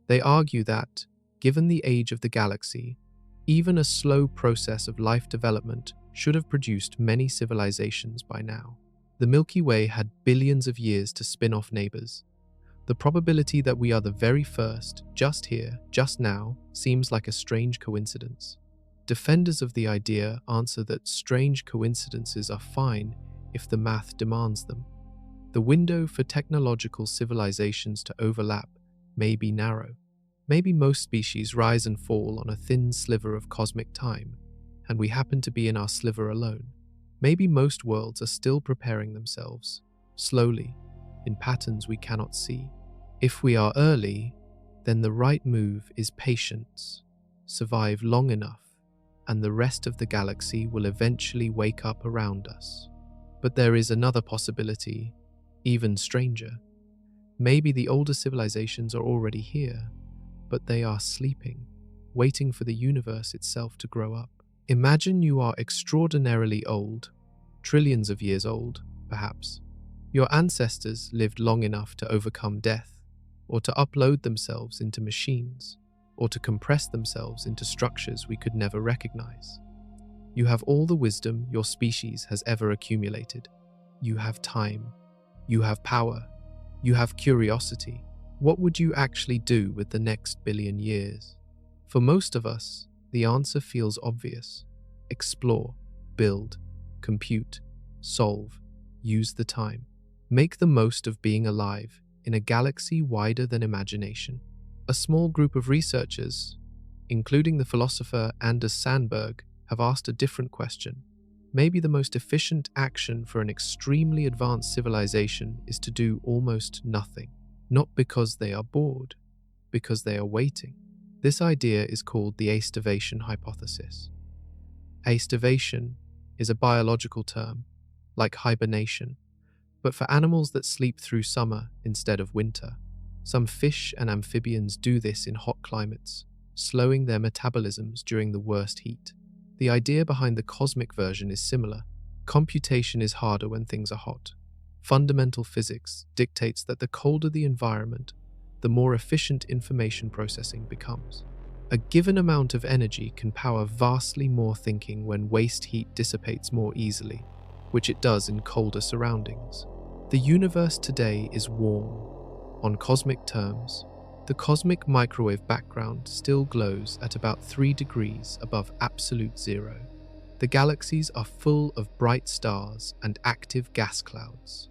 They argue that, given the age of the galaxy, even a slow process of life development should have produced many civilizations by now. The Milky Way had billions of years to spin off neighbors. The probability that we are the very first, just here, just now, seems like a strange coincidence. Defenders of the idea answer that strange coincidences are fine if the math demands them. The window for technological civilizations to overlap may be narrow. Maybe most species rise and fall on a thin sliver of cosmic time, and we happen to be in our sliver alone. Maybe most worlds are still preparing themselves, slowly, in patterns we cannot see. If we are early, then the right move is patience. Survive long enough, and the rest of the galaxy will eventually wake up around us. But there is another possibility, even stranger. Maybe the older civilizations are already here, but they are sleeping, waiting for the universe itself to grow up. Imagine you are extraordinarily old, trillions of years old, perhaps. Your ancestors lived long enough to overcome death, or to upload themselves into machines, or to compress themselves into structures we could never recognize. You have all the wisdom your species has ever accumulated. You have time. You have power. You have curiosity. What would you actually do with the next billion years? For most of us, the answer feels obvious. Explore, build, compute, solve, use the time. Make the most of being alive in a galaxy wider than imagination. A small group of researchers, including the philosopher Anders Sandberg, have asked a different question. Maybe the most efficient action for an extremely advanced civilization is to do almost nothing. Not because they are bored, because they are waiting. This idea is called the aestivation hypothesis. Aestivation is a biological term, like hibernation, but for animals that sleep through summer instead of winter. Some fish and amphibians do this in hot climates, slowing their metabolisms during the worst heat. The idea behind the cosmic version is similar. Computation is harder when things are hot. Fundamental physics dictates that the colder the environment, the more efficient information processing becomes. A given amount of energy can power vastly more thinking when waste heat dissipates more easily, which it does in colder surroundings. The universe today is warm. On cosmic terms, the cosmic microwave background still glows at about 3 degrees above absolute zero. The galaxies are full of bright stars and active gas clouds.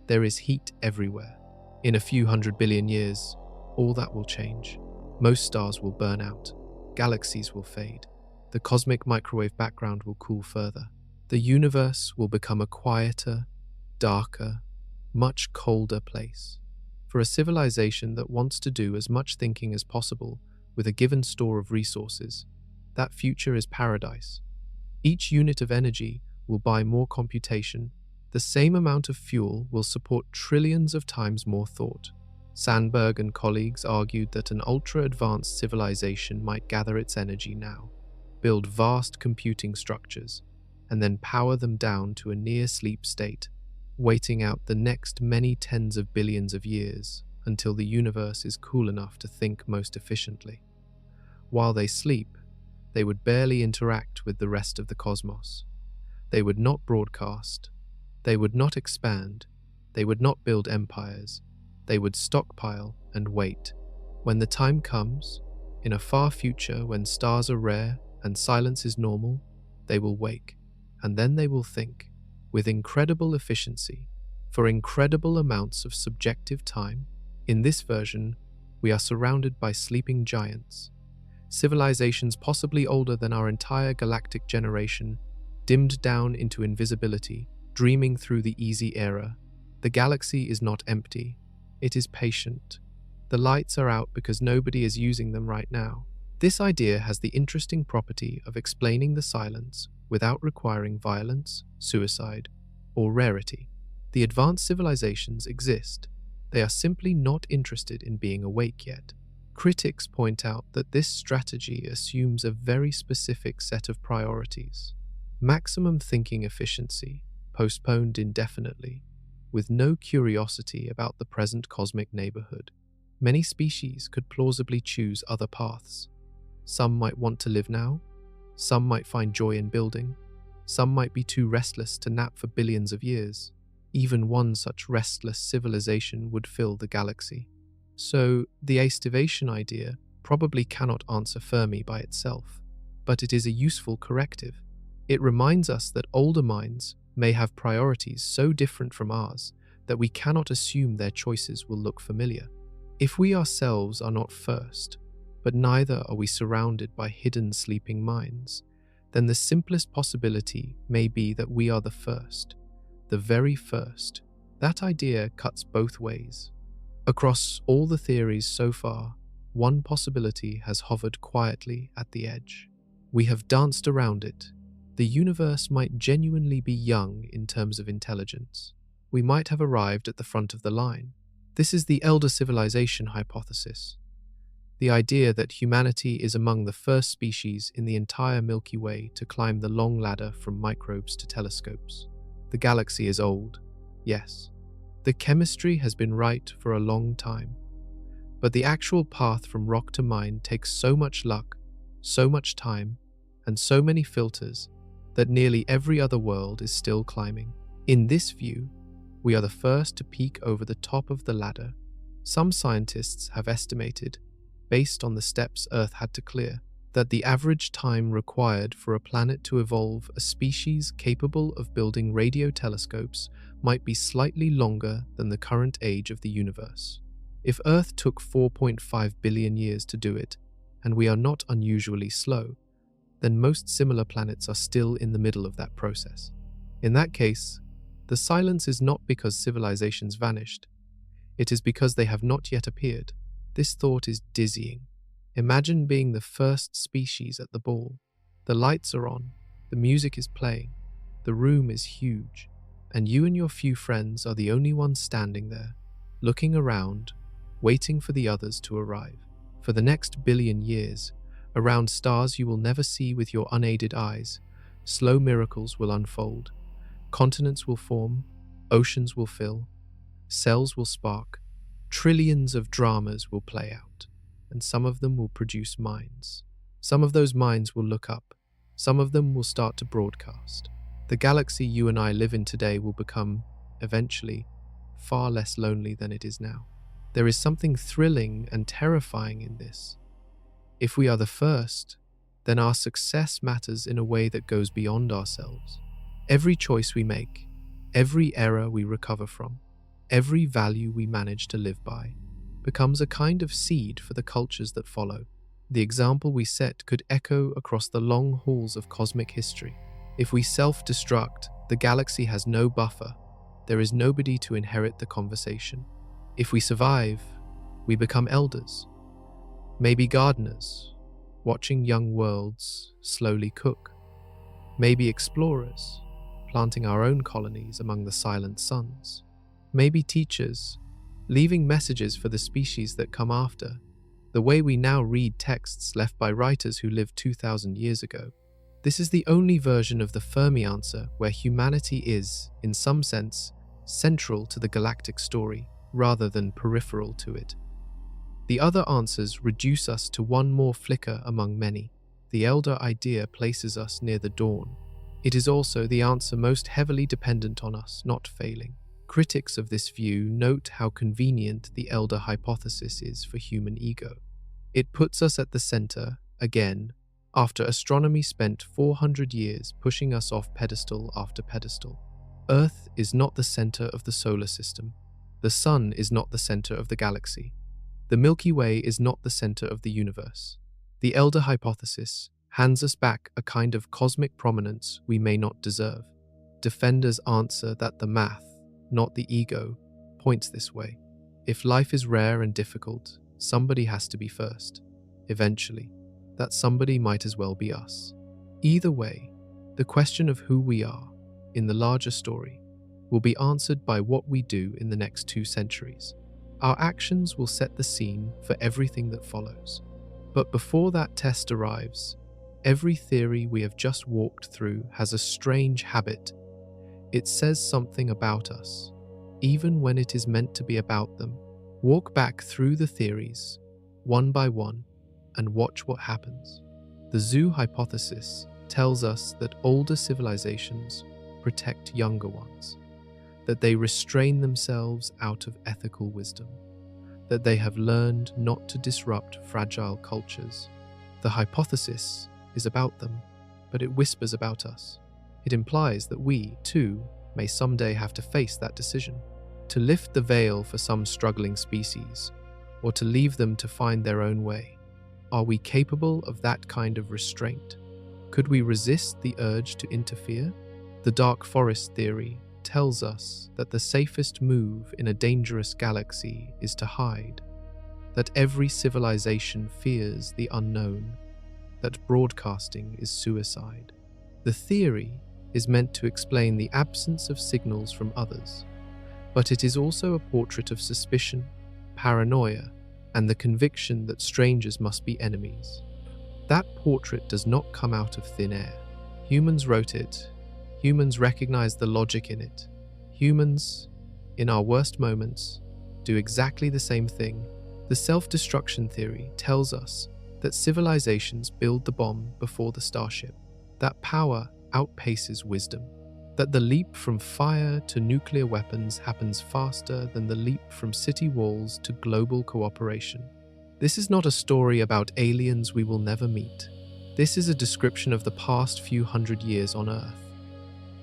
There is heat everywhere. In a few 100 billion years, all that will change. Most stars will burn out. Galaxies will fade. the cosmic microwave background will cool further. The universe will become a quieter, darker, much colder place. For a civilization that wants to do as much thinking as possible with a given store of resources, that future is paradise. Each unit of energy will buy more computation. The same amount of fuel will support trillions of times more thought. Sandberg and colleagues argued that an ultra-advanced civilization might gather its energy now, build vast computing structures, and then power them down to a near-sleep state, waiting out the next many tens of billions of years until the universe is cool enough to think most efficiently. While they sleep, they would barely interact with the rest of the cosmos. They would not broadcast. They would not expand. They would not build empires. They would stockpile and wait. When the time comes, in a far future when stars are rare and silence is normal, they will wake, and then they will think, with incredible efficiency, for incredible amounts of subjective time. In this version, we are surrounded by sleeping giants, civilizations possibly older than our entire galactic generation, dimmed down into invisibility, dreaming through the easy era. The galaxy is not empty. It is patient. The lights are out because nobody is using them right now. This idea has the interesting property of explaining the silence without requiring violence, suicide, or rarity. The advanced civilizations exist. They are simply not interested in being awake yet. Critics point out that this strategy assumes a very specific set of priorities. Maximum thinking efficiency, postponed indefinitely, with no curiosity about the present cosmic neighborhood. Many species could plausibly choose other paths. Some might want to live now, some might find joy in building, some might be too restless to nap for billions of years. Even one such restless civilization would fill the galaxy. So, the aestivation idea probably cannot answer Fermi by itself, but it is a useful corrective. It reminds us that older minds may have priorities so different from ours that we cannot assume their choices will look familiar. If we ourselves are not first, but neither are we surrounded by hidden sleeping minds, then the simplest possibility may be that we are the first, the very first. That idea cuts both ways. Across all the theories so far, one possibility has hovered quietly at the edge. We have danced around it. The universe might genuinely be young in terms of intelligence. We might have arrived at the front of the line. This is the elder civilization hypothesis. The idea that humanity is among the first species in the entire Milky Way to climb the long ladder from microbes to telescopes. The galaxy is old, yes. The chemistry has been right for a long time. But the actual path from rock to mine takes so much luck, so much time, and so many filters that nearly every other world is still climbing. In this view, we are the first to peek over the top of the ladder. Some scientists have estimated, based on the steps Earth had to clear, that the average time required for a planet to evolve a species capable of building radio telescopes might be slightly longer than the current age of the universe. If Earth took 4.5 billion years to do it, and we are not unusually slow, then most similar planets are still in the middle of that process. In that case, the silence is not because civilizations vanished. It is because they have not yet appeared. This thought is dizzying. Imagine being the first species at the ball. The lights are on, the music is playing, the room is huge, and you and your few friends are the only ones standing there, looking around, waiting for the others to arrive. For the next billion years, around stars you will never see with your unaided eyes, slow miracles will unfold. Continents will form, oceans will fill, cells will spark, trillions of dramas will play out, and some of them will produce minds. Some of those minds will look up, some of them will start to broadcast. The galaxy you and I live in today will become, eventually, far less lonely than it is now. There is something thrilling and terrifying in this. If we are the first, then our success matters in a way that goes beyond ourselves. Every choice we make, every error we recover from, every value we manage to live by, becomes a kind of seed for the cultures that follow. The example we set could echo across the long halls of cosmic history. If we self-destruct, the galaxy has no buffer. There is nobody to inherit the conversation. If we survive, we become elders, maybe gardeners, watching young worlds slowly cook, maybe explorers, planting our own colonies among the silent suns, maybe teachers, leaving messages for the species that come after, the way we now read texts left by writers who lived 2,000 years ago. This is the only version of the Fermi answer where humanity is, in some sense, central to the galactic story rather than peripheral to it. The other answers reduce us to one more flicker among many. The elder idea places us near the dawn. It is also the answer most heavily dependent on us not failing. Critics of this view note how convenient the elder hypothesis is for human ego. It puts us at the center, again, after astronomy spent 400 years pushing us off pedestal after pedestal. Earth is not the center of the solar system. The sun is not the center of the galaxy. The Milky Way is not the center of the universe. The elder hypothesis hands us back a kind of cosmic prominence we may not deserve. Defenders answer that the math, not the ego, points this way. If life is rare and difficult, somebody has to be first. Eventually, that somebody might as well be us. Either way, the question of who we are, in the larger story, will be answered by what we do in the next 2 centuries. Our actions will set the scene for everything that follows. But before that test arrives, every theory we have just walked through has a strange habit. It says something about us, even when it is meant to be about them. Walk back through the theories, one by one, and watch what happens. The zoo hypothesis tells us that older civilizations protect younger ones, that they restrain themselves out of ethical wisdom, that they have learned not to disrupt fragile cultures. The hypothesis is about them, but it whispers about us. It implies that we, too, may someday have to face that decision, to lift the veil for some struggling species, or to leave them to find their own way. Are we capable of that kind of restraint? Could we resist the urge to interfere? The dark forest theory tells us that the safest move in a dangerous galaxy is to hide, that every civilization fears the unknown, that broadcasting is suicide. The theory is meant to explain the absence of signals from others, but it is also a portrait of suspicion, paranoia, and the conviction that strangers must be enemies. That portrait does not come out of thin air. Humans wrote it. Humans recognize the logic in it. Humans, in our worst moments, do exactly the same thing. The self-destruction theory tells us that civilizations build the bomb before the starship, that power outpaces wisdom, that the leap from fire to nuclear weapons happens faster than the leap from city walls to global cooperation. This is not a story about aliens we will never meet. This is a description of the past few hundred years on Earth.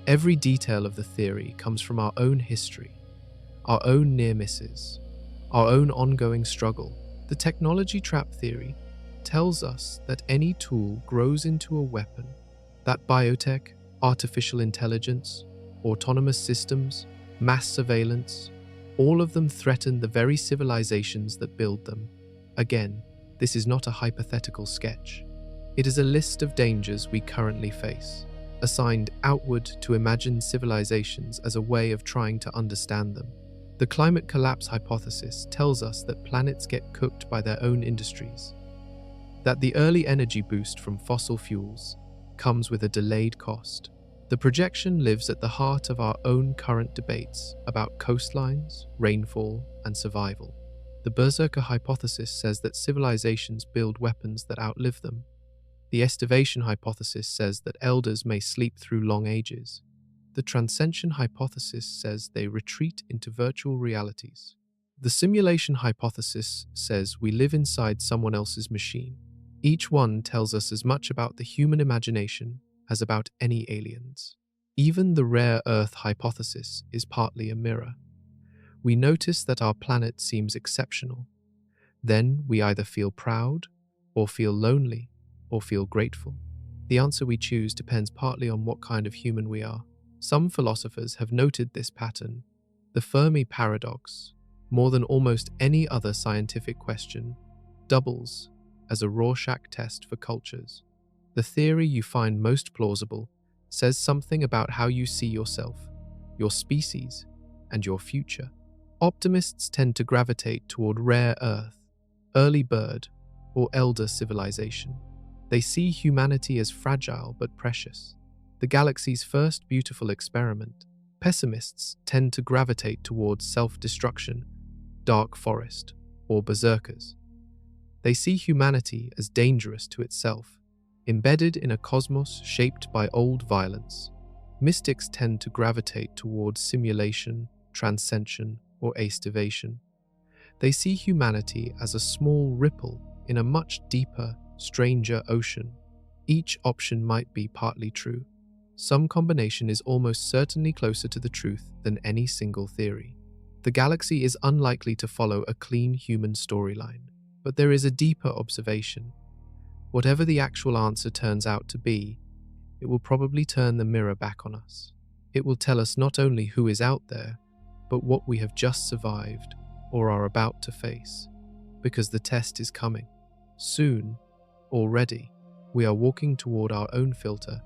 Every detail of the theory comes from our own history, our own near misses, our own ongoing struggle. The technology trap theory tells us that any tool grows into a weapon, that biotech, artificial intelligence, autonomous systems, mass surveillance, all of them threaten the very civilizations that build them. Again, this is not a hypothetical sketch. It is a list of dangers we currently face, assigned outward to imagined civilizations as a way of trying to understand them. The climate collapse hypothesis tells us that planets get cooked by their own industries, that the early energy boost from fossil fuels comes with a delayed cost. The projection lives at the heart of our own current debates about coastlines, rainfall, and survival. The berserker hypothesis says that civilizations build weapons that outlive them. The estivation hypothesis says that elders may sleep through long ages. The transcension hypothesis says they retreat into virtual realities. The simulation hypothesis says we live inside someone else's machine. Each one tells us as much about the human imagination as about any aliens. Even the rare Earth hypothesis is partly a mirror. We notice that our planet seems exceptional. Then we either feel proud or feel lonely, or feel grateful? The answer we choose depends partly on what kind of human we are. Some philosophers have noted this pattern, the Fermi paradox, more than almost any other scientific question, doubles as a Rorschach test for cultures. The theory you find most plausible says something about how you see yourself, your species, and your future. Optimists tend to gravitate toward rare Earth, early bird, or elder civilization. They see humanity as fragile but precious, the galaxy's first beautiful experiment. Pessimists tend to gravitate towards self-destruction, dark forest, or berserkers. They see humanity as dangerous to itself, embedded in a cosmos shaped by old violence. Mystics tend to gravitate towards simulation, transcension, or aestivation. They see humanity as a small ripple in a much deeper, stranger ocean. Each option might be partly true. Some combination is almost certainly closer to the truth than any single theory. The galaxy is unlikely to follow a clean human storyline, but there is a deeper observation. Whatever the actual answer turns out to be, it will probably turn the mirror back on us. It will tell us not only who is out there, but what we have just survived or are about to face, because the test is coming. Soon, already, we are walking toward our own filter,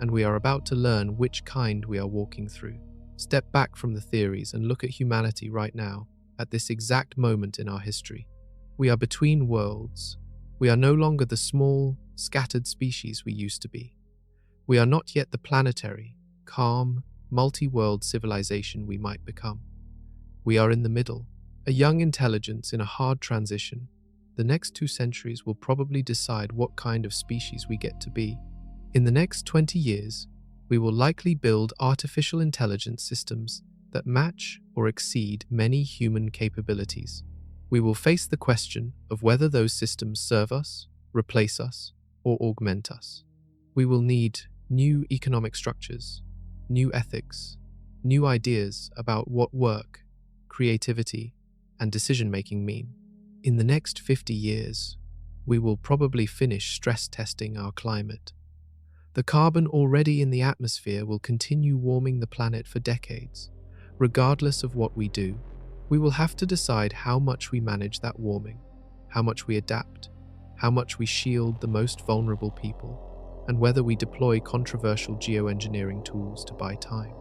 and we are about to learn which kind we are walking through. Step back from the theories and look at humanity right now, at this exact moment in our history. We are between worlds. We are no longer the small, scattered species we used to be. We are not yet the planetary, calm, multi-world civilization we might become. We are in the middle, a young intelligence in a hard transition. The next 2 centuries will probably decide what kind of species we get to be. In the next 20 years, we will likely build artificial intelligence systems that match or exceed many human capabilities. We will face the question of whether those systems serve us, replace us, or augment us. We will need new economic structures, new ethics, new ideas about what work, creativity, and decision-making mean. In the next 50 years, we will probably finish stress testing our climate. The carbon already in the atmosphere will continue warming the planet for decades. Regardless of what we do, we will have to decide how much we manage that warming, how much we adapt, how much we shield the most vulnerable people, and whether we deploy controversial geoengineering tools to buy time.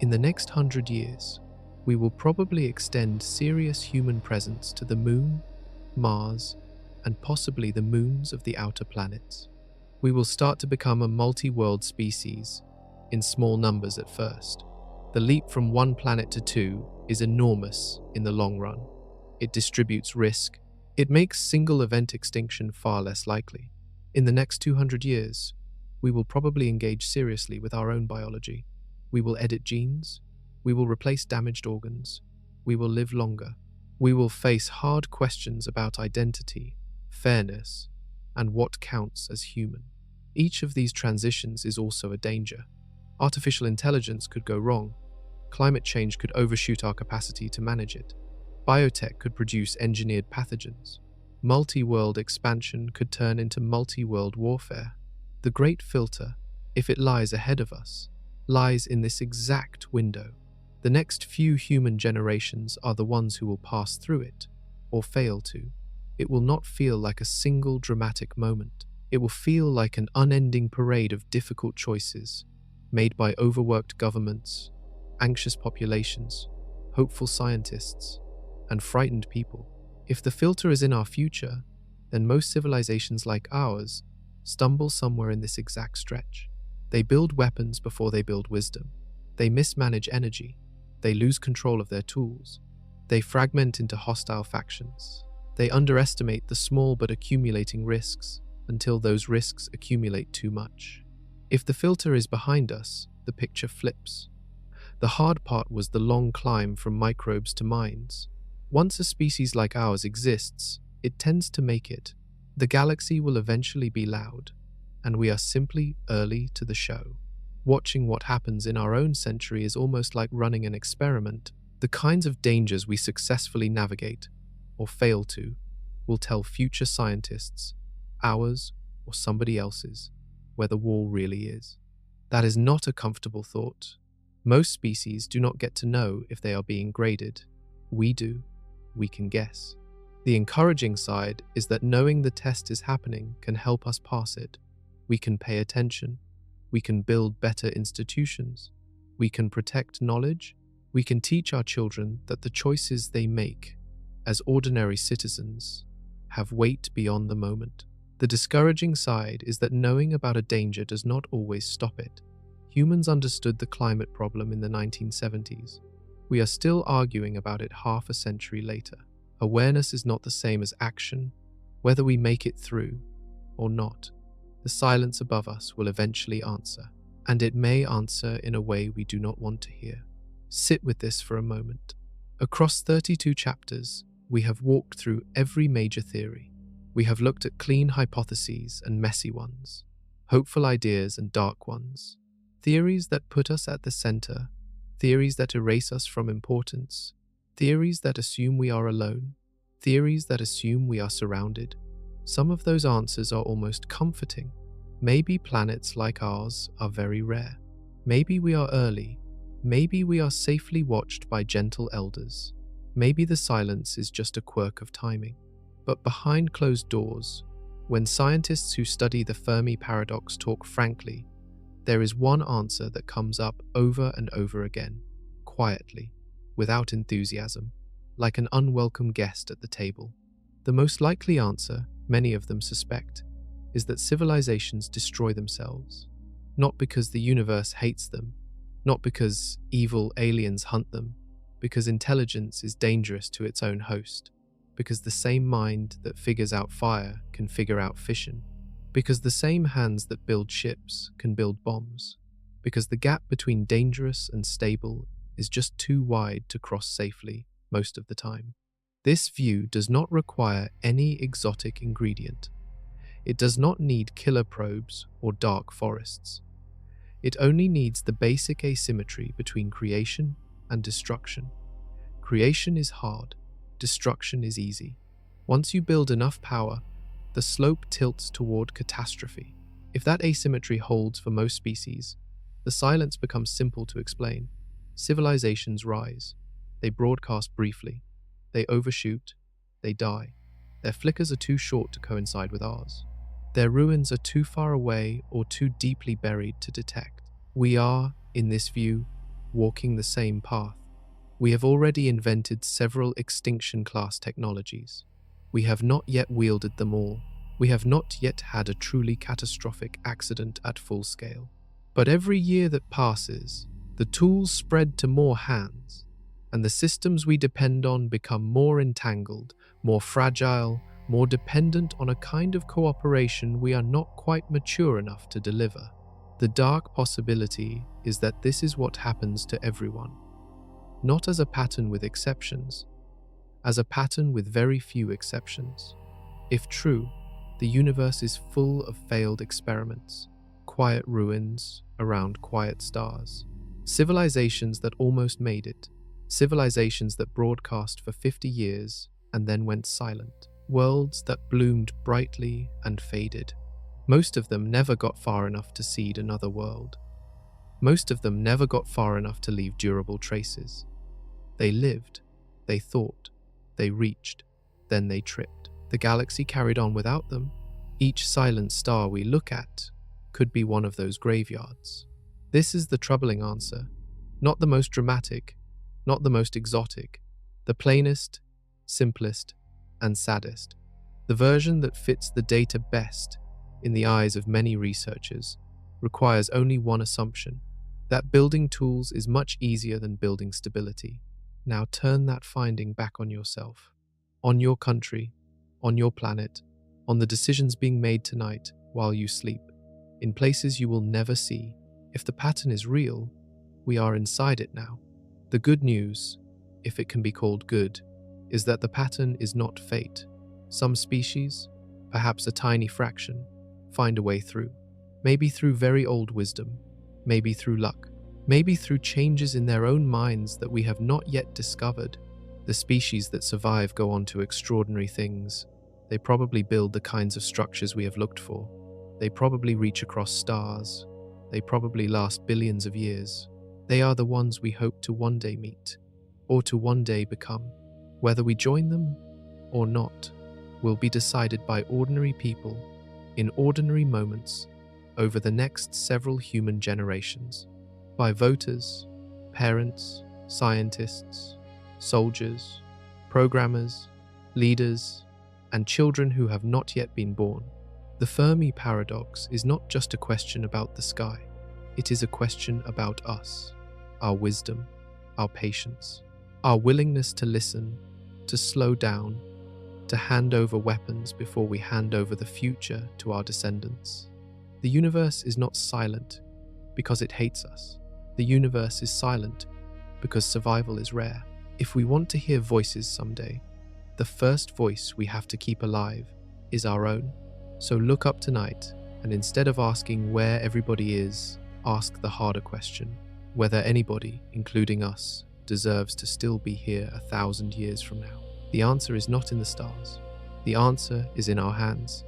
In the next 100 years, we will probably extend serious human presence to the Moon, Mars, and possibly the moons of the outer planets. We will start to become a multi-world species, in small numbers at first. The leap from 1 planet to 2 is enormous in the long run. It distributes risk. It makes single-event extinction far less likely. In the next 200 years, we will probably engage seriously with our own biology. We will edit genes. We will replace damaged organs. We will live longer. We will face hard questions about identity, fairness, and what counts as human. Each of these transitions is also a danger. Artificial intelligence could go wrong. Climate change could overshoot our capacity to manage it. Biotech could produce engineered pathogens. Multi-world expansion could turn into multi-world warfare. The great filter, if it lies ahead of us, lies in this exact window. The next few human generations are the ones who will pass through it, or fail to. It will not feel like a single dramatic moment. It will feel like an unending parade of difficult choices made by overworked governments, anxious populations, hopeful scientists, and frightened people. If the filter is in our future, then most civilizations like ours stumble somewhere in this exact stretch. They build weapons before they build wisdom. They mismanage energy. They lose control of their tools. They fragment into hostile factions. They underestimate the small but accumulating risks until those risks accumulate too much. If the filter is behind us, the picture flips. The hard part was the long climb from microbes to minds. Once a species like ours exists, it tends to make it. The galaxy will eventually be loud, and we are simply early to the show. Watching what happens in our own century is almost like running an experiment. The kinds of dangers we successfully navigate, or fail to, will tell future scientists, ours or somebody else's, where the wall really is. That is not a comfortable thought. Most species do not get to know if they are being graded. We do. We can guess. The encouraging side is that knowing the test is happening can help us pass it. We can pay attention. We can build better institutions. We can protect knowledge. We can teach our children that the choices they make as ordinary citizens have weight beyond the moment. The discouraging side is that knowing about a danger does not always stop it. Humans understood the climate problem in the 1970s. We are still arguing about it half a century later. Awareness is not the same as action, whether we make it through or not. The silence above us will eventually answer, and it may answer in a way we do not want to hear. Sit with this for a moment. Across 32 chapters, we have walked through every major theory. We have looked at clean hypotheses and messy ones, hopeful ideas and dark ones, theories that put us at the center, theories that erase us from importance, theories that assume we are alone, theories that assume we are surrounded. Some of those answers are almost comforting. Maybe planets like ours are very rare. Maybe we are early. Maybe we are safely watched by gentle elders. Maybe the silence is just a quirk of timing. But behind closed doors, when scientists who study the Fermi paradox talk frankly, there is one answer that comes up over and over again, quietly, without enthusiasm, like an unwelcome guest at the table. The most likely answer, many of them suspect, is that civilizations destroy themselves, not because the universe hates them, not because evil aliens hunt them, because intelligence is dangerous to its own host, because the same mind that figures out fire can figure out fission, because the same hands that build ships can build bombs, because the gap between dangerous and stable is just too wide to cross safely most of the time. This view does not require any exotic ingredient. It does not need killer probes or dark forests. It only needs the basic asymmetry between creation and destruction. Creation is hard, destruction is easy. Once you build enough power, the slope tilts toward catastrophe. If that asymmetry holds for most species, the silence becomes simple to explain. Civilizations rise. They broadcast briefly. They overshoot. They die. Their flickers are too short to coincide with ours. Their ruins are too far away or too deeply buried to detect. We are, in this view, walking the same path. We have already invented several extinction-class technologies. We have not yet wielded them all. We have not yet had a truly catastrophic accident at full scale. But every year that passes, the tools spread to more hands, and the systems we depend on become more entangled, more fragile, more dependent on a kind of cooperation we are not quite mature enough to deliver. The dark possibility is that this is what happens to everyone, not as a pattern with exceptions, as a pattern with very few exceptions. If true, the universe is full of failed experiments, quiet ruins around quiet stars, civilizations that almost made it, civilizations that broadcast for 50 years and then went silent, worlds that bloomed brightly and faded. Most of them never got far enough to seed another world. Most of them never got far enough to leave durable traces. They lived, they thought, they reached, then they tripped. The galaxy carried on without them. Each silent star we look at could be one of those graveyards. This is the troubling answer, not the most dramatic, not the most exotic, the plainest, simplest, and saddest. The version that fits the data best in the eyes of many researchers requires only one assumption, that building tools is much easier than building stability. Now turn that finding back on yourself, on your country, on your planet, on the decisions being made tonight while you sleep, in places you will never see. If the pattern is real, we are inside it now. The good news, if it can be called good, is that the pattern is not fate. Some species, perhaps a tiny fraction, find a way through. Maybe through very old wisdom, maybe through luck, maybe through changes in their own minds that we have not yet discovered. The species that survive go on to extraordinary things. They probably build the kinds of structures we have looked for. They probably reach across stars. They probably last billions of years. They are the ones we hope to one day meet, or to one day become. Whether we join them or not will be decided by ordinary people in ordinary moments over the next several human generations, by voters, parents, scientists, soldiers, programmers, leaders, and children who have not yet been born. The Fermi paradox is not just a question about the sky. It is a question about us, our wisdom, our patience, our willingness to listen, to slow down, to hand over weapons before we hand over the future to our descendants. The universe is not silent because it hates us. The universe is silent because survival is rare. If we want to hear voices someday, the first voice we have to keep alive is our own. So look up tonight, and instead of asking where everybody is, ask the harder question: whether anybody, including us, deserves to still be here 1,000 years from now. The answer is not in the stars. The answer is in our hands.